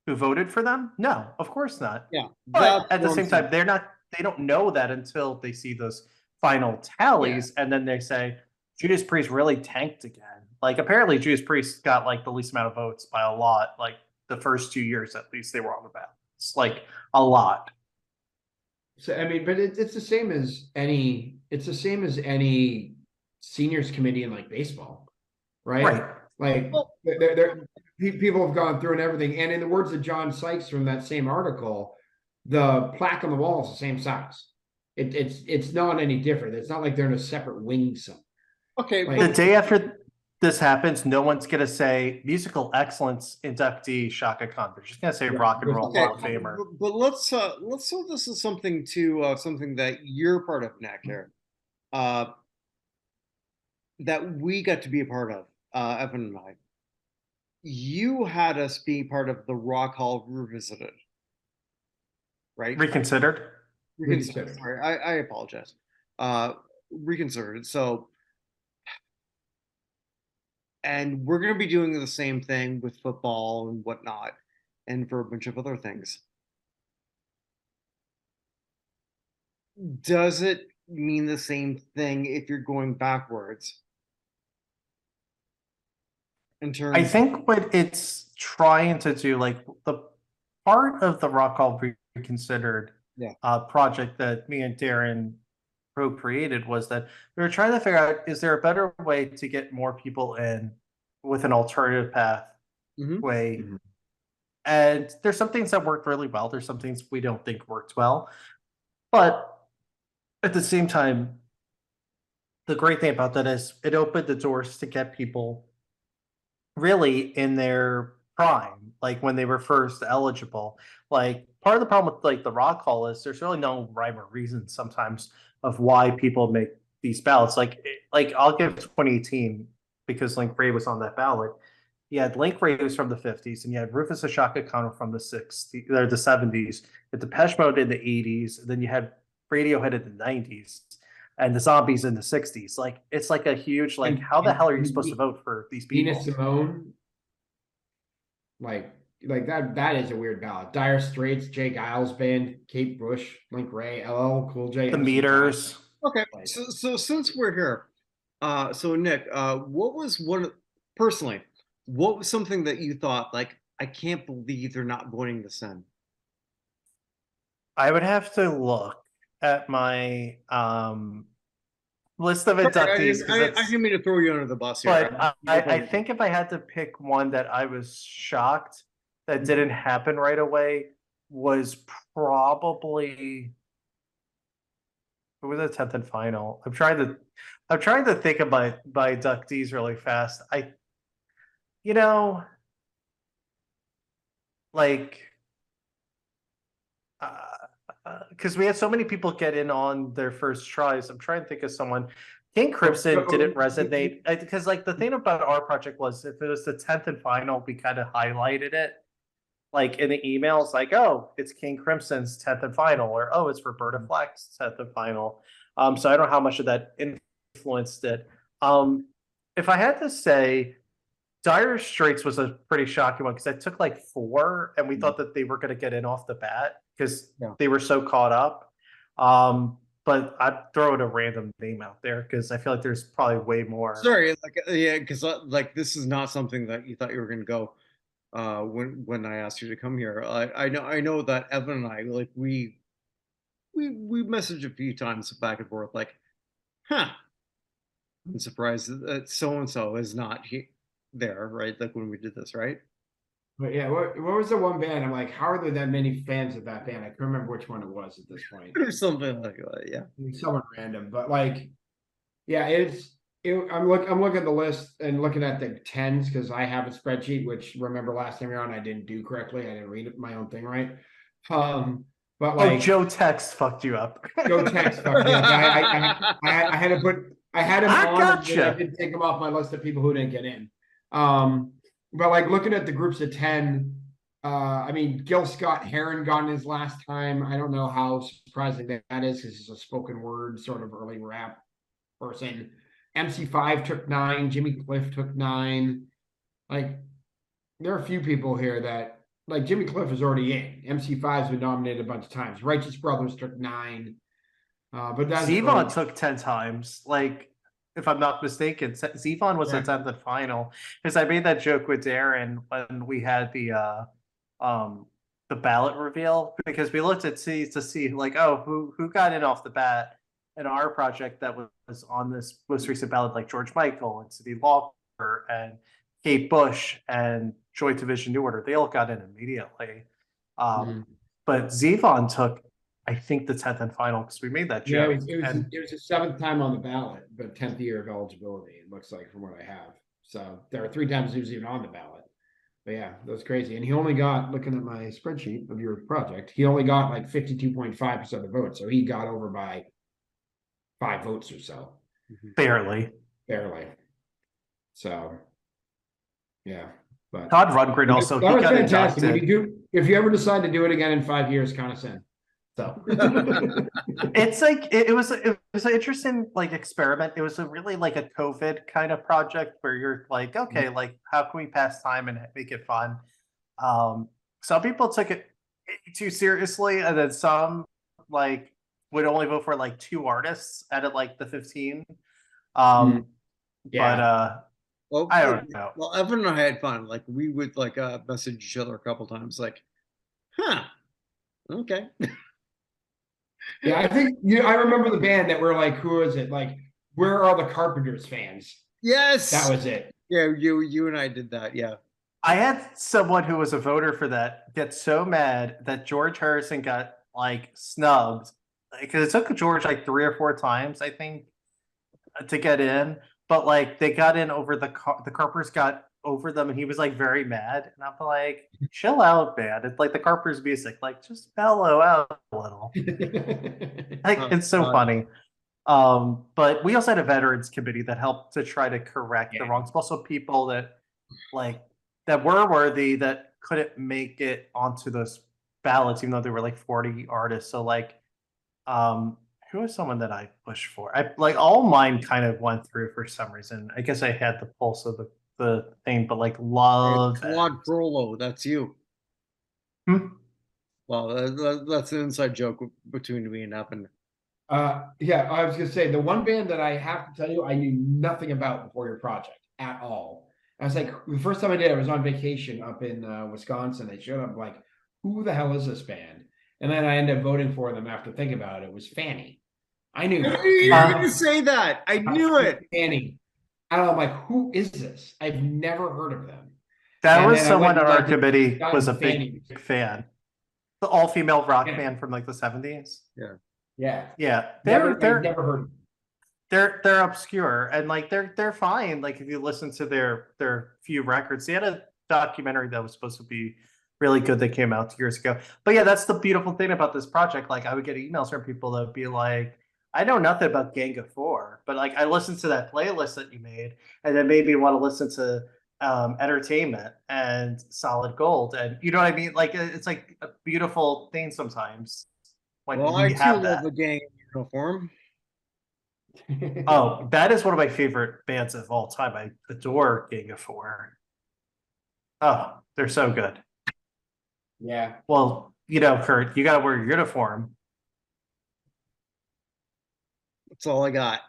who voted for them? No, of course not. yeah, But that's at the what I'm same saying. time, they don't know that until they see those final tallies, and then they say Judas Priest really tanked again. Like, apparently Judas Priest got like the least amount of votes by a lot, like the first 2 years at least they were on the ballot. It's like a lot. So I mean, but it's the same as any. It's the same as any seniors committee in like baseball, right? Right. Like Well, people have gone through and everything. And in the words of John Sykes from that same article, the plaque on the wall is the same size. It's not any different. It's not like they're in a separate wing somewhere. okay, Like, The but day after this happens, no one's gonna say musical excellence inductee Shaka Khan. They're just gonna say Yeah, rock and roll okay, Hall of Famer. but let's say this is something something that you're part of, Nick, here. That we got to be a part of, Evan and I. You had us be part of the Rock Hall Revisited, right? Reconsidered. Reconsidered. Sorry, I apologize. Reconsidered. So, and we're going to be doing the same thing with football and whatnot, and for a bunch of other things. Does it mean the same thing if you're going backwards? In terms, I think what it's trying to do, like the part of the Rock Hall Reconsidered yeah. project that me and Darren created was that we were trying to figure out, is there a better way to get more people in with an alternative path Mhm. way? Mhm. And there's some things that worked really well. There's some things we don't think worked well. But at the same time, the great thing about that is it opened the doors to get people really in their prime, like when they were first eligible. Like, part of the problem with like the Rock Hall is there's really no rhyme or reason sometimes of why people make these ballots. Like I'll give 2018 because Link Ray was on that ballot. You had Link Ray was from the 50s, and you had Rufus Ashaka Khan from the 60s or the 70s, the Depeche Mode in the 80s, and then you had Radiohead in the 90s, and the Zombies in the 60s. Like, it's like a huge, like, how the hell are you supposed to vote for these Nina people? Simone, like that is a weird ballot. Dire Straits, Jay Giles Band, Kate Bush, Link Ray, LL Cool J, The MC Meters. Okay, so since we're here, so Nick, what was personally, what was something that you thought like, I can't believe they're not voting this in? I would have to look at my list of Sorry, inductees because I it's. didn't mean to throw you under the bus here. But I think if I had to pick one that I was shocked that didn't happen right away was probably who was the 10th and final. I'm trying to think of my inductees really fast. You know like because we had so many people get in on their first tries. I'm trying to think of someone. King Crimson didn't resonate because like the thing about our project was if it was the 10th and final, we kind of highlighted it like in the emails, like, oh, it's King Crimson's 10th and final, or oh, it's Roberta Flack's 10th and final. So I don't know how much of that influenced it. If I had to say, Dire Straits was a pretty shocking one because I took like four, and we thought that they were going to get in off the bat because Yeah. they were so caught up. But I'd throw in a random name out there because I feel like there's probably way more. Sorry, like yeah, because like this is not something that you thought you were going to go when I asked you to come here. I know that Evan and I like we messaged a few times back and forth like, huh, I'm surprised that so and so is not there, right? Like when we did this, right? But yeah, what was the one band? I'm like, how are there that many fans of that band? I can't remember which one it was at this point. Or something like that. Yeah. Someone random, but like, yeah, I'm looking at the list and looking at the tens because I have a spreadsheet. Which remember last time around I didn't do correctly. I didn't read my own thing right. But like, Joe Tex fucked you up. Joe Tex fucked me up. I had to put I had him I on, gotcha. and I didn't take him off my list of people who didn't get in. But like looking at the groups of 10, I mean, Gil Scott Heron got in his last time. I don't know how surprising that is because he's a spoken word sort of early rap person. MC5 took 9, Jimmy Cliff took 9. Like, there are a few people here that like Jimmy Cliff is already in. MC5's been nominated a bunch of times. Righteous Brothers took 9. But that's Zevon took 10 times. Like, if I'm not mistaken, Zevon was the 10th and final. Because I made that joke with Darren when we had the ballot reveal because we looked at to see like, oh, who got in off the bat in our project that was on this most recent ballot, like George Michael and Cindy Lauper and Kate Bush and Joy Division New Order. They all got in immediately. But Zevon took, I think, the 10th and final because we made that joke. Yeah, it was his 7th time on the ballot, but 10th year of eligibility, it looks like, from what I have. So there are 3 times he was even on the ballot. But yeah, that's crazy. And he only got, looking at my spreadsheet of your project, he only got like 52.5% of the vote. So he got over by 5 votes or so. Barely. So yeah. But Todd Rundgren also, that was fantastic. Inducted. If you ever decide to do it again in 5 years, kind of send. So it's like it was an interesting like experiment. It was a really like a COVID kind of project where you're like, okay, like how can we pass time and make it fun? Some people took it too seriously, and then some like would only vote for like 2 artists out of like the 15. But well, I don't know. Well, Evan and I had fun. Like we would like message each other a couple times, like, huh, okay. Yeah, I think I remember the band that were like, who is it? Like, where are the Carpenters fans? Yes, that was it. Yeah, you and I did that. Yeah, I had someone who was a voter for that get so mad that George Harrison got like snubbed because it took George like 3 or 4 times, I think, to get in. But like they got in over the Carpers got over them, and he was like very mad. And I'm like, chill out, man. It's like the Carpers music, like just mellow out a little. Like it's so funny. But we also had a veterans committee that helped to try to correct the wrongs. Also, people that like that were worthy that couldn't make it onto those ballots, even though there were like 40 artists. So like, who was someone that I pushed for? I like all mine kind of went through for some reason. I guess I had the pulse of the thing, but like love Claude Frollo, that's you. Well, that's an inside joke between me and Evan. Yeah, I was gonna say the one band that I have to tell you I knew nothing about before your project at all. I was like, the first time I did, I was on vacation up in Wisconsin. They showed up like, who the hell is this band? And then I ended up voting for them after thinking about it. It was Fanny. I knew I knew you were going Uh, to say that. I knew it. Fanny. I don't know, I'm like, who is this? I've never heard of them. that And was then I went someone and on our like committee got was a into big Fanny. fan. The all-female rock Yeah, band from like the 70s. Yeah. yeah. Yeah, Never, I never heard of them. they're obscure and like they're fine. Like if you listen to their few records, they had a documentary that was supposed to be really good that came out 2 years ago. But yeah, that's the beautiful thing about this project. Like I would get emails from people that would be like, I know nothing about Gang of Four, but like I listened to that playlist that you made, and it made me want to listen to Entertainment and Solid Gold, and you know what I mean. Like it's like a beautiful thing sometimes Well, when I you too have love a that. gang uniform. Oh, that is one of my favorite bands of all time. I adore Gang of Four. Oh, they're so good. Yeah. Well, Kurt, you got to wear your uniform. That's all I got.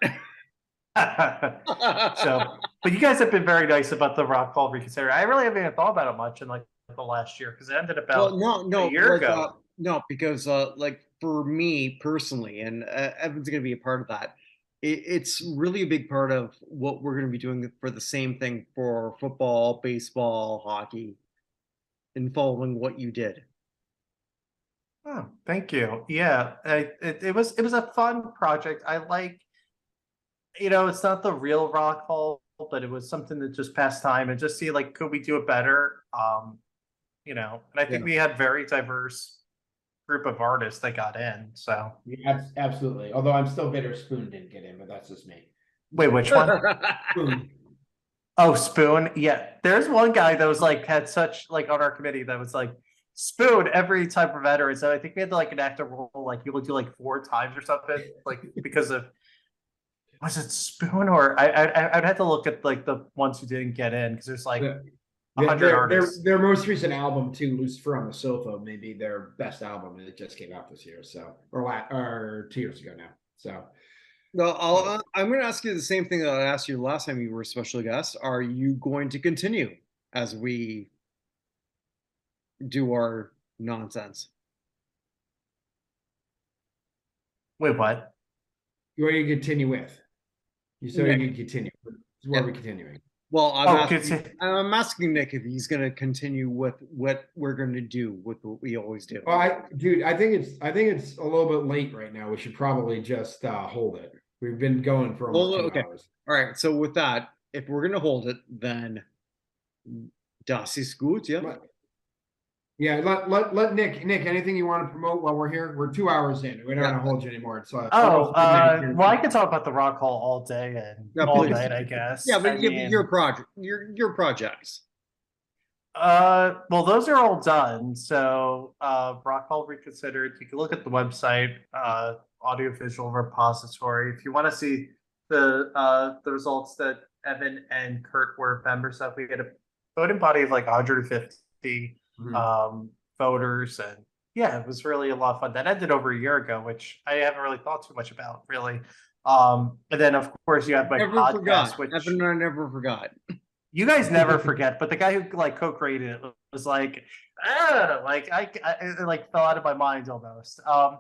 So, but you guys have been very nice about the Rock Hall Reconsider. I really haven't even thought about it much in like the last year because it ended Well, about a no, year ago. no, because like for me personally, and Evan's going to be a part of that. It's really a big part of what we're going to be doing for the same thing for football, baseball, hockey, and following what you did. Oh, thank you. Yeah, it was a fun project. I like, it's not the real Rock Hall, but it was something that just passed time and just see like could we do it better? And I think Yeah. we had very diverse group of artists that got in. So Yeah, absolutely. Although I'm still bitter Spoon didn't get in, but that's just me. wait, which one? Spoon. Oh, Spoon. Yeah, there's one guy that was like had such like on our committee that was like Spoon every type of veteran. So I think we had to like enact a rule like you would do like 4 times or something, like because of was it Spoon or I'd have to look at like the ones who didn't get in because there's like Yeah. 100 artists. Their most recent album too, Lucifer on the Sofa, may be their best album, and it just came out this year, so or 2 years ago now. So No, I'm going to ask you the same thing that I asked you last time you were a special guest. Are you going to continue as we do our nonsense? Wait, what? you want to continue with? You said you can continue. What are we continuing? Well, Oh, continue. I'm asking Nick if he's going to continue with what we're going to do with what we always do. Well, I think it's a little bit late right now. We should probably just hold it. We've been going for almost Well, 2 hours. All right. So with that, if we're going to hold it, then das ist gut, yeah. Yeah, let Nick. Anything you want to promote while we're here? We're 2 hours in. We don't want to hold you anymore. So Oh, well, I could talk about the Rock Hall all day and Yeah, all please. night, I guess. Yeah, but I mean, your project, your projects. well, those are all done. So, Rock Hall Reconsidered. You can look at the website, audiovisual repository. If you want to see the results that Evan and Kurt were members of, we had a voting body of like 150 voters, and yeah, it was really a lot of fun. That ended over a year ago, which I haven't really thought too much about, really. And then of course you have my Never podcast, forgot. which Evan and I never forgot. you guys never forget. But the guy who like co-created it was like, like I like fell out of my mind almost. Oh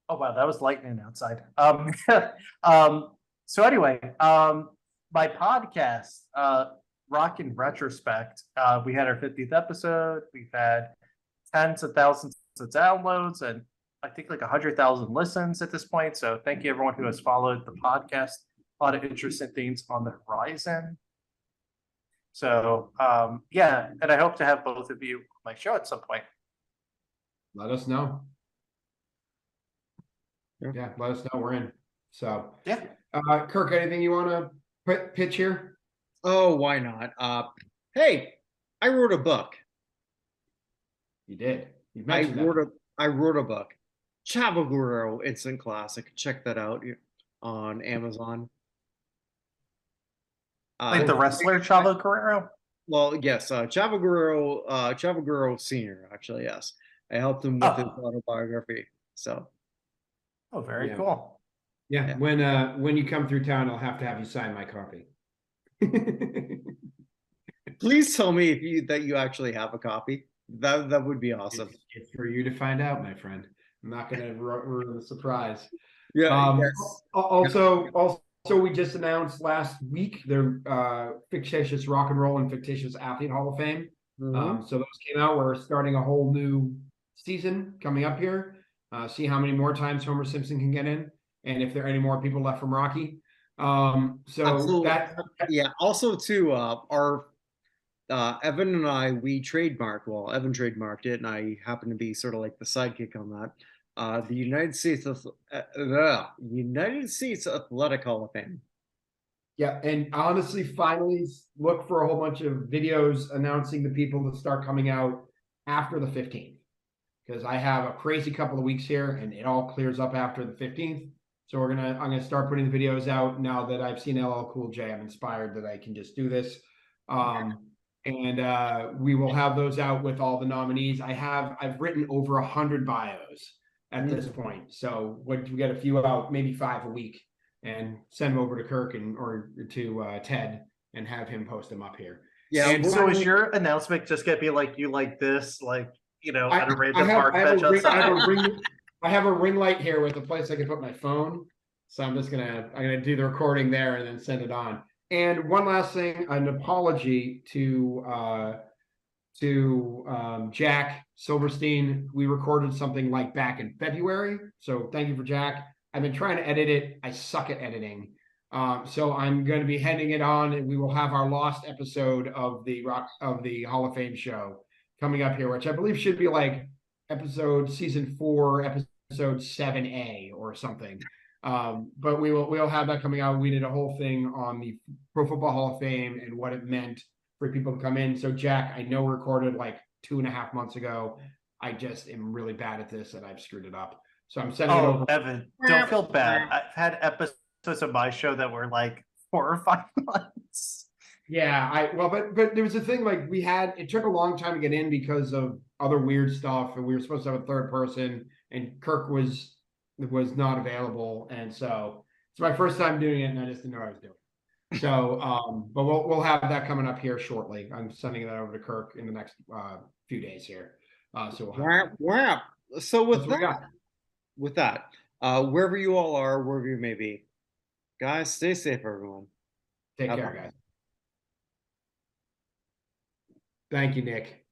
wow, that was lightning outside. So anyway, my podcast, Rock in Retrospect, we had our 50th episode. We've had tens of thousands of downloads and I think like 100,000 listens at this point. So thank you everyone who has followed the podcast. A lot of interesting things on the horizon. So yeah, and I hope to have both of you on my show at some point. Let us know. Yeah. Yeah, let us know. We're in. So Yeah. Kirk, anything you want to pitch here? Oh, why not? Hey, I wrote a book. You did. You I mentioned that. wrote a book. Chavaguro Instant Classic. Check that out on Amazon. Like the wrestler Chavo Guerrero. Well, yes, Chavaguro Senior. Actually, yes, I helped him with his autobiography. So Oh, very Yeah. cool. Yeah, when you come through town, I'll have to have you sign my copy. Please tell me that you actually have a copy. That would be awesome. It's for you to find out, my friend. I'm not going to ruin the surprise. Yeah. Yes. Also, we just announced last week their fictitious rock and roll and fictitious athlete Hall of Fame. Mhm. So those came out. We're starting a whole new season coming up here. See how many more times Homer Simpson can get in, and if there are any more people left from Rocky. So Absolutely. that Yeah. Also, too, our Evan and I, we trademarked. Well, Evan trademarked it, and I happen to be sort of like the sidekick on that. The United States Athletic Hall of Fame. Yeah, and honestly, finally look for a whole bunch of videos announcing the people that start coming out after the 15th. Because I have a crazy couple of weeks here and it all clears up after the 15th. So I'm gonna start putting the videos out now that I've seen LL Cool J. I'm inspired that I can just do this. And we will have those out with all the nominees. I've written over 100 bios at this point. So we get a few out, maybe 5 a week, and send them over to Kirk or to Ted and have him post them up here. Yeah. And So is your announcement just gonna be like you like this, like at a random park bench outside? I have a ring light here with a place I can put my phone. So I'm gonna do the recording there and then send it on. And one last thing, an apology to Jack Silverstein. We recorded something like back in February. So thank you for Jack. I've been trying to edit it. I suck at editing. So I'm going to be handing it on, and we will have our lost episode of the Hall of Fame show coming up here, which I believe should be like season 4, episode 7A or something. But we'll have that coming out. We did a whole thing on the Pro Football Hall of Fame and what it meant for people to come in. So Jack, I know recorded like 2.5 months ago. I just am really bad at this and I've screwed it up. So I'm sending it over. Evan, don't feel bad. I've had episodes of my show that were like 4 or 5 months. Yeah, but there was a thing like it took a long time to get in because of other weird stuff, and we were supposed to have a third person, and Kirk was not available, and so it's my first time doing it, and I just didn't know what I was doing. So, but we'll have that coming up here shortly. I'm sending that over to Kirk in the next few days here. So we'll have Wow. So with that, wherever you all are, wherever you may be, guys, stay safe, everyone. take care, guys. Thank you, Nick.